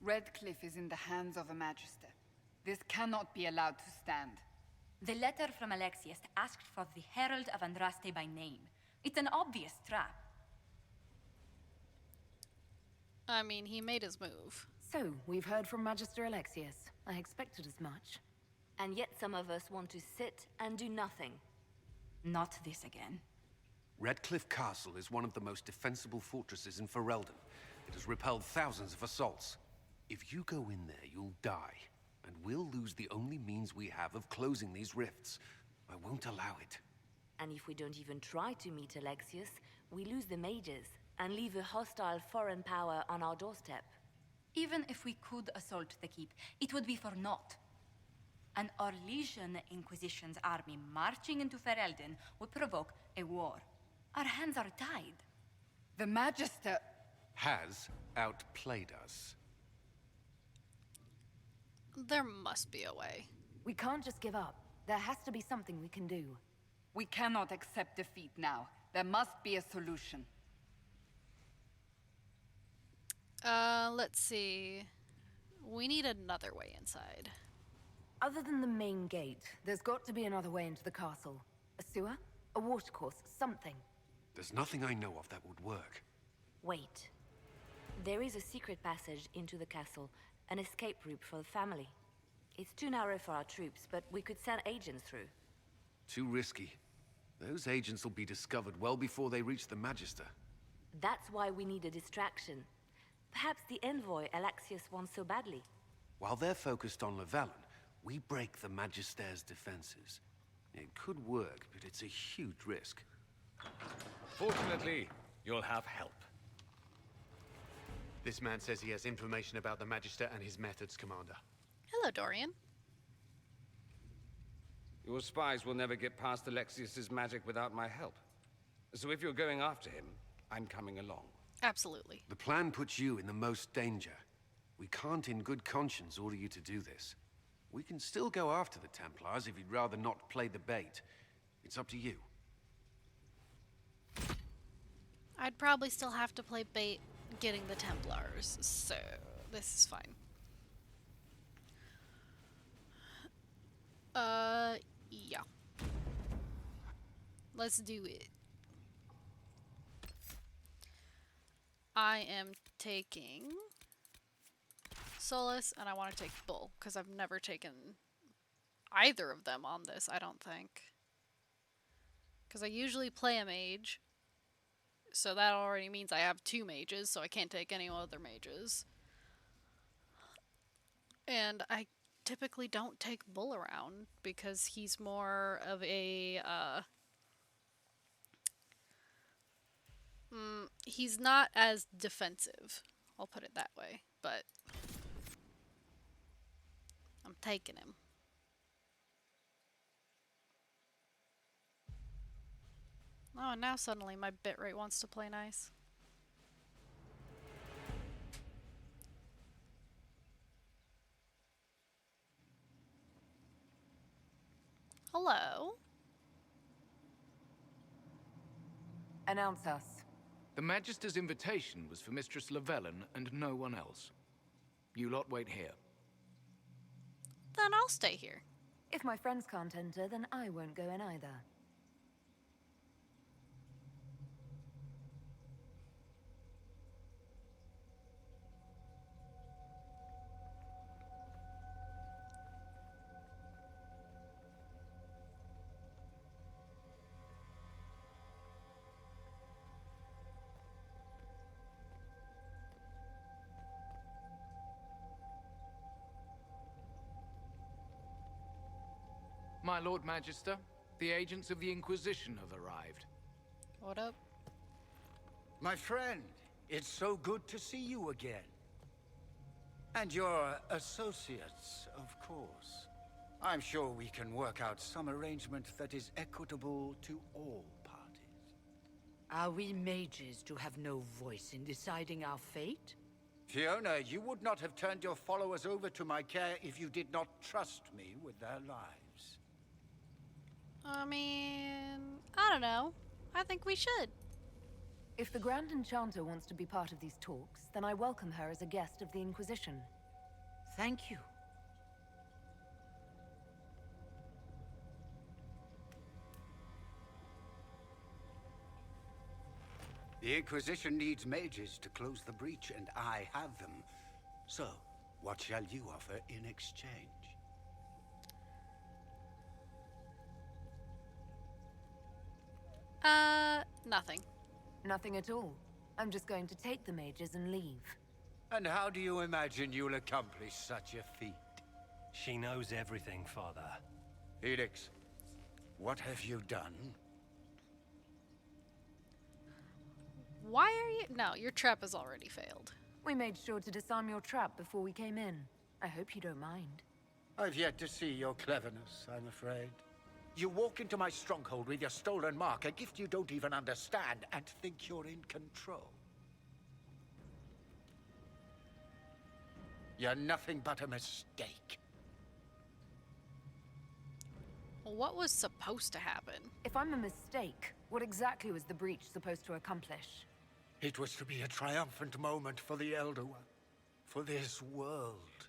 G: Redcliffe is in the hands of a Magister. This cannot be allowed to stand.
M: The letter from Alexius asked for the Herald of Andraste by name. It's an obvious trap.
A: I mean, he made his move.
D: So, we've heard from Magister Alexius. I expected as much.
M: And yet some of us want to sit and do nothing. Not this again.
B: Redcliffe Castle is one of the most defensible fortresses in Ferelden. It has repelled thousands of assaults. If you go in there, you'll die. And we'll lose the only means we have of closing these rifts. I won't allow it.
T: And if we don't even try to meet Alexius, we lose the mages and leave a hostile foreign power on our doorstep.
M: Even if we could assault the keep, it would be for naught. An Orlesian Inquisition's army marching into Ferelden would provoke a war. Our hands are tied.
G: The Magister
B: has outplayed us.
A: There must be a way.
D: We can't just give up. There has to be something we can do.
G: We cannot accept defeat now. There must be a solution.
A: Let's see. We need another way inside.
D: Other than the main gate, there's got to be another way into the castle. A sewer? A watercourse? Something.
B: There's nothing I know of that would work.
T: Wait. There is a secret passage into the castle, an escape route for the family. It's too narrow for our troops, but we could send agents through.
B: Too risky. Those agents will be discovered well before they reach the Magister.
T: That's why we need a distraction. Perhaps the envoy Alexius wants so badly.
B: While they're focused on Lavellan, we break the Magister's defenses. It could work, but it's a huge risk.
U: Fortunately, you'll have help.
W: This man says he has information about the Magister and his methods, Commander.
A: Hello, Dorian.
U: Your spies will never get past Alexius's magic without my help. So if you're going after him, I'm coming along.
A: Absolutely.
B: The plan puts you in the most danger. We can't in good conscience order you to do this. We can still go after the Templars if you'd rather not play the bait. It's up to you.
A: I'd probably still have to play bait getting the Templars, so this is fine. Yeah. Let's do it. I am taking Solas, and I want to take Bull, because I've never taken either of them on this, I don't think. Because I usually play a mage, so that already means I have 2 mages, so I can't take any other mages. And I typically don't take Bull around, because he's more of a, he's not as defensive, I'll put it that way, but I'm taking him. Oh, and now suddenly my bitrate wants to play nice. Hello?
D: Announce us.
X: The Magister's invitation was for Mistress Lavellan and no one else.
C: You lot wait here.
A: Then I'll stay here.
D: If my friends can't enter, then I won't go in either.
C: My Lord Magister, the agents of the Inquisition have arrived.
A: What up?
K: My friend, it's so good to see you again. And your associates, of course. I'm sure we can work out some arrangement that is equitable to all parties.
S: Are we mages to have no voice in deciding our fate?
K: Fiona, you would not have turned your followers over to my care if you did not trust me with their lives.
A: I mean, I don't know. I think we should.
D: If the Grand Enchanter wants to be part of these talks, then I welcome her as a guest of the Inquisition.
S: Thank you.
K: The Inquisition needs mages to close the breach, and I have them. So, what shall you offer in exchange?
A: Nothing.
D: Nothing at all. I'm just going to take the mages and leave.
K: And how do you imagine you'll accomplish such a feat?
N: She knows everything, Father.
K: Felix, what have you done?
A: Why are you... No, your trap has already failed.
D: We made sure to disarm your trap before we came in. I hope you don't mind.
K: I've yet to see your cleverness, I'm afraid. You walk into my stronghold with your stolen mark, a gift you don't even understand, and think you're in control. You're nothing but a mistake.
A: Well, what was supposed to happen?
D: If I'm a mistake, what exactly was the breach supposed to accomplish?
K: It was to be a triumphant moment for the Elder One, for this world.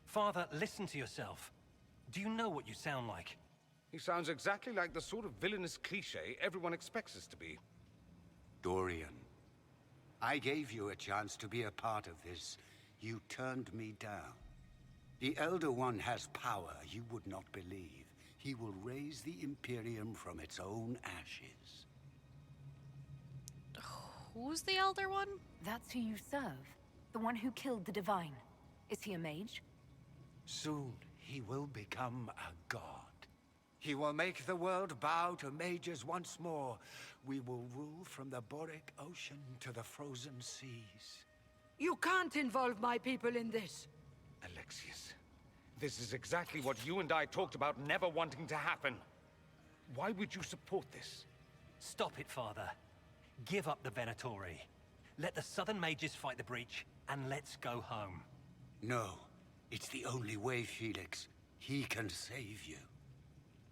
N: Father, listen to yourself. Do you know what you sound like?
U: He sounds exactly like the sort of villainous cliché everyone expects us to be.
K: Dorian, I gave you a chance to be a part of this. You turned me down. The Elder One has power you would not believe. He will raise the Imperium from its own ashes.
A: Who's the Elder One?
D: That's who you serve. The one who killed the Divine. Is he a mage?
K: Soon, he will become a god. He will make the world bow to mages once more. We will rule from the Boric Ocean to the frozen seas.
S: You can't involve my people in this.
U: Alexius, this is exactly what you and I talked about never wanting to happen. Why would you support this?
N: Stop it, Father. Give up the Venatori. Let the Southern Mages fight the breach, and let's go home.
K: No, it's the only way, Felix. He can save you.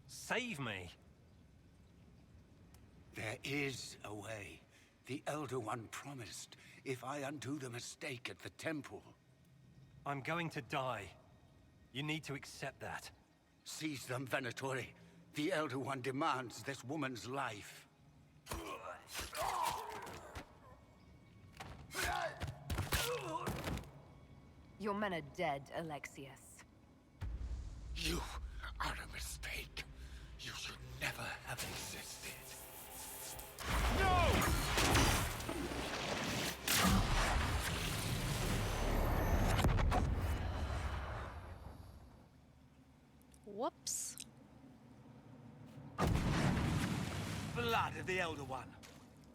N: Save me?
K: There is a way. The Elder One promised, if I undo the mistake at the temple.
N: I'm going to die. You need to accept that.
K: Seize them, Venatori. The Elder One demands this woman's life.
D: Your men are dead, Alexius.
K: You are a mistake. You should never have existed. No!
A: Whoops.
N: Blood of the Elder One.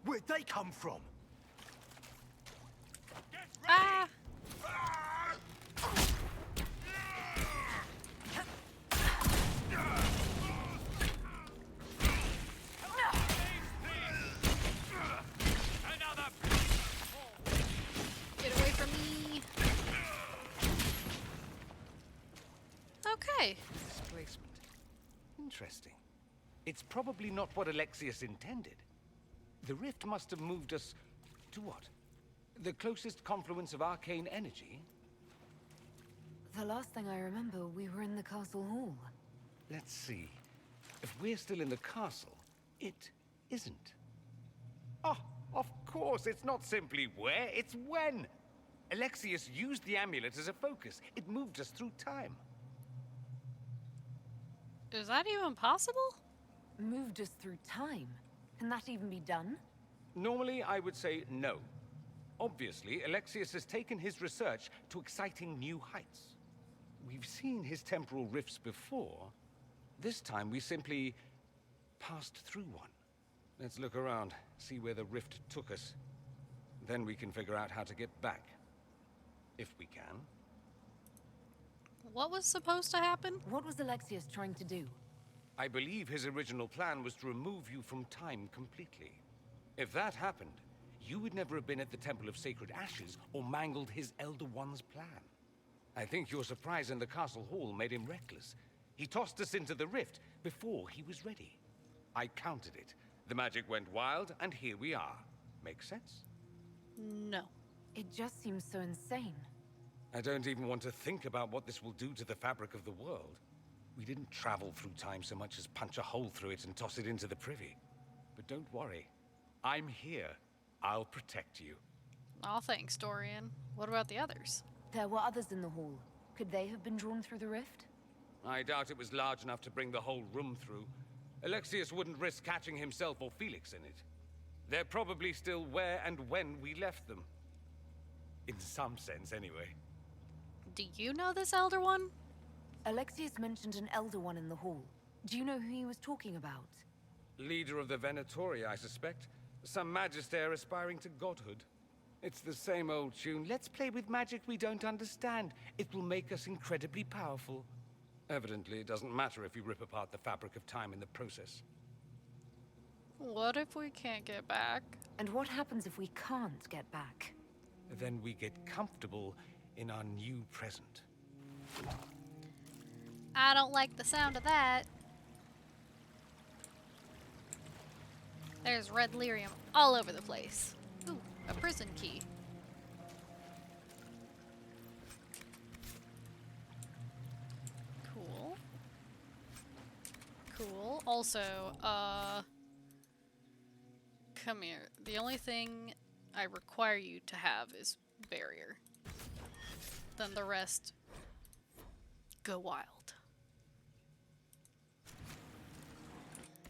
N: Where'd they come from?
A: Ah! Get away from me. Okay.
U: Displacement. Interesting. It's probably not what Alexius intended. The rift must have moved us to what? The closest confluence of arcane energy?
D: The last thing I remember, we were in the castle hall.
U: Let's see. If we're still in the castle, it isn't. Oh, of course, it's not simply where, it's when. Alexius used the amulet as a focus. It moved us through time.
A: Is that even possible?
D: Moved us through time? Can that even be done?
U: Normally, I would say no. Obviously, Alexius has taken his research to exciting new heights. We've seen his temporal rifts before. This time, we simply passed through one. Let's look around, see where the rift took us. Then we can figure out how to get back. If we can.
A: What was supposed to happen?
D: What was Alexius trying to do?
U: I believe his original plan was to remove you from time completely. If that happened, you would never have been at the Temple of Sacred Ashes or mangled his Elder One's plan. I think your surprise in the castle hall made him reckless. He tossed us into the rift before he was ready. I counted it. The magic went wild, and here we are. Make sense?
A: No.
D: It just seems so insane.
U: I don't even want to think about what this will do to the fabric of the world. We didn't travel through time so much as punch a hole through it and toss it into the privy. But don't worry. I'm here. I'll protect you.
A: Aw, thanks, Dorian. What about the others?
D: There were others in the hall. Could they have been drawn through the rift?
U: I doubt it was large enough to bring the whole room through. Alexius wouldn't risk catching himself or Felix in it. They're probably still where and when we left them. In some sense, anyway.
A: Do you know this Elder One?
D: Alexius mentioned an Elder One in the hall. Do you know who he was talking about?
U: Leader of the Venatori, I suspect. Some magister aspiring to godhood. It's the same old tune. Let's play with magic we don't understand. It will make us incredibly powerful. Evidently, it doesn't matter if you rip apart the fabric of time in the process.
A: What if we can't get back?
D: And what happens if we can't get back?
U: Then we get comfortable in our new present.
A: I don't like the sound of that. There's red lyrium all over the place. Ooh, a prison key. Cool. Cool. Also, come here. The only thing I require you to have is barrier. Then the rest, go wild.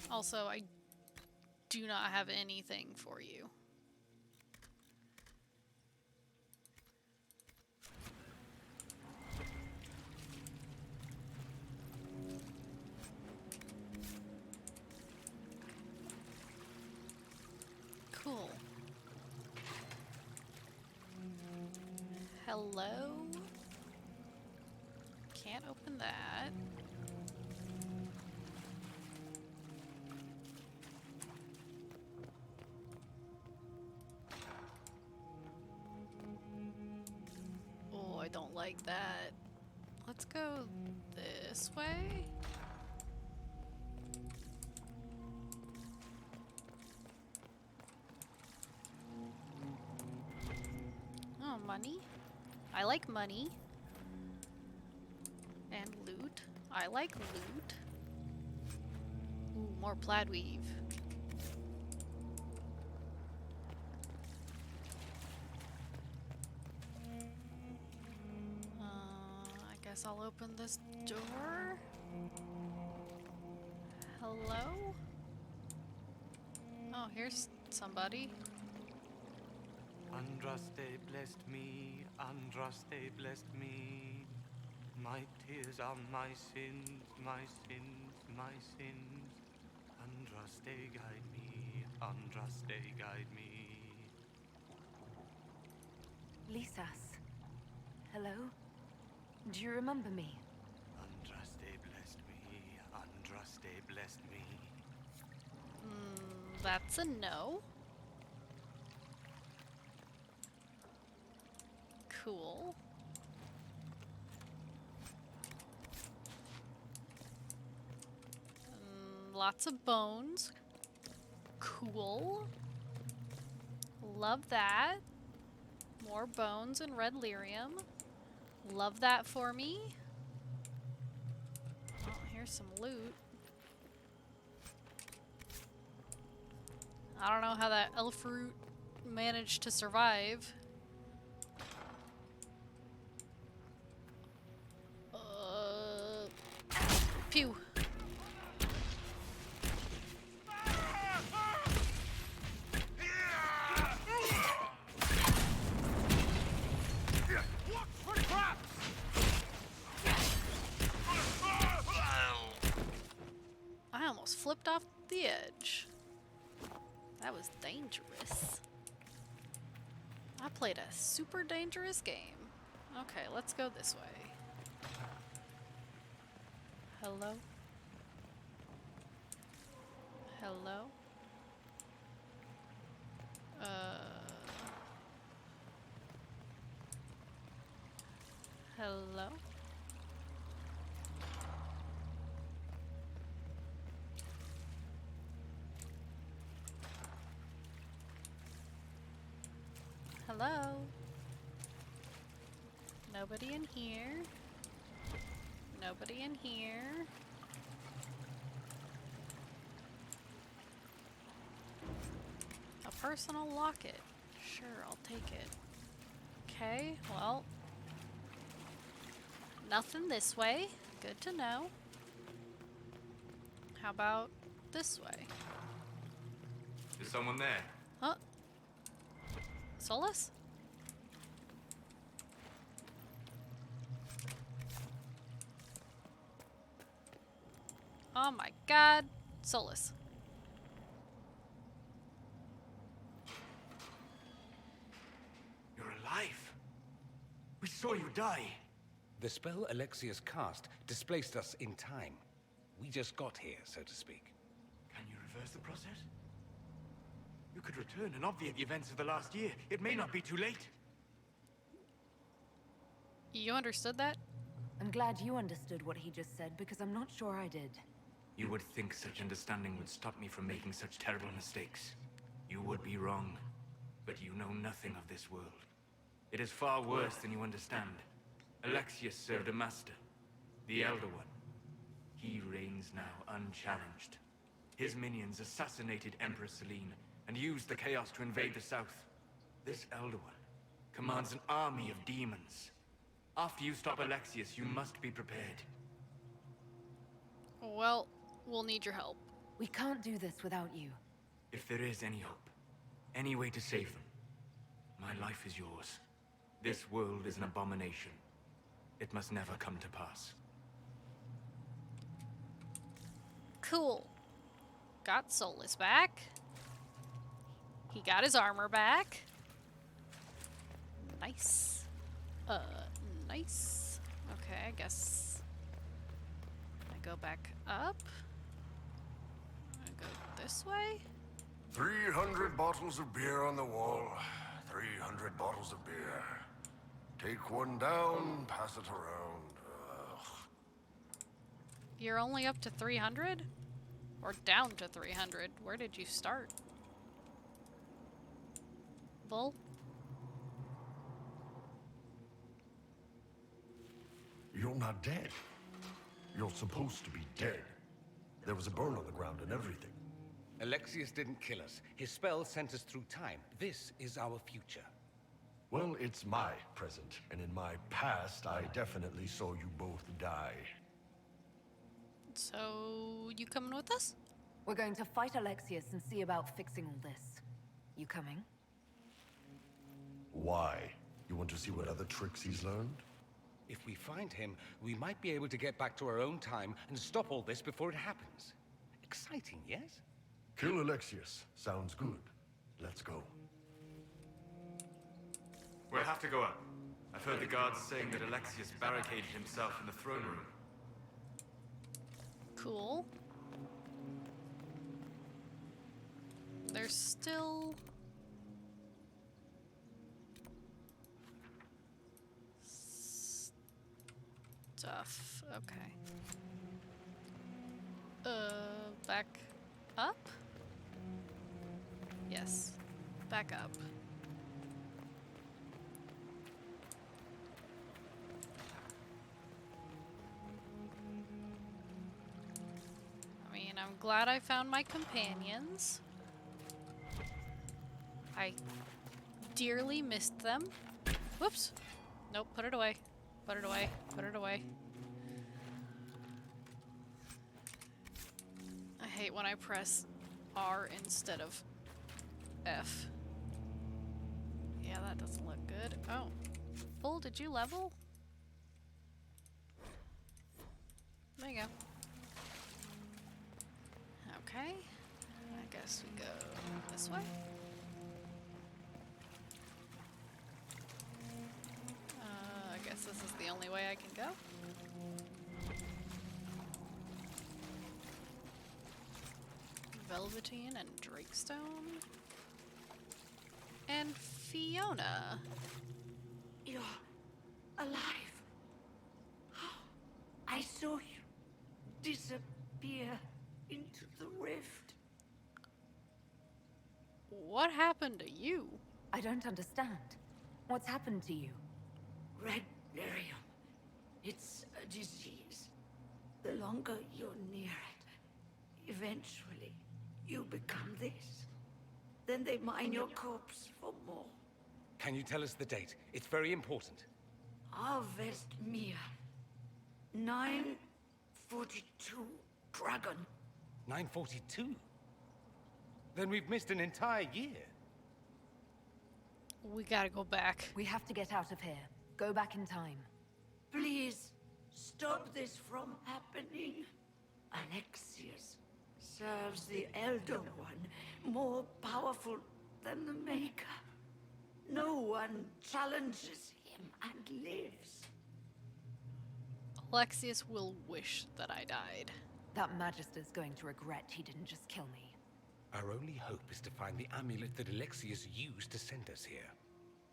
A: Also, I do not have anything for you. Cool. Hello? Can't open that. Oh, I don't like that. Let's go this way. Oh, money. I like money. And loot. I like loot. Ooh, more plaid weave. I guess I'll open this door. Hello? Oh, here's somebody.
L: Andraste blessed me, Andraste blessed me. My tears are my sins, my sins, my sins. Andraste guide me, Andraste guide me.
D: Lisas. Hello? Do you remember me?
L: Andraste blessed me, Andraste blessed me.
A: That's a no. Cool. Lots of bones. Cool. Love that. More bones and red lyrium. Love that for me. Oh, here's some loot. I don't know how that elf root managed to survive. Pew. I almost flipped off the edge. That was dangerous. I played a super dangerous game. Okay, let's go this way. Hello? Hello? Hello? Hello? Nobody in here. Nobody in here. A personal locket. Sure, I'll take it. Okay, well. Nothing this way. Good to know. How about this way?
I: Is someone there?
A: Huh? Solas? Oh my god. Solas.
I: You're alive. We saw you die.
U: The spell Alexius cast displaced us in time. We just got here, so to speak.
I: Can you reverse the process? You could return and obviate the events of the last year. It may not be too late.
A: You understood that?
D: I'm glad you understood what he just said, because I'm not sure I did.
I: You would think such understanding would stop me from making such terrible mistakes. You would be wrong. But you know nothing of this world. It is far worse than you understand. Alexius served a master, the Elder One. He reigns now unchallenged. His minions assassinated Empress Selene and used the chaos to invade the south. This Elder One commands an army of demons. After you stop Alexius, you must be prepared.
A: Well, we'll need your help.
D: We can't do this without you.
I: If there is any hope, any way to save them, my life is yours. This world is an abomination. It must never come to pass.
A: Cool. Got Solas back. He got his armor back. Nice. Nice. Okay, I guess I go back up. I go this way.
H: 300 bottles of beer on the wall. 300 bottles of beer. Take one down, pass it around. Ugh.
A: You're only up to 300? Or down to 300? Where did you start? Bull?
H: You're not dead. You're supposed to be dead. There was a burn on the ground and everything.
U: Alexius didn't kill us. His spell sent us through time. This is our future.
H: Well, it's my present, and in my past, I definitely saw you both die.
A: So, you coming with us?
D: We're going to fight Alexius and see about fixing all this. You coming?
H: Why? You want to see what other tricks he's learned?
U: If we find him, we might be able to get back to our own time and stop all this before it happens. Exciting, yes?
H: Kill Alexius. Sounds good. Let's go.
I: We'll have to go up. I've heard the guards saying that Alexius barricaded himself in the throne room.
A: Cool. There's still... stuff. Okay. Back up? Yes. Back up. glad I found my companions. I dearly missed them. Whoops. Nope, put it away. Put it away. Put it away. I hate when I press R instead of F. Yeah, that doesn't look good. Oh. Bull, did you level? There you go. Okay. I guess we go this way. I guess this is the only way I can go. Velveteen and Drakestone. And Fiona.
S: You're alive. I saw you disappear into the rift.
A: What happened to you?
D: I don't understand. What's happened to you?
S: Red lyrium. It's a disease. The longer you're near it, eventually you become this. Then they mine your corpse for more.
U: Can you tell us the date? It's very important.
S: Harvest Mir. 942 Dragon.
U: 942? Then we've missed an entire year.
A: We gotta go back.
D: We have to get out of here. Go back in time.
S: Please, stop this from happening. Alexius serves the Elder One, more powerful than the Maker. No one challenges him and lives.
A: Alexius will wish that I died.
D: That Magister's going to regret he didn't just kill me.
U: Our only hope is to find the amulet that Alexius used to send us here.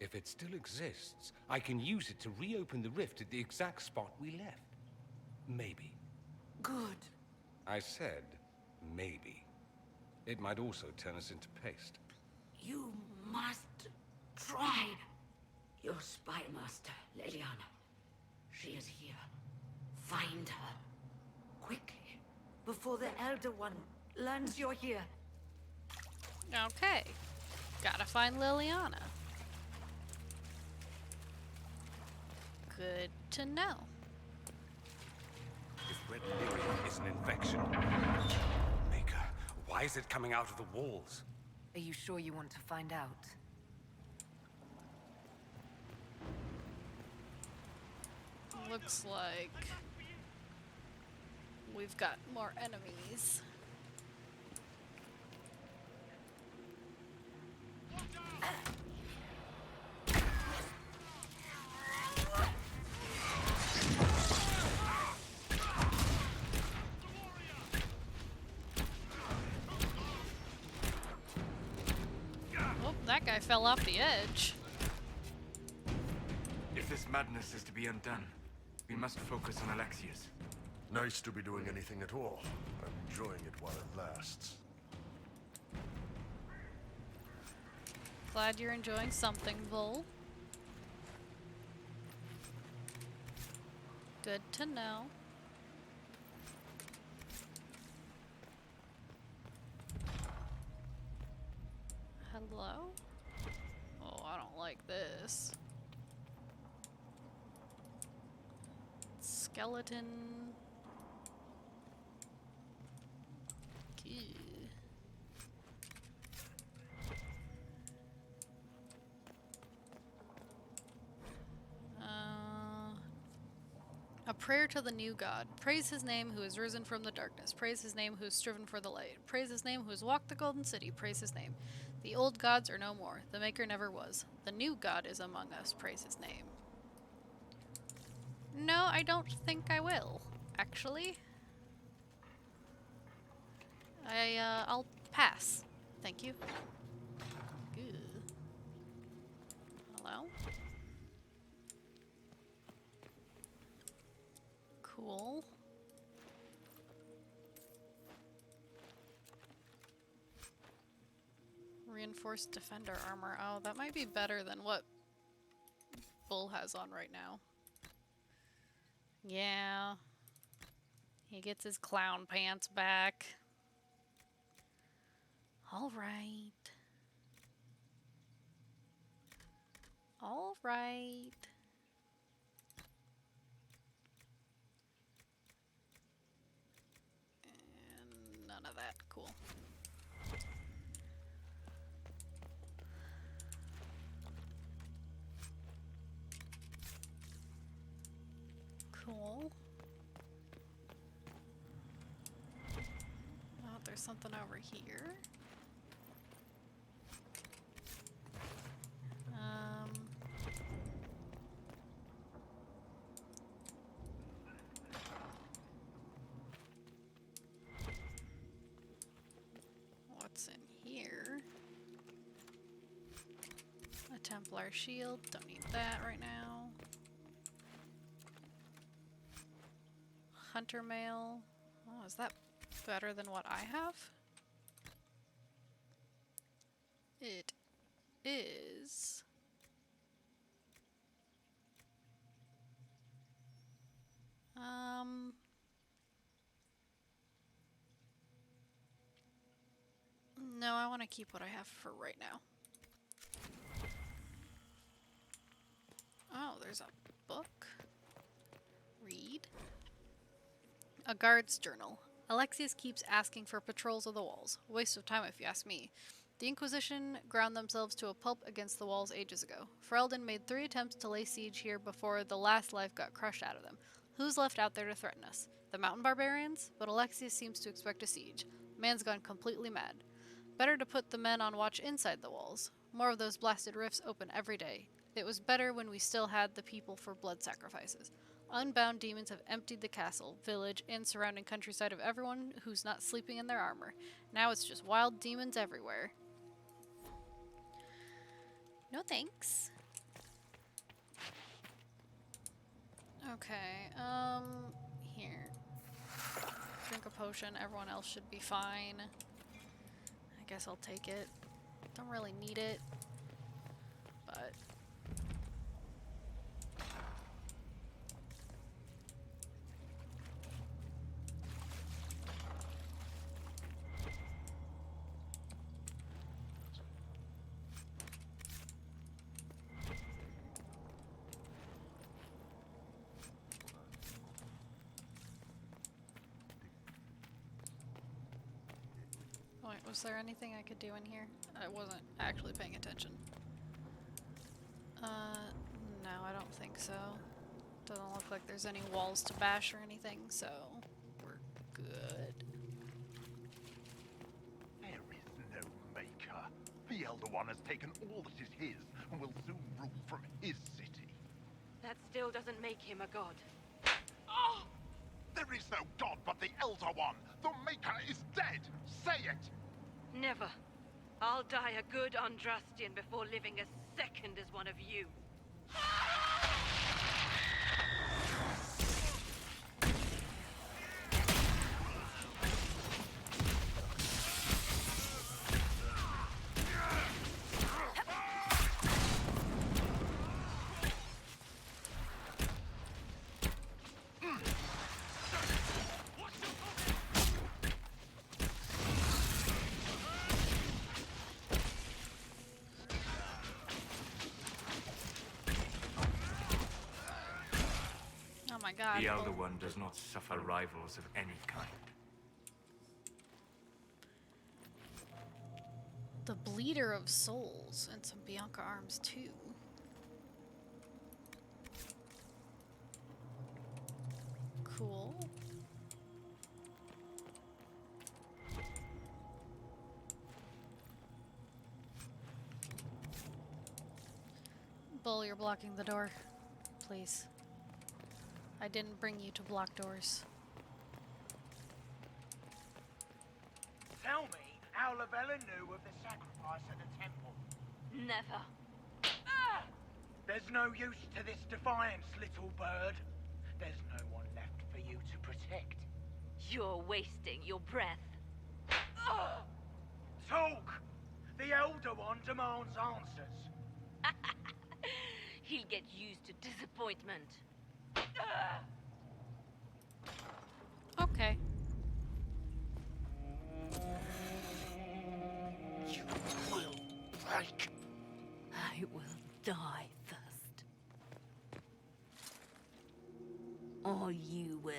U: If it still exists, I can use it to reopen the rift at the exact spot we left. Maybe.
S: Good.
U: I said, maybe. It might also turn us into paste.
S: You must try. Your spy master, Leliana. She is here. Find her. Quickly. Before the Elder One learns you're here.
A: Okay. Gotta find Liliana. Good to know.
U: This red lyrium is an infection. Maker, why is it coming out of the walls?
D: Are you sure you want to find out?
A: Looks like we've got more enemies. Oh, that guy fell off the edge.
I: If this madness is to be undone, we must focus on Alexius.
H: Nice to be doing anything at all. I'm enjoying it while it lasts.
A: Glad you're enjoying something, Vol. Good to know. Hello? Oh, I don't like this. Skeleton. Key. A prayer to the new God. Praise his name who has risen from the darkness. Praise his name who has striven for the light. Praise his name who has walked the golden city. Praise his name. The old gods are no more. The maker never was. The new God is among us. Praise his name. No, I don't think I will, actually. I'll pass. Thank you. Good. Hello? Cool. Reinforced defender armor. Oh, that might be better than what Bull has on right now. Yeah. He gets his clown pants back. All right. All right. And none of that. Cool. Cool. Oh, there's something over here. What's in here? A Templar shield. Don't need that right now. Hunter mail. Oh, is that better than what I have? It is. No, I want to keep what I have for right now. Oh, there's a book. Read. A guard's journal. Alexius keeps asking for patrols of the walls. A waste of time if you ask me. The Inquisition ground themselves to a pulp against the walls ages ago. Ferelden made 3 attempts to lay siege here before the last life got crushed out of them. Who's left out there to threaten us? The mountain barbarians? But Alexius seems to expect a siege. Man's gone completely mad. Better to put the men on watch inside the walls. More of those blasted rifts open every day. It was better when we still had the people for blood sacrifices. Unbound demons have emptied the castle, village, and surrounding countryside of everyone who's not sleeping in their armor. Now it's just wild demons everywhere. No thanks. Okay, here. Drink a potion, everyone else should be fine. I guess I'll take it. Don't really need it, but... Wait, was there anything I could do in here? I wasn't actually paying attention. No, I don't think so. Doesn't look like there's any walls to bash or anything, so we're good.
O: There is no maker. The Elder One has taken all that is his and will soon rule from his city.
P: That still doesn't make him a god.
O: Oh! There is no god but the Elder One. The Maker is dead. Say it.
P: Never. I'll die a good Andrastian before living a second as one of you.
A: Oh my god.
I: The Elder One does not suffer rivals of any kind.
A: The Bleeder of Souls and some Bianca arms too. Cool. Bull, you're blocking the door. Please. I didn't bring you to block doors.
R: Tell me how Lavella knew of the sacrifice at the temple.
P: Never.
R: Ah! There's no use to this defiance, little bird. There's no one left for you to protect.
P: You're wasting your breath.
R: Ah! Talk! The Elder One demands answers.
P: He'll get used to disappointment.
A: Okay.
T: Or you will.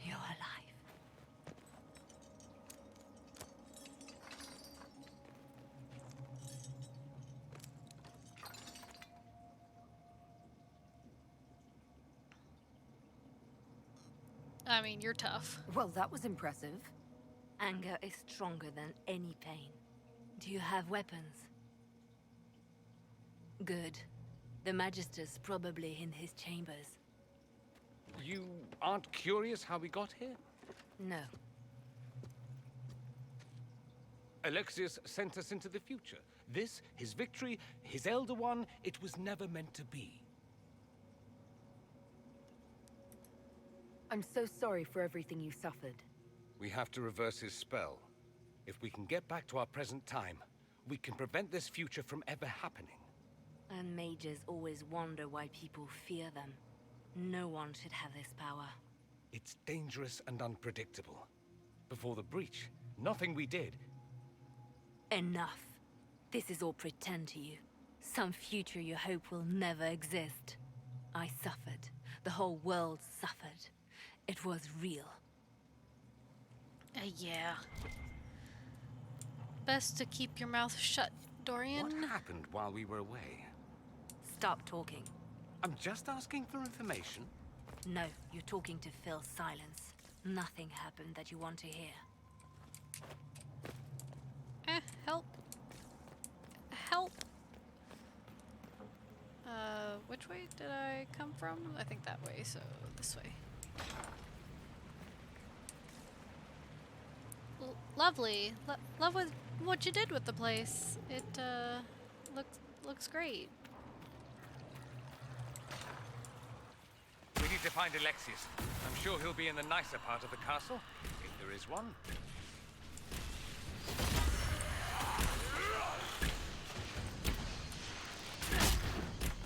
T: You're alive.
A: I mean, you're tough.
D: Well, that was impressive.
T: Anger is stronger than any pain. Do you have weapons? Good. The Magister's probably in his chambers.
U: You aren't curious how we got here?
T: No.
U: Alexius sent us into the future. This, his victory, his Elder One, it was never meant to be.
D: I'm so sorry for everything you suffered.
U: We have to reverse his spell. If we can get back to our present time, we can prevent this future from ever happening.
T: And mages always wonder why people fear them. No one should have this power.
U: It's dangerous and unpredictable. Before the breach, nothing we did.
T: Enough. This is all pretend to you. Some future you hope will never exist. I suffered. The whole world suffered. It was real.
A: Yeah. Best to keep your mouth shut, Dorian.
U: What happened while we were away?
T: Stop talking.
U: I'm just asking for information.
T: No, you're talking to fill silence. Nothing happened that you want to hear.
A: Help. Help. Which way did I come from? I think that way, so this way. Lovely. Love with what you did with the place. It, looks great.
U: We need to find Alexius. I'm sure he'll be in the nicer part of the castle, if there is one.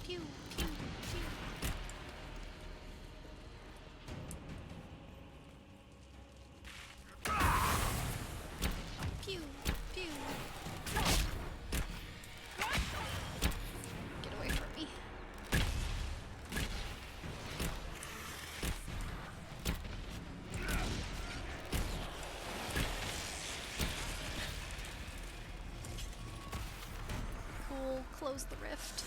A: Pew, pew, pew. Pew, pew. Get away from me. Cool, close the rift.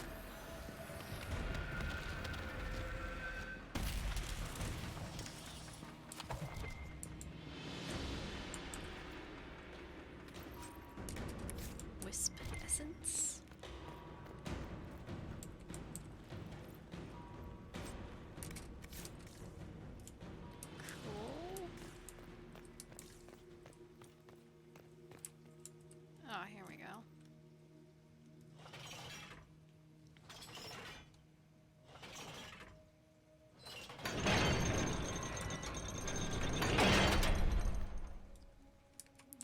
A: Wisp essence. Cool. Oh, here we go.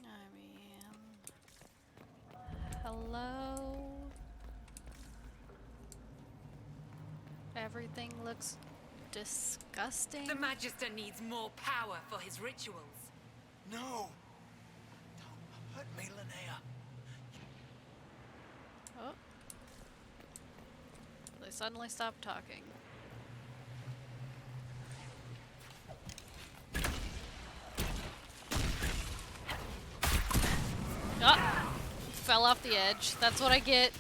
A: I mean, hello. Everything looks disgusting.
F: The Magister needs more power for his rituals.
R: No! Don't hurt me, Linnea.
A: Oh. They suddenly stopped talking. Ah! Fell off the edge. That's what I get.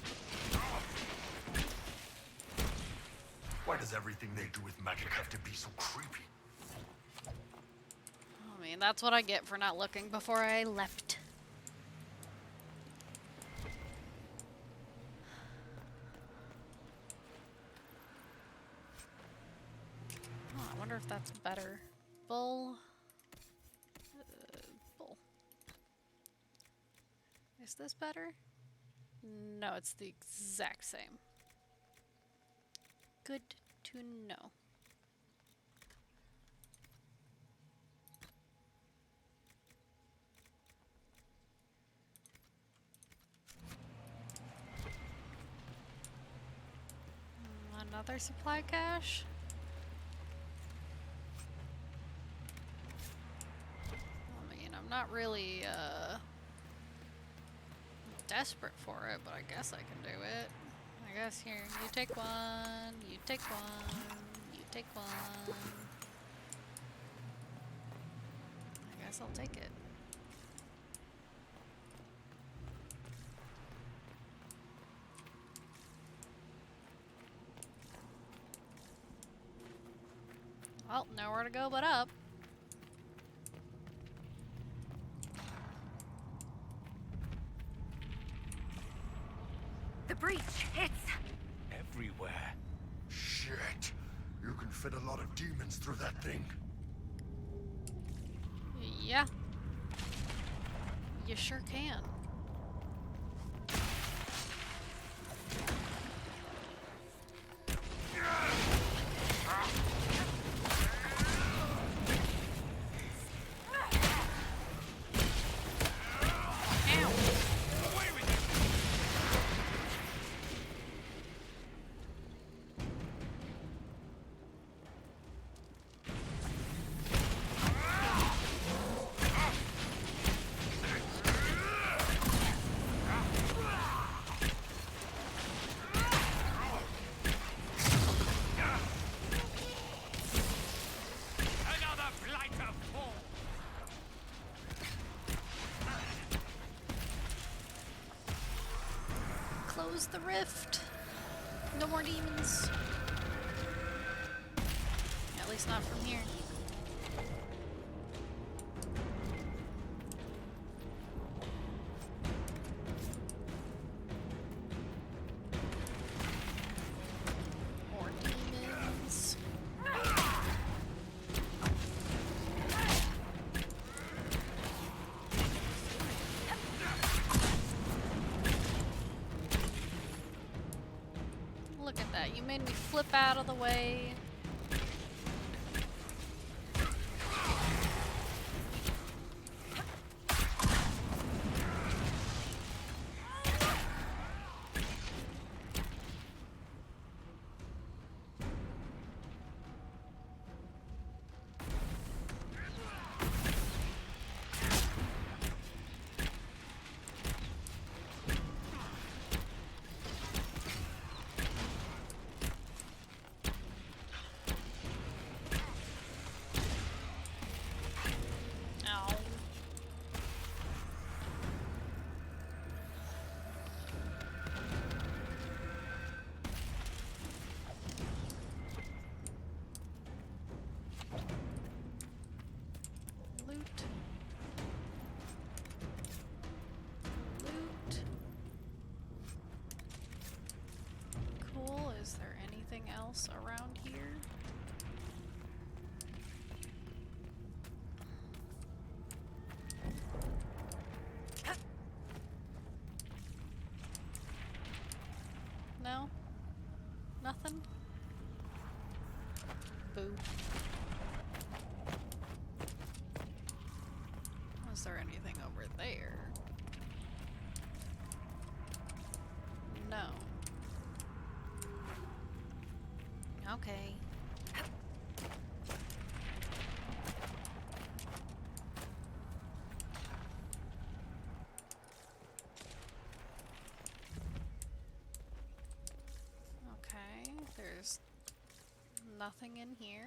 H: Why does everything they do with magic have to be so creepy?
A: I mean, that's what I get for not looking before I left. Oh, I wonder if that's better. Bull. Bull. Is this better? No, it's the exact same. Good to know. Another supply cache? I mean, I'm not really, desperate for it, but I guess I can do it. I guess here, you take one, you take one, you take one. I guess I'll take it. Well, nowhere to go but up.
D: The breach, it's
H: Everywhere. Shit. You can fit a lot of demons through that thing.
A: Yeah. You sure can. Close the rift. No more demons. At least not from here. More demons. Look at that, you made me flip out of the way. Cool. Is there anything else around here? No? Nothing? Boo. Was there anything over there? No. Okay. Okay, there's nothing in here.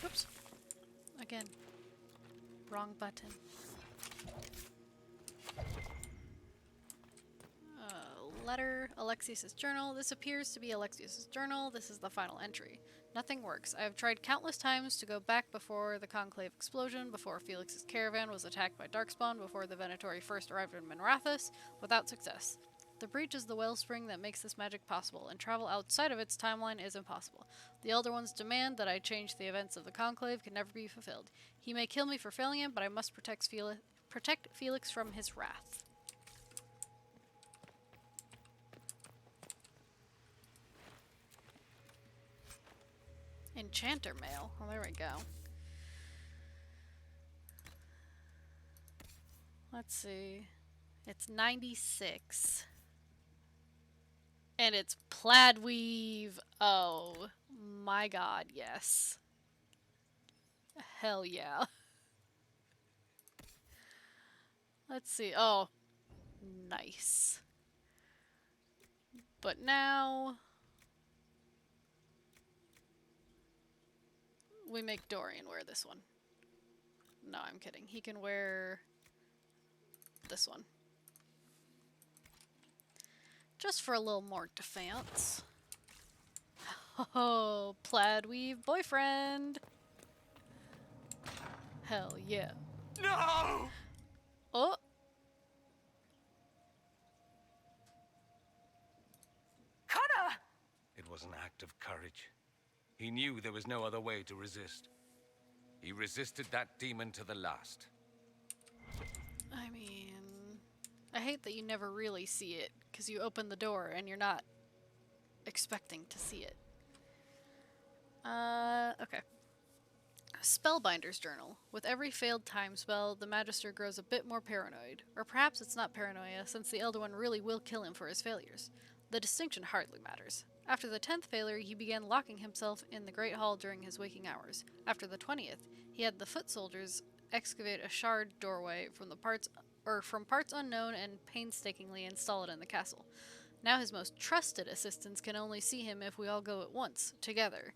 A: Oops. Again. Wrong button. Letter, Alexius's journal. This appears to be Alexius's journal. This is the final entry. Nothing works. I have tried countless times to go back before the Conclave explosion, before Felix's caravan was attacked by Darkspawn, before the Venatori first arrived in Minrathous, without success. The breach is the wellspring that makes this magic possible, and travel outside of its timeline is impossible. The Elder One's demand that I change the events of the Conclave can never be fulfilled. He may kill me for failing him, but I must protect Felix from his wrath. Enchanter mail. Well, there we go. Let's see. It's 96. And it's plaid weave. Oh my god, yes. Hell yeah. Let's see. Oh, nice. But now we make Dorian wear this one. No, I'm kidding. He can wear this one. Just for a little more defense. Oh, plaid weave boyfriend. Hell yeah.
U: No!
A: Oh.
U: Connor! It was an act of courage. He knew there was no other way to resist. He resisted that demon to the last.
A: I mean, I hate that you never really see it, because you open the door and you're not expecting to see it. Okay. Spellbinder's Journal. With every failed time spell, the Magister grows a bit more paranoid. Or perhaps it's not paranoia, since the Elder One really will kill him for his failures. The distinction hardly matters. After the 10th failure, he began locking himself in the Great Hall during his waking hours. After the 20th, he had the foot soldiers excavate a shard doorway from parts unknown and painstakingly install it in the castle. Now his most trusted assistants can only see him if we all go at once, together,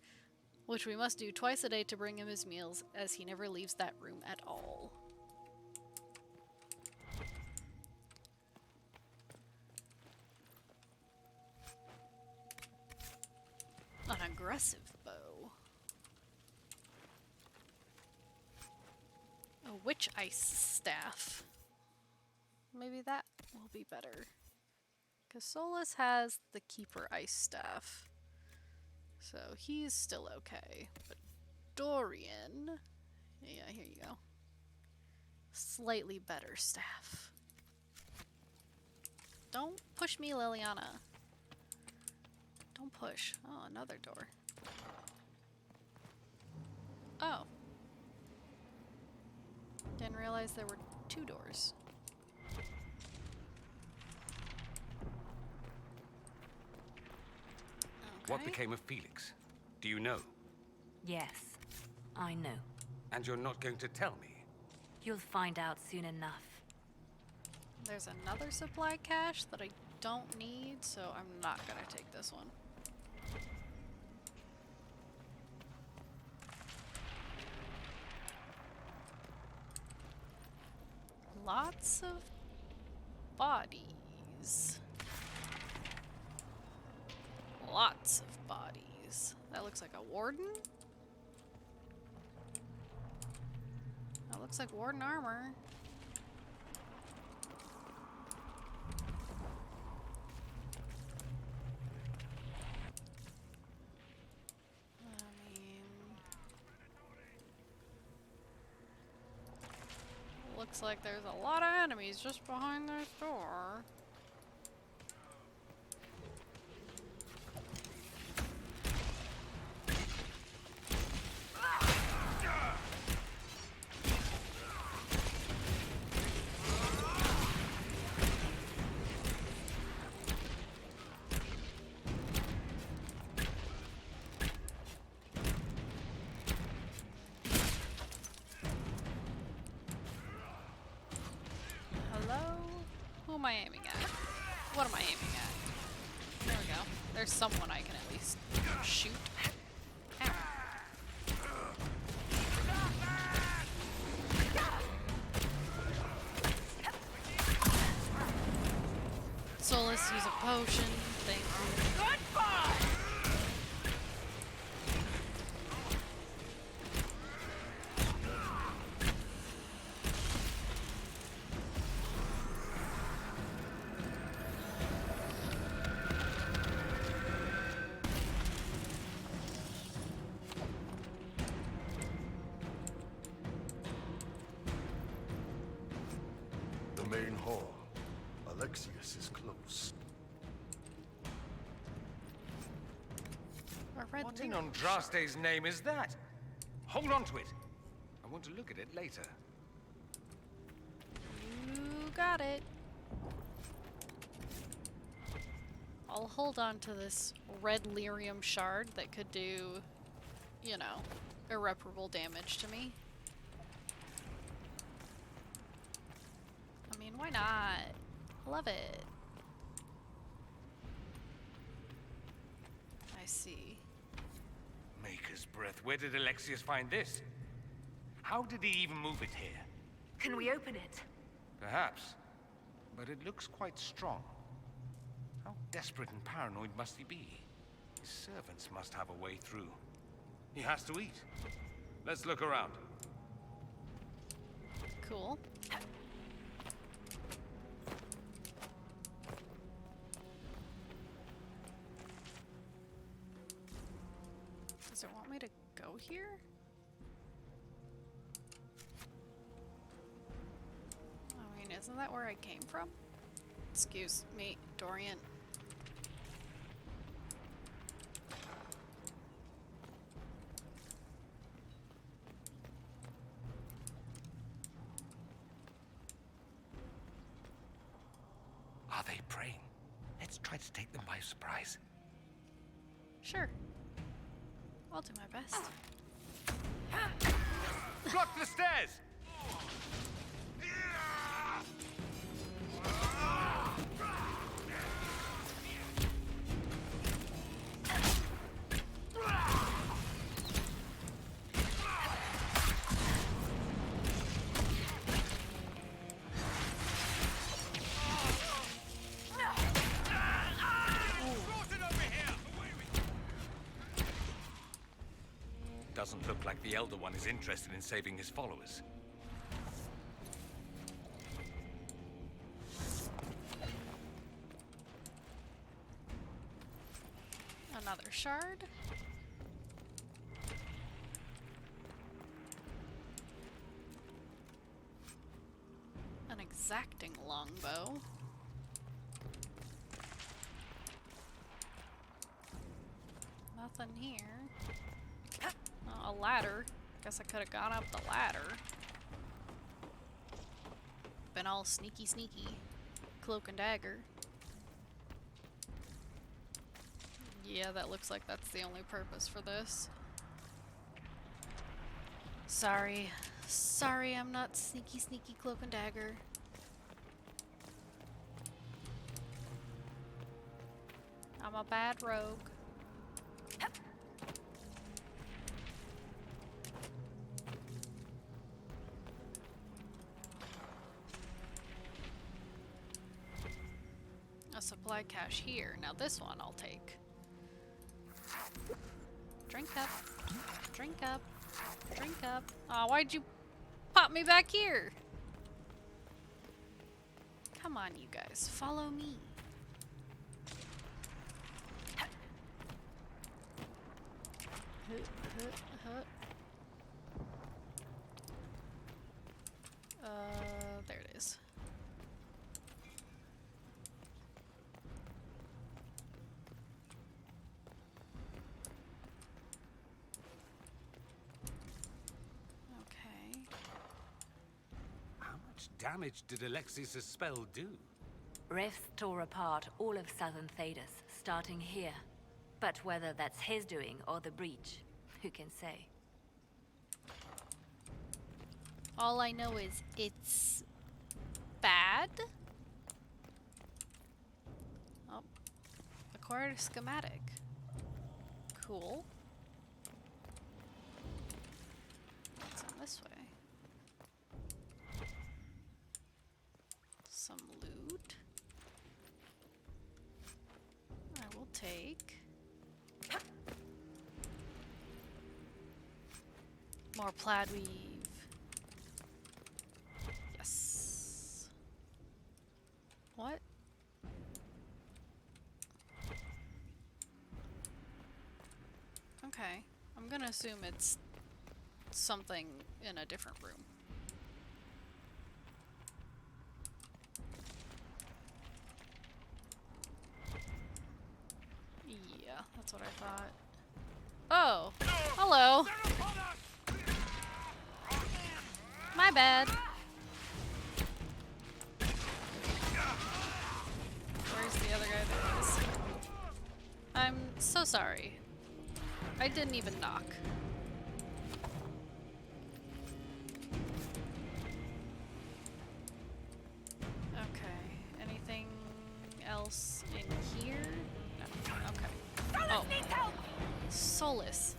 A: which we must do twice a day to bring him his meals, as he never leaves that room at all. An aggressive bow. A witch ice staff. Maybe that will be better. Because Solas has the keeper ice staff. So he's still okay. But Dorian... Yeah, here you go. Slightly better staff. Don't push me, Liliana. Don't push. Oh, another door. Oh. Didn't realize there were 2 doors.
U: What
A: Okay.
U: became of Felix? Do you know?
T: Yes, I know.
U: And you're not going to tell me?
T: You'll find out soon enough.
A: There's another supply cache that I don't need, so I'm not gonna take this one. Lots of bodies. Lots of bodies. That looks like a warden? That looks like warden armor. Looks like there's a lot of enemies just behind this door. Who am I aiming at? What am I aiming at? There we go. There's someone I can at least shoot. Ow. Solas, use a potion. Thank you. Goodbye!
H: Main hall. Alexius is close.
U: What in Andraste's name is that? Hold on to it. I want to look at it later.
A: You got it. I'll hold on to this red lyrium shard that could do, you know, irreparable damage to me. I mean, why not? I love it. I see.
U: Maker's breath. Where did Alexius find this? How did he even move it here?
D: Can we open it?
U: Perhaps. But it looks quite strong. How desperate and paranoid must he be? His servants must have a way through. He has to eat. Let's look around.
A: Cool. Does it want me to go here? I mean, isn't that where I came from? Excuse me, Dorian.
U: Are they praying? Let's try to take them by surprise.
A: Sure. I'll do my best.
U: Block the stairs! Doesn't look like the Elder One is interested in saving his followers.
A: Another shard. An exacting longbow. Nothing here. A ladder. Guess I could have gone up the ladder. Been all sneaky sneaky. Cloak and dagger. Yeah, that looks like that's the only purpose for this. Sorry. Sorry, I'm not sneaky sneaky cloak and dagger. I'm a bad rogue. A supply cache here. Now this one I'll take. Drink up. Drink up. Drink up. Aw, why'd you pop me back here? Come on, you guys. Follow me. There it is. Okay.
U: How much damage did Alexius' spell do?
T: Rifts tore apart all of southern Thedas, starting here. But whether that's his doing or the breach, who can say?
A: All I know is it's bad. Oh, acquired a schematic. Cool. What's in this way? Some loot. I will take. More plaid weave. Yes. What? Okay. I'm gonna assume it's something in a different room. Yeah, that's what I thought. Oh! Hello! My bad. Where's the other guy? There he is. I'm so sorry. I didn't even knock. Okay. Anything else in here? No. Okay. Oh. Solas.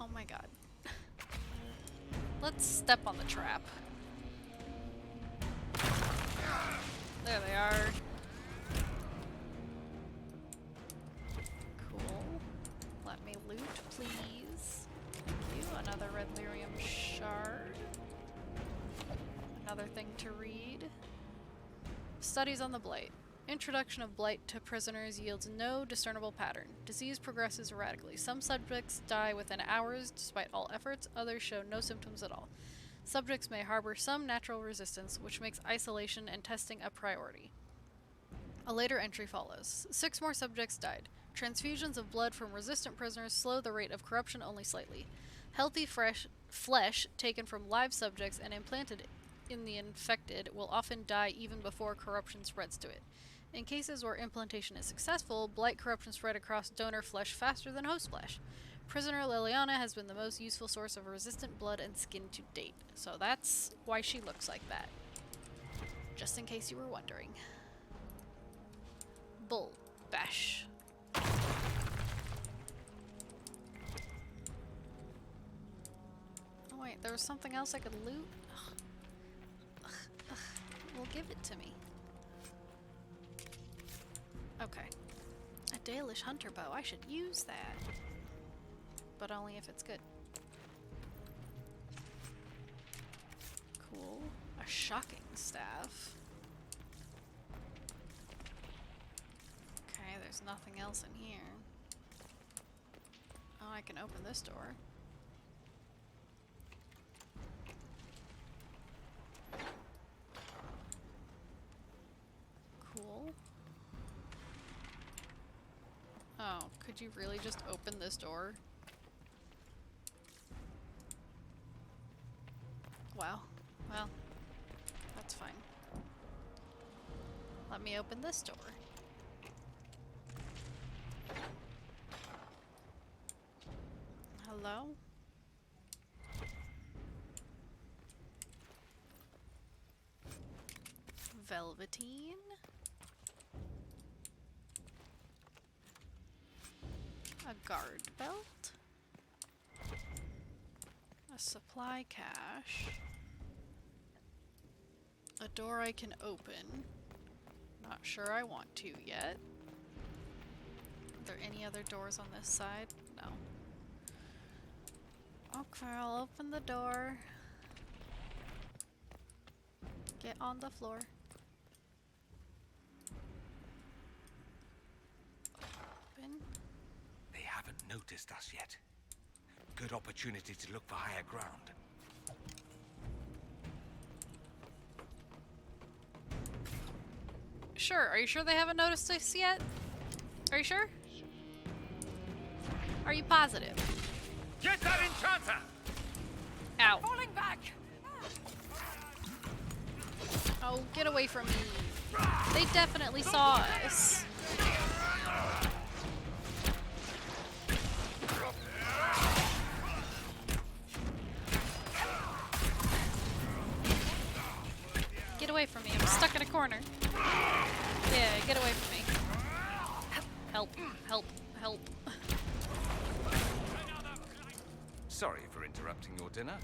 A: Oh my god. Let's step on the trap. There they are. Cool. Let me loot, please. Thank you. Another red lyrium shard. Another thing to read. Studies on the blight. Introduction of blight to prisoners yields no discernible pattern. Disease progresses erratically. Some subjects die within hours despite all efforts, others show no symptoms at all. Subjects may harbor some natural resistance, which makes isolation and testing a priority. A later entry follows. 6 more subjects died. Transfusions of blood from resistant prisoners slow the rate of corruption only slightly. Healthy fresh flesh taken from live subjects and implanted in the infected will often die even before corruption spreads to it. In cases where implantation is successful, blight corruption spread across donor flesh faster than host flesh. Prisoner Liliana has been the most useful source of resistant blood and skin to date. So that's why she looks like that. Just in case you were wondering. Bull bash. Oh wait, there was something else I could loot? Ugh. Well, give it to me. Okay. A Dalish hunter bow. I should use that. But only if it's good. Cool. A shocking staff. Okay, there's nothing else in here. Oh, I can open this door. Cool. Oh, could you really just open this door? Wow. Well, that's fine. Let me open this door. Hello? Velveteen? A guard belt? A supply cache? A door I can open. Not sure I want to yet. Are there any other doors on this side? No. Okay, I'll open the door. Get on the floor. Open.
U: They haven't noticed us yet. Good opportunity to look for higher ground.
A: Sure, are you sure they haven't noticed us yet? Are you sure? Are you positive?
U: Get that enchanter!
A: Ow.
D: Falling back!
A: Oh, get away from me. They definitely saw us. Get away from me. I'm stuck in a corner. Yeah, get away from me. Help, help, help.
U: Sorry for interrupting your dinner.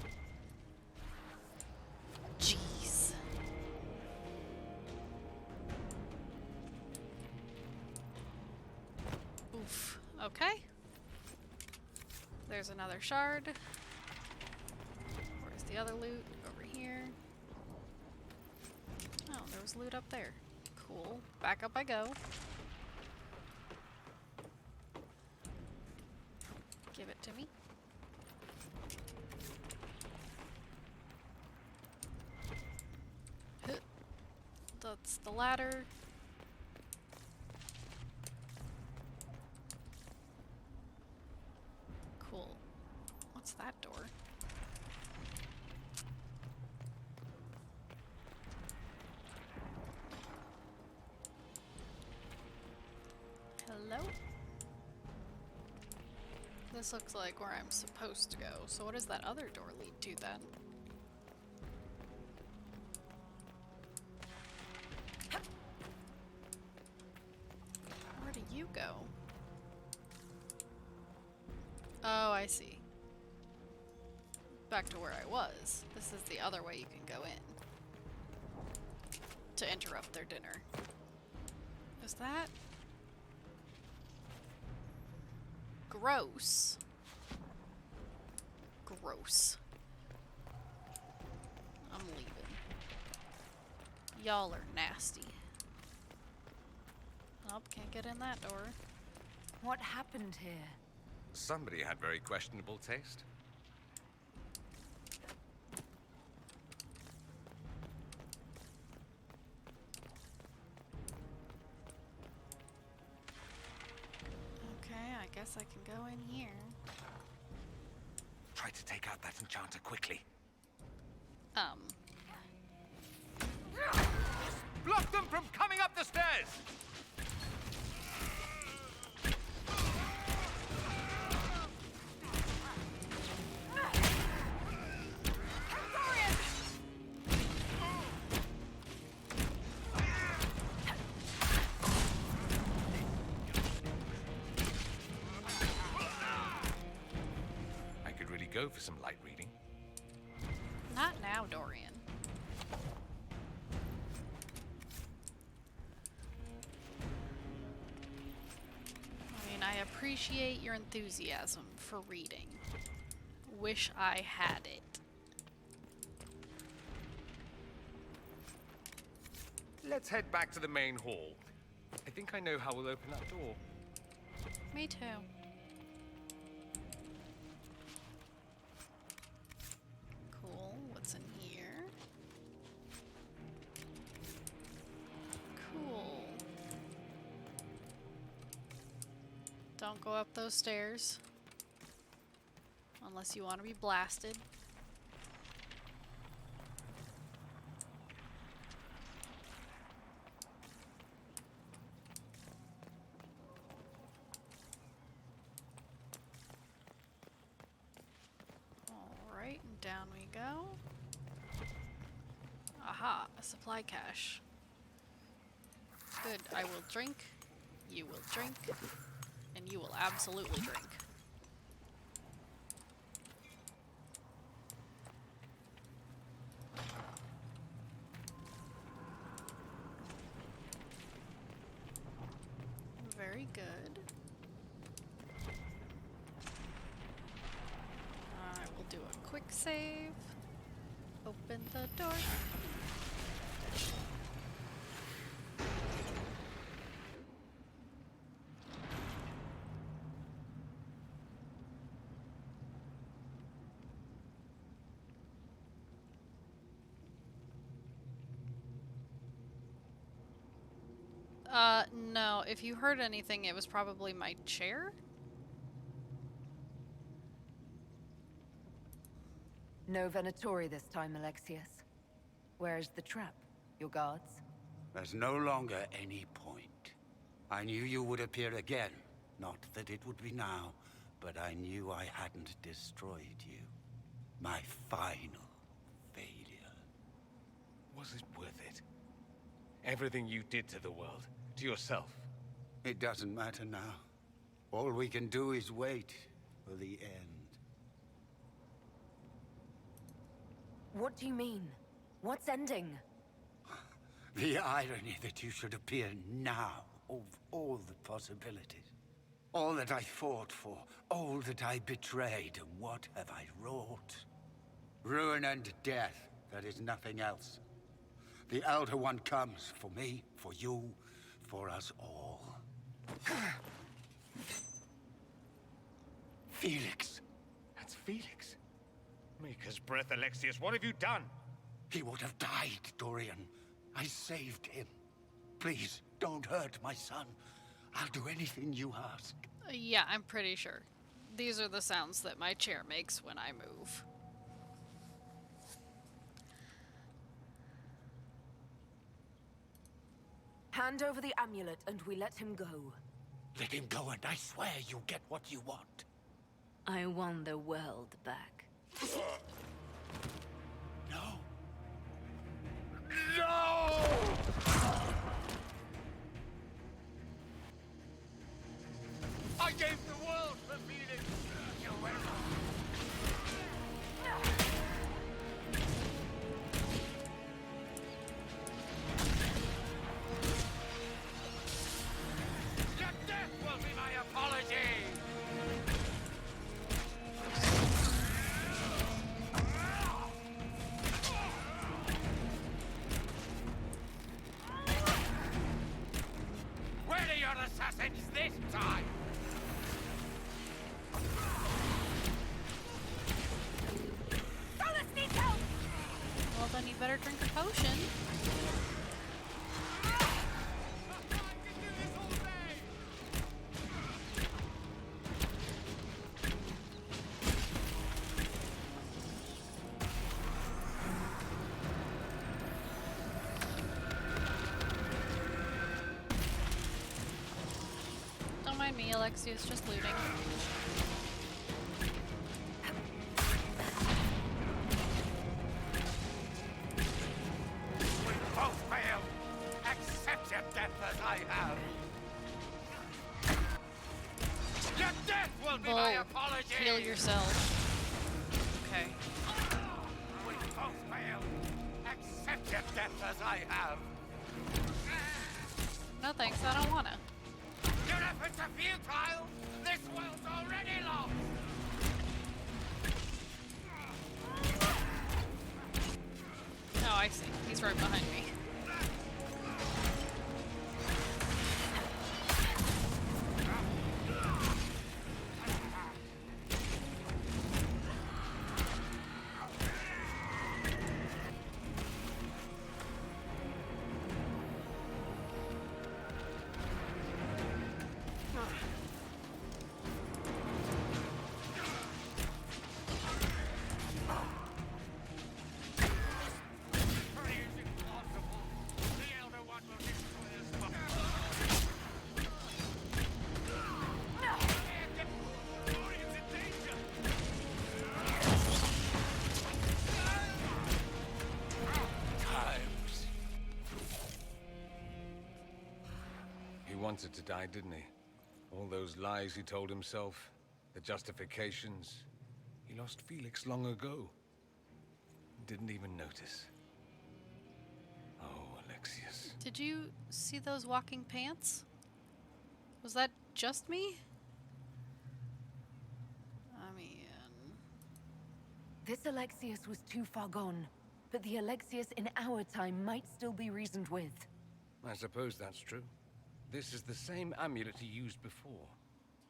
A: Jeez. Oof. Okay. There's another shard. Where's the other loot? Over here. Oh, there was loot up there. Cool. Back up I go. Give it to me. That's the ladder. Cool. What's that door? Hello? This looks like where I'm supposed to go. So what does that other door lead to then? Where do you go? Oh, I see. Back to where I was. This is the other way you can go in. To interrupt their dinner. Is that... gross? Gross. I'm leaving. Y'all are nasty. Nope, can't get in that door.
D: What happened here?
U: Somebody had very questionable taste.
A: Okay, I guess I can go in here.
U: Try to take out that enchanter quickly. Block them from coming up the stairs! I could really go for some light reading.
A: Not now, Dorian. I mean, I appreciate your enthusiasm for reading. Wish I had it.
U: Let's head back to the main hall. I think I know how we'll open that door.
A: Me too. Cool. What's in here? Cool. Don't go up those stairs. Unless you want to be blasted. Alright, and down we go. Aha, a supply cache. Good, I will drink, you will drink, and you will absolutely drink. Very good. I will do a quick save. Open the door. No, if you heard anything, it was probably my chair.
D: No Venatori this time, Alexius. Where's the trap? Your guards?
K: There's no longer any point. I knew you would appear again. Not that it would be now, but I knew I hadn't destroyed you. My final failure.
U: Was it worth it? Everything you did to the world, to yourself.
K: It doesn't matter now. All we can do is wait for the end.
D: What do you mean? What's ending?
K: The irony that you should appear now, of all the possibilities. All that I fought for, all that I betrayed, and what have I wrought? Ruin and death, that is nothing else. The Elder One comes for me, for you, for us all. Felix.
U: That's Felix. Maker's breath, Alexius, what have you done?
K: He would have died, Dorian. I saved him. Please, don't hurt my son. I'll do anything you ask.
A: Yeah, I'm pretty sure. These are the sounds that my chair makes when I move.
D: Hand over the amulet and we let him go.
K: Let him go, and I swear you'll get what you want.
T: I want the world back.
K: No! No! I gave the world for Phoenix! You will. Your death will be my apology! Where are your assassins this time?
M: Solas needs help!
A: Well, then you better drink a potion. Don't mind me, Alexius, just looting.
K: Both fail. Accept your death as I have. Your death will be my apology.
A: Heal yourself. Okay.
K: We both fail. Accept your death as I have.
A: No thanks, I don't wanna.
K: Your efforts are futile. This world's already lost.
A: Oh, I see. He's right behind me.
U: He wanted to die, didn't he? All those lies he told himself, the justifications. He lost Felix long ago. Didn't even notice. Oh, Alexius.
A: Did you see those walking pants? Was that just me? I mean...
D: This Alexius was too far gone, but the Alexius in our time might still be reasoned with.
U: I suppose that's true. This is the same amulet he used before.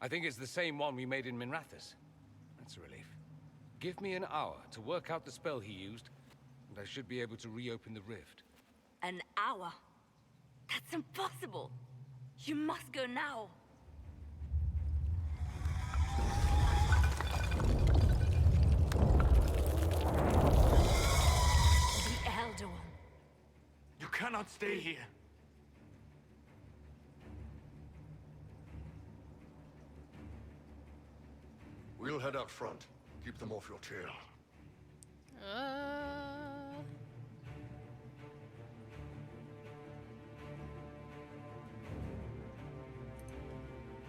U: I think it's the same one we made in Minrathous. That's a relief. Give me an hour to work out the spell he used, and I should be able to reopen the rift.
T: An hour? That's impossible! You must go now! The Elder One.
I: You cannot stay here.
H: We'll head out front. Keep them off your tail.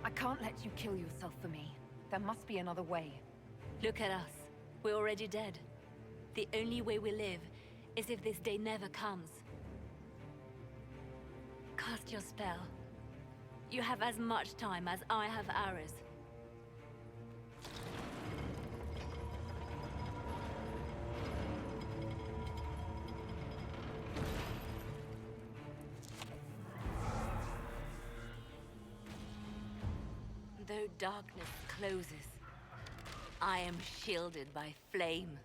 D: I can't let you kill yourself for me. There must be another way.
T: Look at us. We're already dead. The only way we live is if this day never comes. Cast your spell. You have as much time as I have hours. Though darkness closes, I am shielded by flame.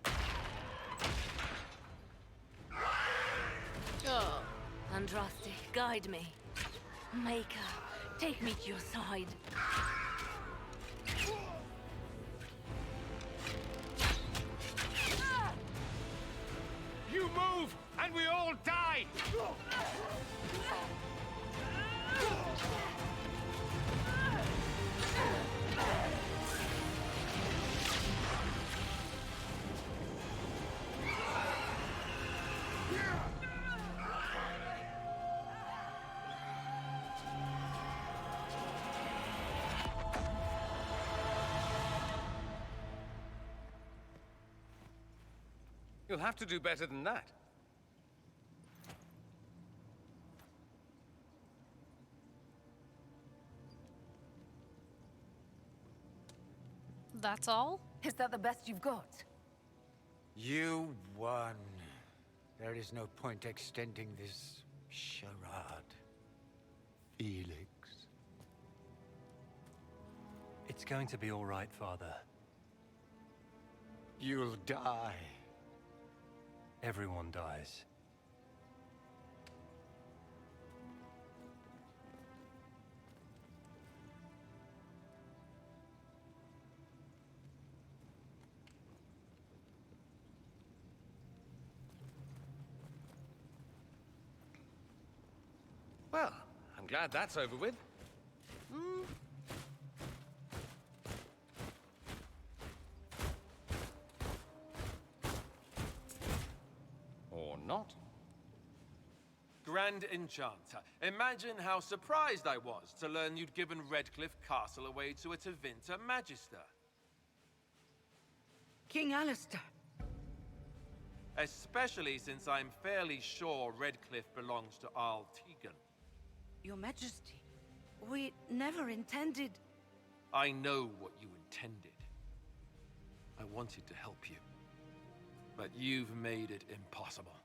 A: Oh.
T: Andraste, guide me. Maker, take me to your side.
K: You move, and we all die!
U: You'll have to do better than that.
A: That's all?
D: Is that the best you've got?
K: You won. There is no point extending this charade. Felix.
N: It's going to be all right, Father.
K: You'll die.
N: Everyone dies.
U: Well, I'm glad that's over with. Or not.
E: Grand Enchanter, imagine how surprised I was to learn you'd given Redcliffe Castle away to a Tevinter Magister.
S: King Alistair.
E: Especially since I'm fairly sure Redcliffe belongs to Arl Tegan.
S: Your Majesty, we never intended...
E: I know what you intended. I wanted to help you. But you've made it impossible.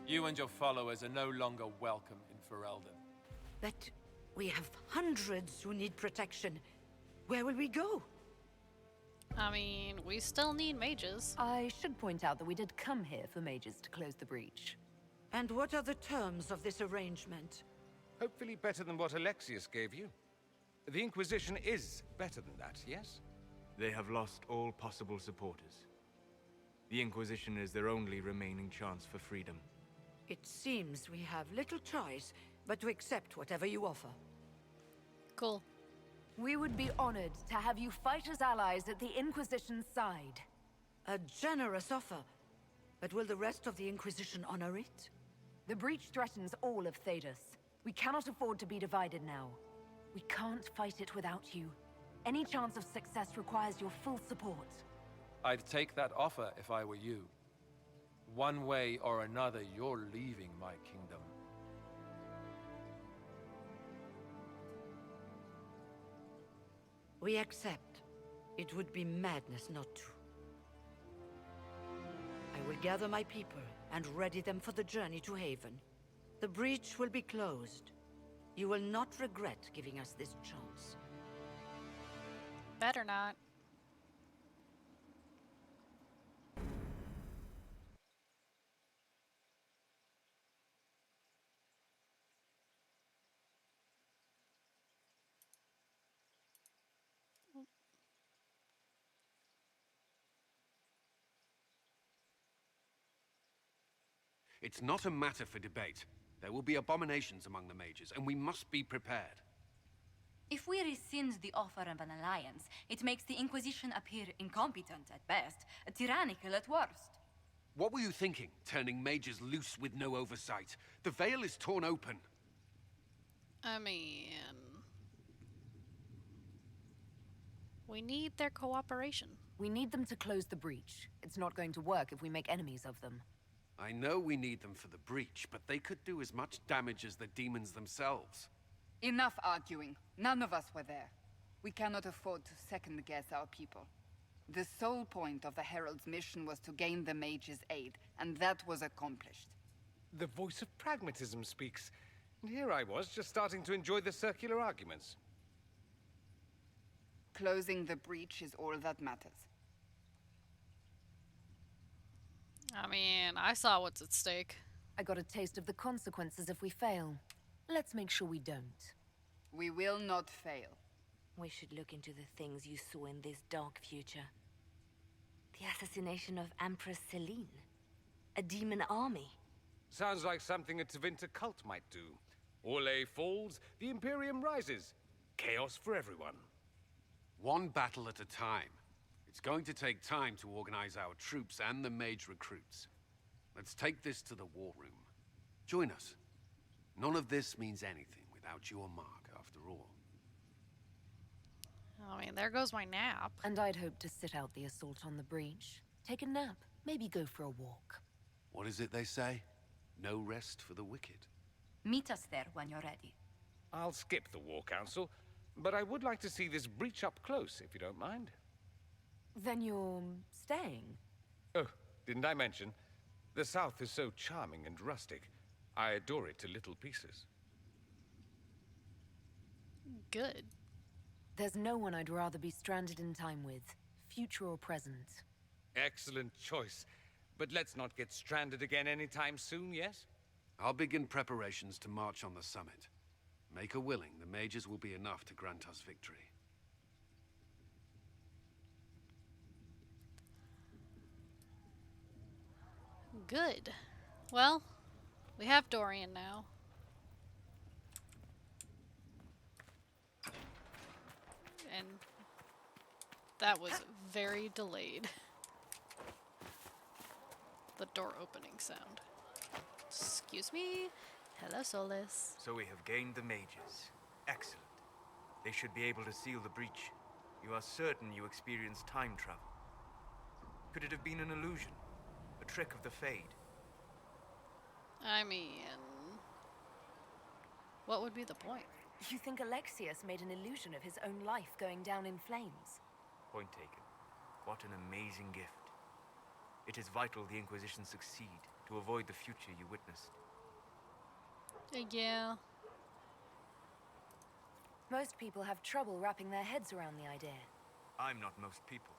E: You and your followers are no longer welcome in Ferelden.
S: But we have hundreds who need protection. Where will we go?
A: I mean, we still need mages.
D: I should point out that we did come here for mages to close the breach.
S: And what are the terms of this arrangement?
U: Hopefully better than what Alexius gave you. The Inquisition is better than that, yes?
I: They have lost all possible supporters. The Inquisition is their only remaining chance for freedom.
S: It seems we have little choice but to accept whatever you offer.
A: Cool.
D: We would be honored to have you fight as allies at the Inquisition's side.
S: A generous offer. But will the rest of the Inquisition honor it?
D: The breach threatens all of Thedas. We cannot afford to be divided now. We can't fight it without you. Any chance of success requires your full support.
E: I'd take that offer if I were you. One way or another, you're leaving my kingdom.
S: We accept. It would be madness not to. I will gather my people and ready them for the journey to Haven. The breach will be closed. You will not regret giving us this chance.
A: Better not.
B: It's not a matter for debate. There will be abominations among the mages, and we must be prepared.
M: If we rescind the offer of an alliance, it makes the Inquisition appear incompetent at best, tyrannical at worst.
B: What were you thinking, turning mages loose with no oversight? The veil is torn open.
A: I mean... we need their cooperation.
D: We need them to close the breach. It's not going to work if we make enemies of them.
B: I know we need them for the breach, but they could do as much damage as the demons themselves.
G: Enough arguing. None of us were there. We cannot afford to second-guess our people. The sole point of the Herald's mission was to gain the mage's aid, and that was accomplished.
U: The voice of pragmatism speaks. And here I was, just starting to enjoy the circular arguments.
G: Closing the breach is all that matters.
A: I mean, I saw what's at stake.
D: I got a taste of the consequences if we fail. Let's make sure we don't.
G: We will not fail.
T: We should look into the things you saw in this dark future. The assassination of Empress Celine. A demon army.
U: Sounds like something a Tevinter cult might do. Orlais falls, the Imperium rises. Chaos for everyone.
B: One battle at a time. It's going to take time to organize our troops and the mage recruits. Let's take this to the war room. Join us. None of this means anything without your mark, after all.
A: I mean, there goes my nap.
D: And I'd hoped to sit out the assault on the breach. Take a nap, maybe go for a walk.
B: What is it they say? No rest for the wicked.
J: Meet us there when you're ready.
U: I'll skip the War Council, but I would like to see this breach up close, if you don't mind.
D: Then you're staying?
U: Oh, didn't I mention? The South is so charming and rustic. I adore it to little pieces.
A: Good.
D: There's no one I'd rather be stranded in time with, future or present.
U: Excellent choice. But let's not get stranded again anytime soon, yes?
B: I'll begin preparations to march on the summit. Make her willing, the mages will be enough to grant us victory.
A: Good. Well, we have Dorian now. And that was very delayed. The door opening sound. Excuse me? Hello, Solas.
I: So we have gained the mages. Excellent. They should be able to seal the breach. You are certain you experienced time travel? Could it have been an illusion? A trick of the Fade?
A: I mean... what would be the point?
D: You think Alexius made an illusion of his own life going down in flames?
I: Point taken. What an amazing gift. It is vital the Inquisition succeed to avoid the future you witnessed.
A: Yeah.
D: Most people have trouble wrapping their heads around the idea.
I: I'm not most people.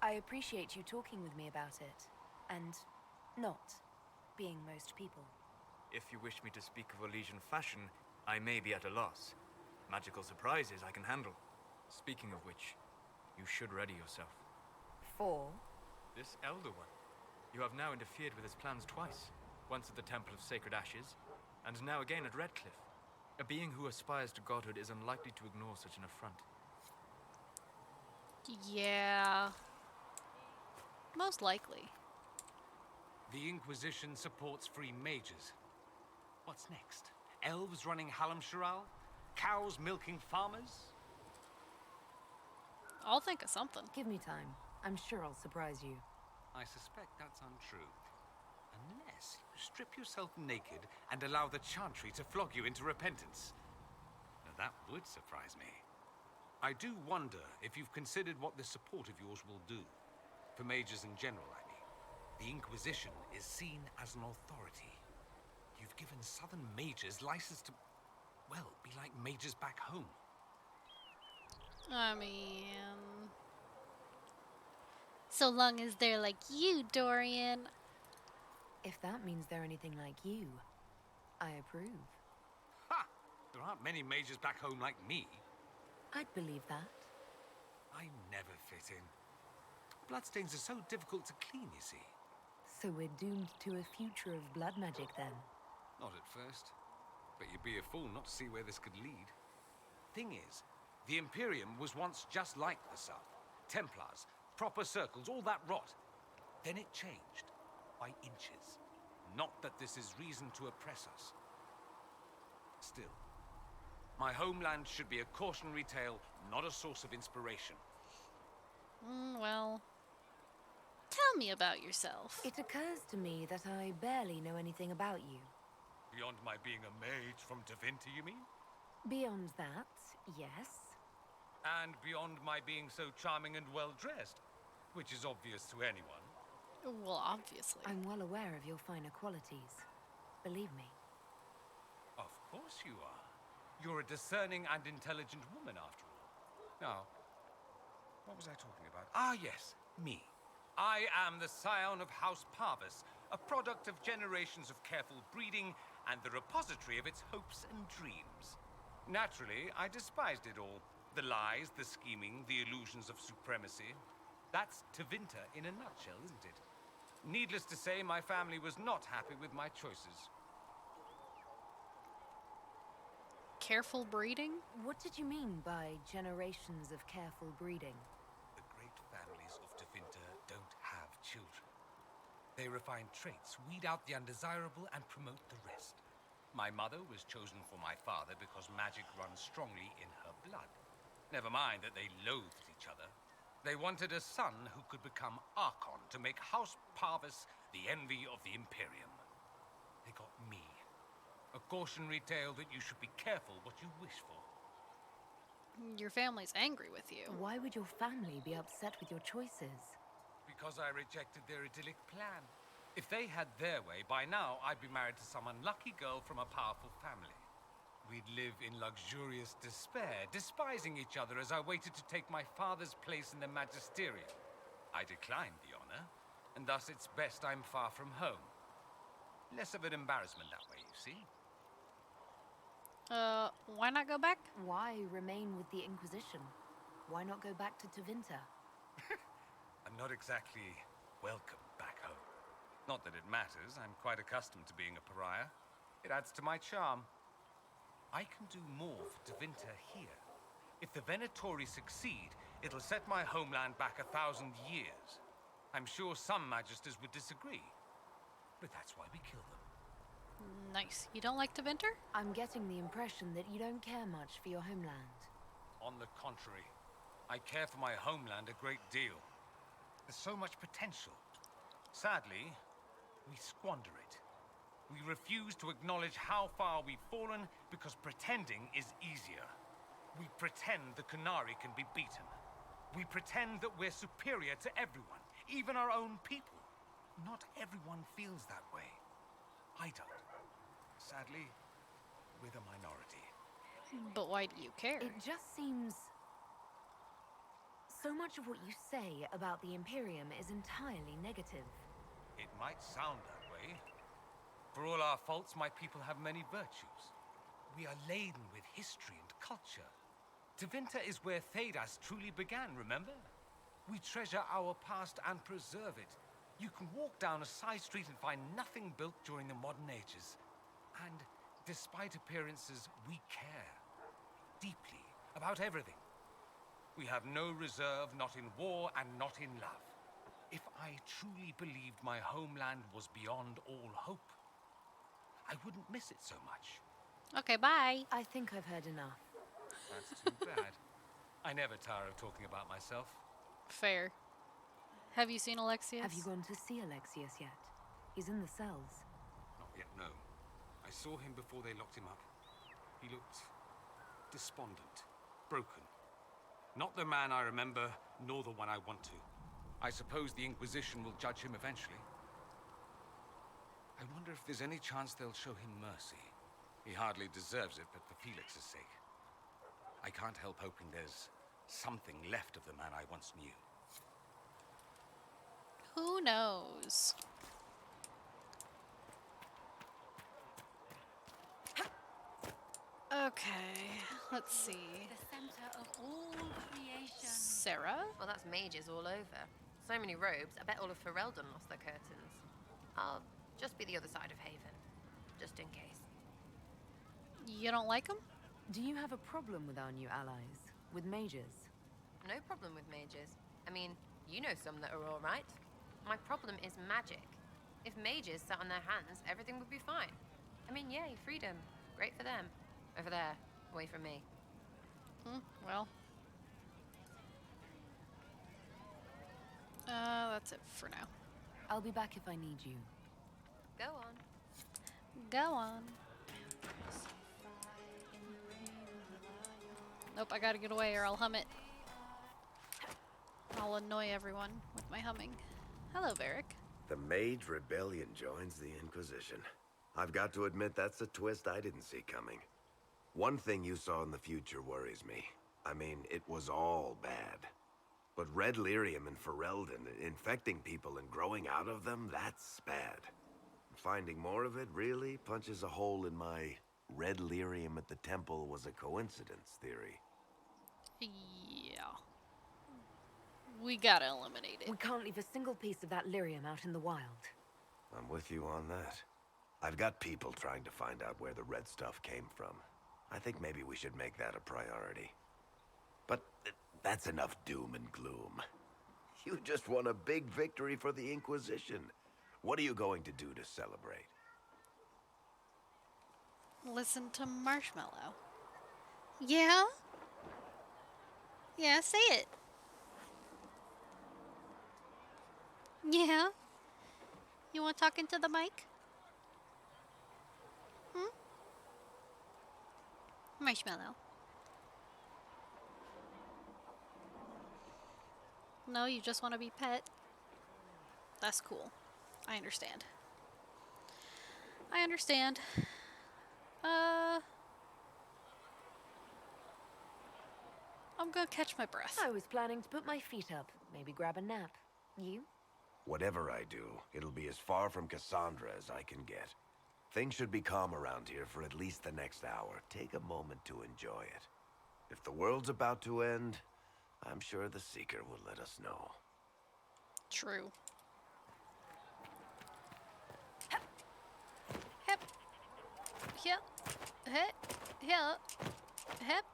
D: I appreciate you talking with me about it, and not being most people.
I: If you wish me to speak of Elysian fashion, I may be at a loss. Magical surprises I can handle. Speaking of which, you should ready yourself.
D: For?
I: This Elder One. You have now interfered with his plans twice. Once at the Temple of Sacred Ashes, and now again at Redcliffe. A being who aspires to godhood is unlikely to ignore such an affront.
A: Yeah. Most likely.
U: The Inquisition supports free mages. What's next? Elves running Halamsharal? Cows milking farmers?
A: I'll think of something.
D: Give me time. I'm sure I'll surprise you.
U: I suspect that's untrue. Unless you strip yourself naked and allow the Chantry to flog you into repentance. Now that would surprise me. I do wonder if you've considered what this support of yours will do. For mages in general, I mean. The Inquisition is seen as an authority. You've given Southern mages license to, well, be like mages back home.
A: I mean... so long as they're like you, Dorian.
D: If that means they're anything like you, I approve.
U: Ha! There aren't many mages back home like me.
D: I'd believe that.
U: I never fit in. Bloodstains are so difficult to clean, you see.
D: So we're doomed to a future of blood magic then?
U: Not at first. But you'd be a fool not to see where this could lead. Thing is, the Imperium was once just like the South. Templars, proper circles, all that rot. Then it changed. By inches. Not that this is reason to oppress us. Still, my homeland should be a cautionary tale, not a source of inspiration.
A: Well... tell me about yourself.
D: It occurs to me that I barely know anything about you.
U: Beyond my being a mage from Tevinter, you mean?
D: Beyond that, yes.
U: And beyond my being so charming and well-dressed, which is obvious to anyone.
A: Well, obviously.
D: I'm well aware of your finer qualities. Believe me.
U: Of course you are. You're a discerning and intelligent woman, after all. Now, what was I talking about? Ah, yes, me. I am the scion of House Parvis, a product of generations of careful breeding and the repository of its hopes and dreams. Naturally, I despised it all. The lies, the scheming, the illusions of supremacy. That's Tevinter in a nutshell, isn't it? Needless to say, my family was not happy with my choices.
A: Careful breeding?
D: What did you mean by generations of careful breeding?
U: The great families of Tevinter don't have children. They refine traits, weed out the undesirable, and promote the rest. My mother was chosen for my father because magic runs strongly in her blood. Never mind that they loathed each other. They wanted a son who could become Archon to make House Parvis the envy of the Imperium. They got me. A cautionary tale that you should be careful what you wish for.
A: Your family's angry with you.
D: Why would your family be upset with your choices?
U: Because I rejected their idyllic plan. If they had their way, by now I'd be married to some unlucky girl from a powerful family. We'd live in luxurious despair, despising each other as I waited to take my father's place in the magisterium. I declined the honor, and thus it's best I'm far from home. Less of an embarrassment that way, you see?
A: Why not go back?
D: Why remain with the Inquisition? Why not go back to Tevinter?
U: I'm not exactly welcome back home. Not that it matters, I'm quite accustomed to being a pariah. It adds to my charm. I can do more for Tevinter here. If the Venatori succeed, it'll set my homeland back 1,000 years. I'm sure some magisters would disagree, but that's why we kill them.
A: Nice. You don't like Tevinter?
D: I'm getting the impression that you don't care much for your homeland.
U: On the contrary, I care for my homeland a great deal. There's so much potential. Sadly, we squander it. We refuse to acknowledge how far we've fallen because pretending is easier. We pretend the Qunari can be beaten. We pretend that we're superior to everyone, even our own people. Not everyone feels that way. I don't. Sadly, we're the minority.
A: But why do you care?
D: It just seems... So much of what you say about the Imperium is entirely negative.
U: It might sound that way. For all our faults, my people have many virtues. We are laden with history and culture. Tevinter is where Thedas truly began, remember? We treasure our past and preserve it. You can walk down a side street and find nothing built during the modern ages. And despite appearances, we care. Deeply. About everything. We have no reserve, not in war and not in love. If I truly believed my homeland was beyond all hope, I wouldn't miss it so much.
A: Okay, bye.
D: I think I've heard enough.
U: That's too bad. I never tire of talking about myself.
A: Fair. Have you seen Alexius?
D: Have you gone to see Alexius yet? He's in the cells.
U: Not yet, no. I saw him before they locked him up. He looked despondent, broken. Not the man I remember, nor the one I want to. I suppose the Inquisition will judge him eventually. I wonder if there's any chance they'll show him mercy. He hardly deserves it, but for Felix's sake. I can't help hoping there's something left of the man I once knew.
A: Who knows? Okay, let's see.
M: The center of all creation.
A: Sarah?
Q: Well, that's mages all over. So many robes, I bet all of Ferelden lost their curtains. I'll just be the other side of Haven, just in case.
A: You don't like them?
D: Do you have a problem with our new allies? With mages?
Q: No problem with mages. I mean, you know some that are all right. My problem is magic. If mages sat on their hands, everything would be fine. I mean, yay, freedom. Great for them. Over there, away from me.
A: Well. That's it for now.
D: I'll be back if I need you.
Q: Go on.
A: Go on. Nope, I gotta get away or I'll hum it. I'll annoy everyone with my humming. Hello, Varric.
V: The Mage Rebellion joins the Inquisition. I've got to admit that's a twist I didn't see coming. One thing you saw in the future worries me. I mean, it was all bad. But Red Lyrium and Ferelden, infecting people and growing out of them, that's bad. Finding more of it really punches a hole in my Red Lyrium at the temple was a coincidence theory.
A: Yeah. We gotta eliminate it.
D: We can't leave a single piece of that lyrium out in the wild.
V: I'm with you on that. I've got people trying to find out where the red stuff came from. I think maybe we should make that a priority. But that's enough doom and gloom. You just won a big victory for the Inquisition. What are you going to do to celebrate?
A: Listen to Marshmallow. Yeah? Yeah, say it. Yeah. You want to talk into the mic? Hmm? Marshmallow. No, you just want to be pet? That's cool. I understand. I understand. I'm gonna catch my breath.
D: I was planning to put my feet up, maybe grab a nap. You?
V: Whatever I do, it'll be as far from Cassandra as I can get. Things should be calm around here for at least the next hour. Take a moment to enjoy it. If the world's about to end, I'm sure the Seeker will let us know.
A: True. Hep. Hep. Yep. Hep. Yep. Hep.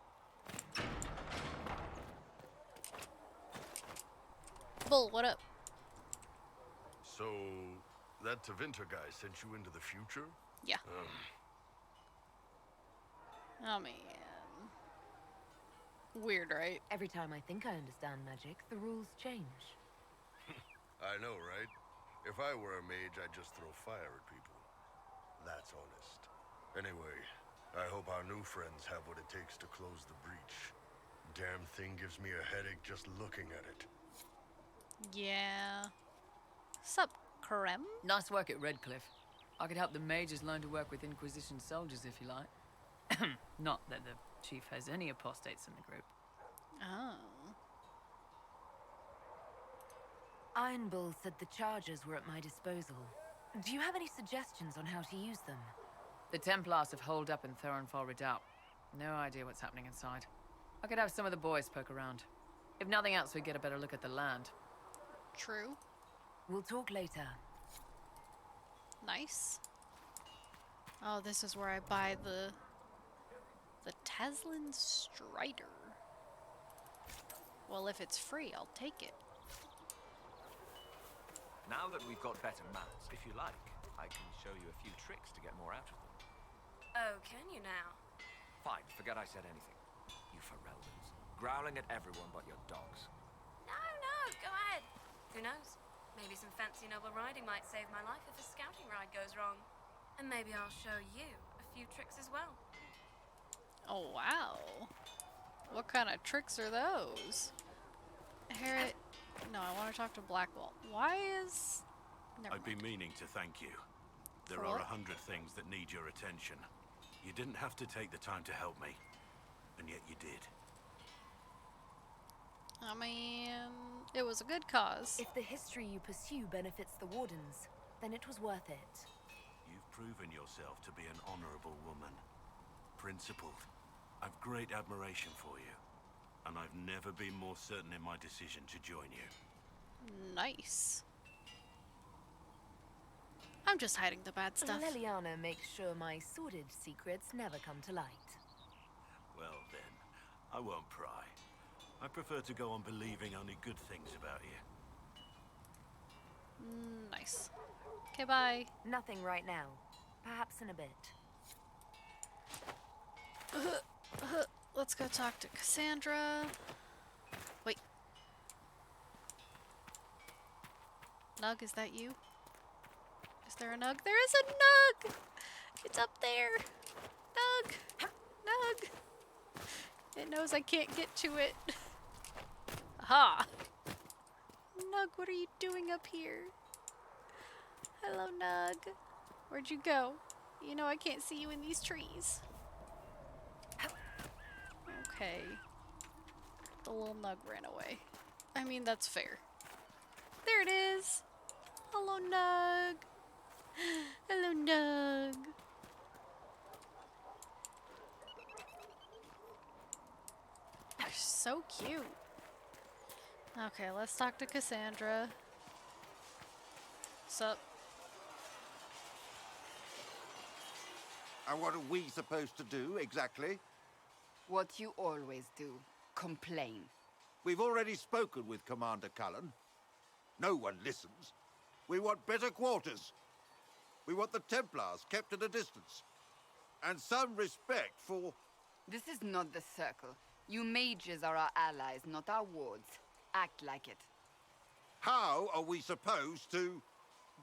A: Bull, what up?
H: So, that Tevinter guy sent you into the future?
A: Yeah. Oh, man. Weird, right?
D: Every time I think I understand magic, the rules change.
H: I know, right? If I were a mage, I'd just throw fire at people. That's honest. Anyway, I hope our new friends have what it takes to close the breach. Damn thing gives me a headache just looking at it.
A: Yeah. Sup, Krem?
C: Nice work at Redcliffe. I could help the mages learn to work with Inquisition soldiers if you like. Not that the chief has any apostates in the group.
A: Oh.
D: Iron Bull said the charges were at my disposal. Do you have any suggestions on how to use them?
C: The Templars have holed up in Thurinfal Redoubt. No idea what's happening inside. I could have some of the boys poke around. If nothing else, we get a better look at the land.
A: True.
D: We'll talk later.
A: Nice. Oh, this is where I buy the Teslin Strider. Well, if it's free, I'll take it.
L: Now that we've got better mounts, if you like, I can show you a few tricks to get more out of them.
M: Oh, can you now?
L: Fine, forget I said anything. You Fereldans, growling at everyone but your dogs.
M: No, go ahead. Who knows? Maybe some fancy noble riding might save my life if a scouting ride goes wrong. And maybe I'll show you a few tricks as well.
A: Oh, wow. What kind of tricks are those? Harriet... No, I want to talk to Blackwall. Why is... Never
W: I've been meaning to thank you. There
A: For
W: are
A: what?
W: 100 things that need your attention. You didn't have to take the time to help me, and yet you did.
A: I mean, it was a good cause.
D: If the history you pursue benefits the Wardens, then it was worth it.
W: You've proven yourself to be an honorable woman. Principled. I've great admiration for you, and I've never been more certain in my decision to join you.
A: Nice. I'm just hiding the bad stuff.
D: Leliana makes sure my sordid secrets never come to light.
W: Well then, I won't pry. I prefer to go on believing only good things about you.
A: Nice. Okay, bye.
D: Nothing right now. Perhaps in a bit.
A: Let's go talk to Cassandra. Wait. Nug, is that you? Is there a Nug? There is a Nug! It's up there. Nug! Nug! It knows I can't get to it. Aha! Nug, what are you doing up here? Hello, Nug. Where'd you go? You know I can't see you in these trees. Okay. The little Nug ran away. I mean, that's fair. There it is! Hello, Nug! Hello, Nug! They're so cute. Okay, let's talk to Cassandra. Sup?
X: And what are we supposed to do, exactly?
G: What you always do. Complain.
X: We've already spoken with Commander Cullen. No one listens. We want better quarters. We want the Templars kept at a distance. And some respect for...
G: This is not the Circle. You mages are our allies, not our wards. Act like it.
X: How are we supposed to...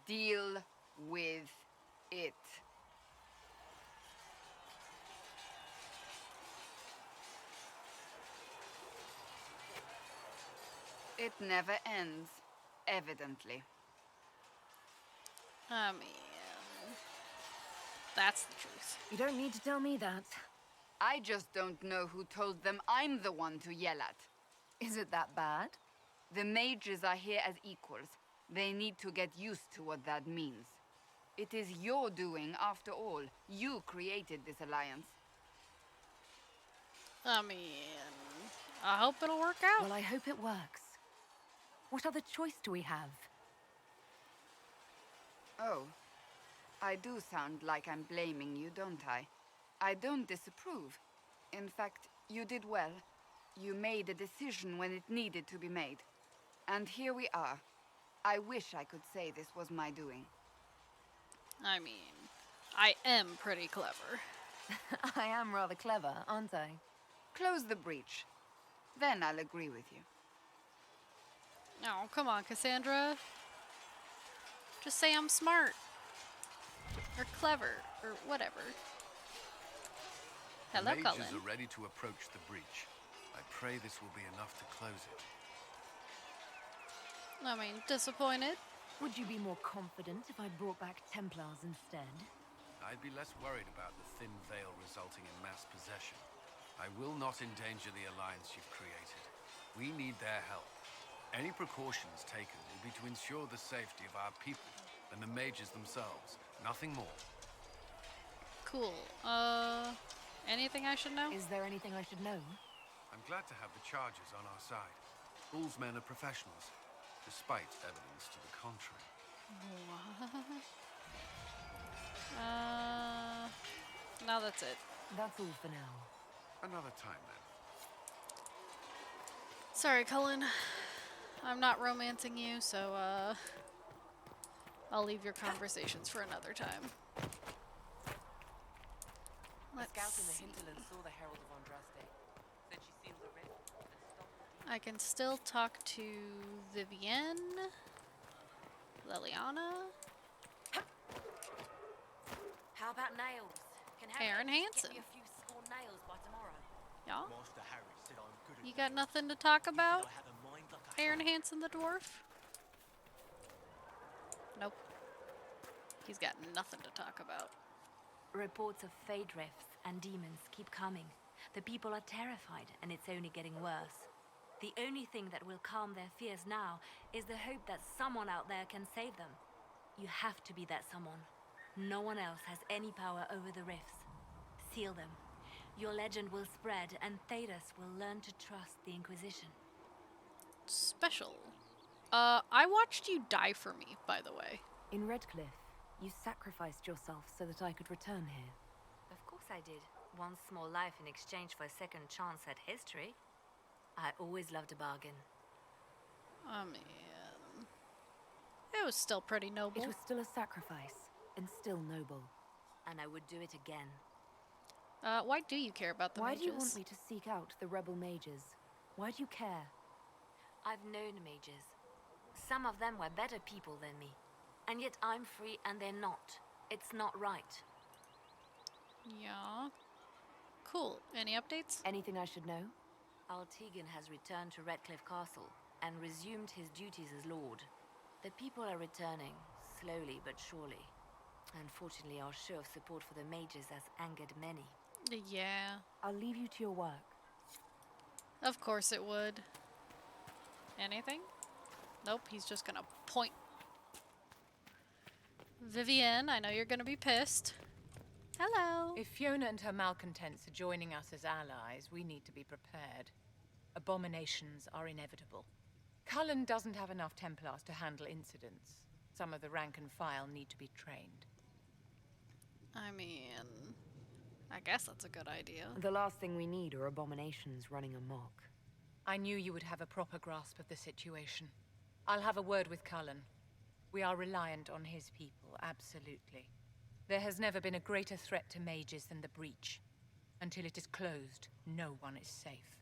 G: Deal with it. It never ends, evidently.
A: I mean, that's the truth.
D: You don't need to tell me that.
G: I just don't know who told them I'm the one to yell at.
D: Is it that bad?
G: The mages are here as equals. They need to get used to what that means. It is your doing, after all. You created this alliance.
A: I mean, I hope it'll work out.
D: Well, I hope it works. What other choice do we have?
G: Oh, I do sound like I'm blaming you, don't I? I don't disapprove. In fact, you did well. You made a decision when it needed to be made. And here we are. I wish I could say this was my doing.
A: I mean, I am pretty clever.
D: I am rather clever, aren't I?
G: Close the breach. Then I'll agree with you.
A: Oh, come on, Cassandra. Just say I'm smart. Or clever. Or whatever. Hello,
B: the
A: Cullen.
B: mages are ready to approach the breach. I pray this will be enough to close it.
A: I mean, disappointed.
D: Would you be more confident if I brought back Templars instead?
B: I'd be less worried about the thin veil resulting in mass possession. I will not endanger the alliance you've created. We need their help. Any precautions taken will be to ensure the safety of our people and the mages themselves. Nothing more.
A: Cool. Anything I should know?
D: Is there anything I should know?
B: I'm glad to have the Chargers on our side. Bull's men are professionals, despite evidence to the contrary.
A: What? No, that's it.
D: That's all for now.
B: Another time, then.
A: Sorry, Cullen. I'm not romancing you, so, I'll leave your conversations for another time.
C: The scout in the hinterland saw the Herald of Andraste. Said she sealed the rift and stopped.
A: I can still talk to Vivienne, Liliana.
J: How about nails? Can
A: Aaron Hansen.
J: Get me a few score nails by tomorrow.
A: Yeah?
F: Master Harry said I'm good at
A: You got nothing to talk about?
F: I have a mind like a
A: Aaron Hansen the dwarf? Nope. He's got nothing to talk about.
T: Reports of fade rifts and demons keep coming. The people are terrified, and it's only getting worse. The only thing that will calm their fears now is the hope that someone out there can save them. You have to be that someone. No one else has any power over the rifts. Seal them. Your legend will spread, and Thedas will learn to trust the Inquisition.
A: Special. I watched you die for me, by the way.
D: In Redcliffe, you sacrificed yourself so that I could return here.
T: Of course I did. One small life in exchange for a second chance at history. I always loved a bargain.
A: I mean, it was still pretty noble.
D: It was still a sacrifice, and still noble.
T: And I would do it again.
A: Why do you care about the
D: Why
A: mages?
D: do you want me to seek out the rebel mages? Why do you care?
T: I've known mages. Some of them were better people than me. And yet I'm free and they're not. It's not right.
A: Yeah. Cool. Any updates?
D: Anything I should know?
T: Altegan has returned to Redcliffe Castle and resumed his duties as Lord. The people are returning, slowly but surely. Unfortunately, our show of support for the mages has angered many.
A: Yeah.
D: I'll leave you to your work.
A: Of course it would. Anything? Nope, he's just gonna point. Vivienne, I know you're gonna be pissed. Hello.
C: If Fiona and her malcontents are joining us as allies, we need to be prepared. Abominations are inevitable. Cullen doesn't have enough Templars to handle incidents. Some of the rank and file need to be trained.
A: I mean, I guess that's a good idea.
D: The last thing we need are abominations running amok.
C: I knew you would have a proper grasp of the situation. I'll have a word with Cullen. We are reliant on his people, absolutely. There has never been a greater threat to mages than the breach. Until it is closed, no one is safe.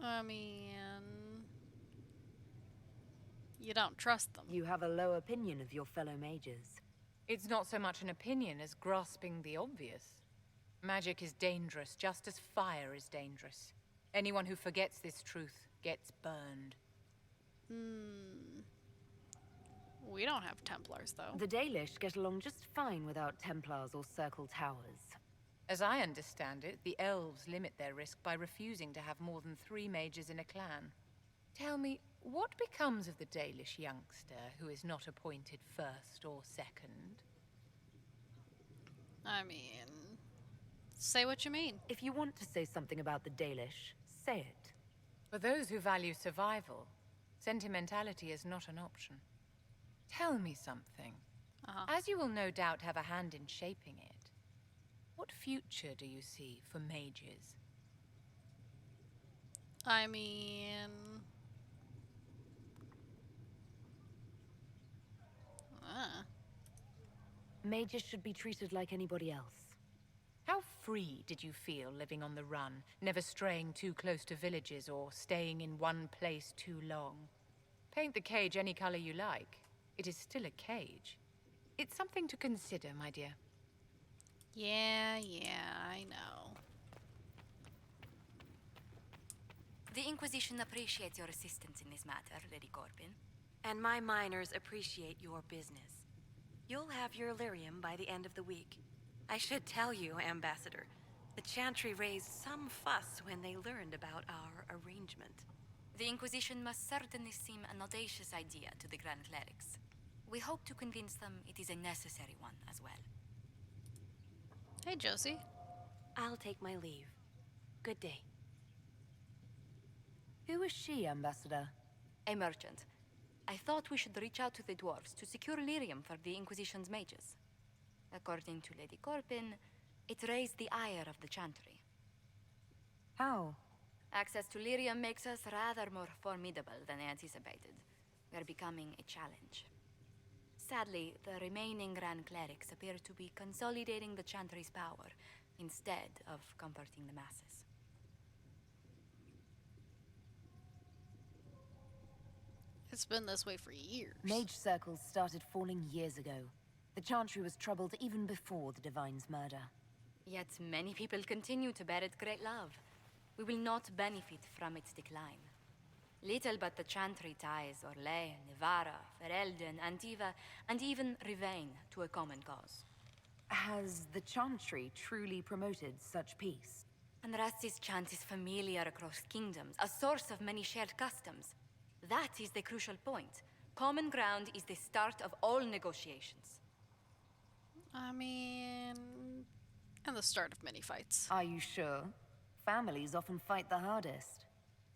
A: I mean, you don't trust them.
D: You have a low opinion of your fellow mages.
C: It's not so much an opinion as grasping the obvious. Magic is dangerous, just as fire is dangerous. Anyone who forgets this truth gets burned.
A: We don't have Templars, though.
D: The Dalish get along just fine without Templars or Circle Towers.
C: As I understand it, the elves limit their risk by refusing to have more than 3 mages in a clan. Tell me, what becomes of the Dalish youngster who is not appointed first or second?
A: I mean, say what you mean.
D: If you want to say something about the Dalish, say it.
C: For those who value survival, sentimentality is not an option. Tell me something. As you will no doubt have a hand in shaping it, what future do you see for mages?
A: I mean...
D: Mages should be treated like anybody else.
C: How free did you feel living on the run, never straying too close to villages or staying in one place too long? Paint the cage any color you like. It is still a cage. It's something to consider, my dear.
A: Yeah, I know.
M: The Inquisition appreciates your assistance in this matter, Lady Corbin.
J: And my miners appreciate your business. You'll have your lyrium by the end of the week. I should tell you, Ambassador, the Chantry raised some fuss when they learned about our arrangement.
M: The Inquisition must certainly seem an audacious idea to the Grand Clerics. We hope to convince them it is a necessary one as well.
A: Hey, Josie.
J: I'll take my leave. Good day.
D: Who is she, Ambassador?
M: A merchant. I thought we should reach out to the dwarves to secure lyrium for the Inquisition's mages. According to Lady Corbin, it raised the ire of the Chantry.
D: How?
M: Access to lyrium makes us rather more formidable than anticipated. We are becoming a challenge. Sadly, the remaining Grand Clerics appear to be consolidating the Chantry's power instead of comforting the masses.
A: It's been this way for years.
D: Mage circles started falling years ago. The Chantry was troubled even before the Divine's murder.
M: Yet many people continue to bear it great love. We will not benefit from its decline. Little but the Chantry ties Orlais, Nevara, Ferelden, Antiva, and even Rivain to a common cause.
D: Has the Chantry truly promoted such peace?
M: Andrasti's chant is familiar across kingdoms, a source of many shared customs. That is the crucial point. Common ground is the start of all negotiations.
A: I mean... and the start of many fights.
D: Are you sure? Families often fight the hardest.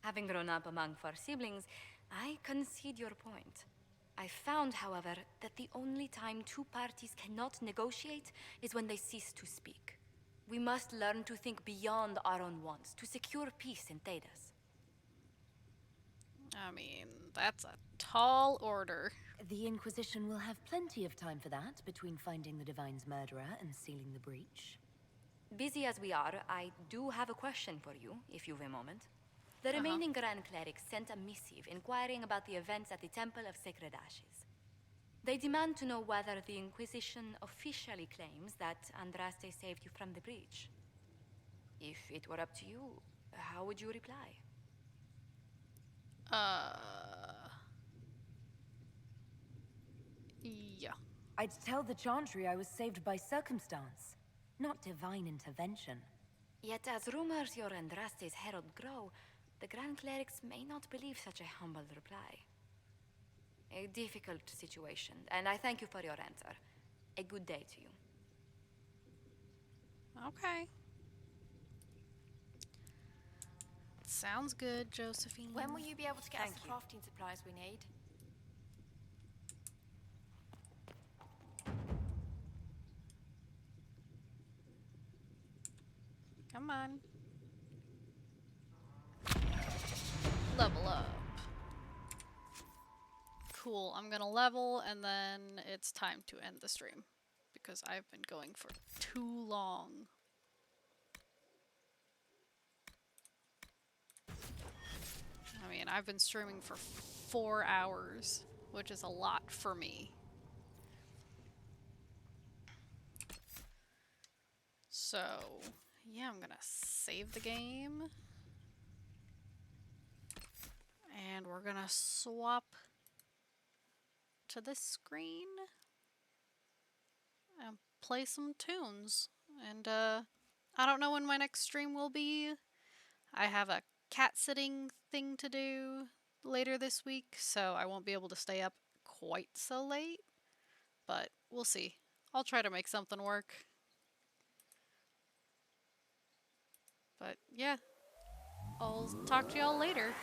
M: Having grown up among 4 siblings, I concede your point. I found, however, that the only time 2 parties cannot negotiate is when they cease to speak. We must learn to think beyond our own wants, to secure peace in Thedas.
A: I mean, that's a tall order.
D: The Inquisition will have plenty of time for that, between finding the Divine's murderer and sealing the breach.
M: Busy as we are, I do have a question for you, if you've a moment. The remaining Grand Clerics sent a missive inquiring about the events at the Temple of Sacred Ashes. They demand to know whether the Inquisition officially claims that Andraste saved you from the breach. If it were up to you, how would you reply?
A: Yeah.
D: I'd tell the Chantry I was saved by circumstance, not divine intervention.
M: Yet as rumors your Andraste's herald grow, the Grand Clerics may not believe such a humble reply. A difficult situation, and I thank you for your answer. A good day to you.
A: Okay. Sounds good, Josephine.
J: When will you be able to get us the crafting supplies we need?
A: Come on. Level up. Cool, I'm gonna level and then it's time to end the stream because I've been going for too long. I mean, I've been streaming for 4 hours, which is a lot for me. So, yeah, I'm gonna save the game. And we're gonna swap to this screen and play some tunes. And I don't know when my next stream will be. I have a cat sitting thing to do later this week, so I won't be able to stay up quite so late. But we'll see. I'll try to make something work. But yeah, I'll talk to y'all later.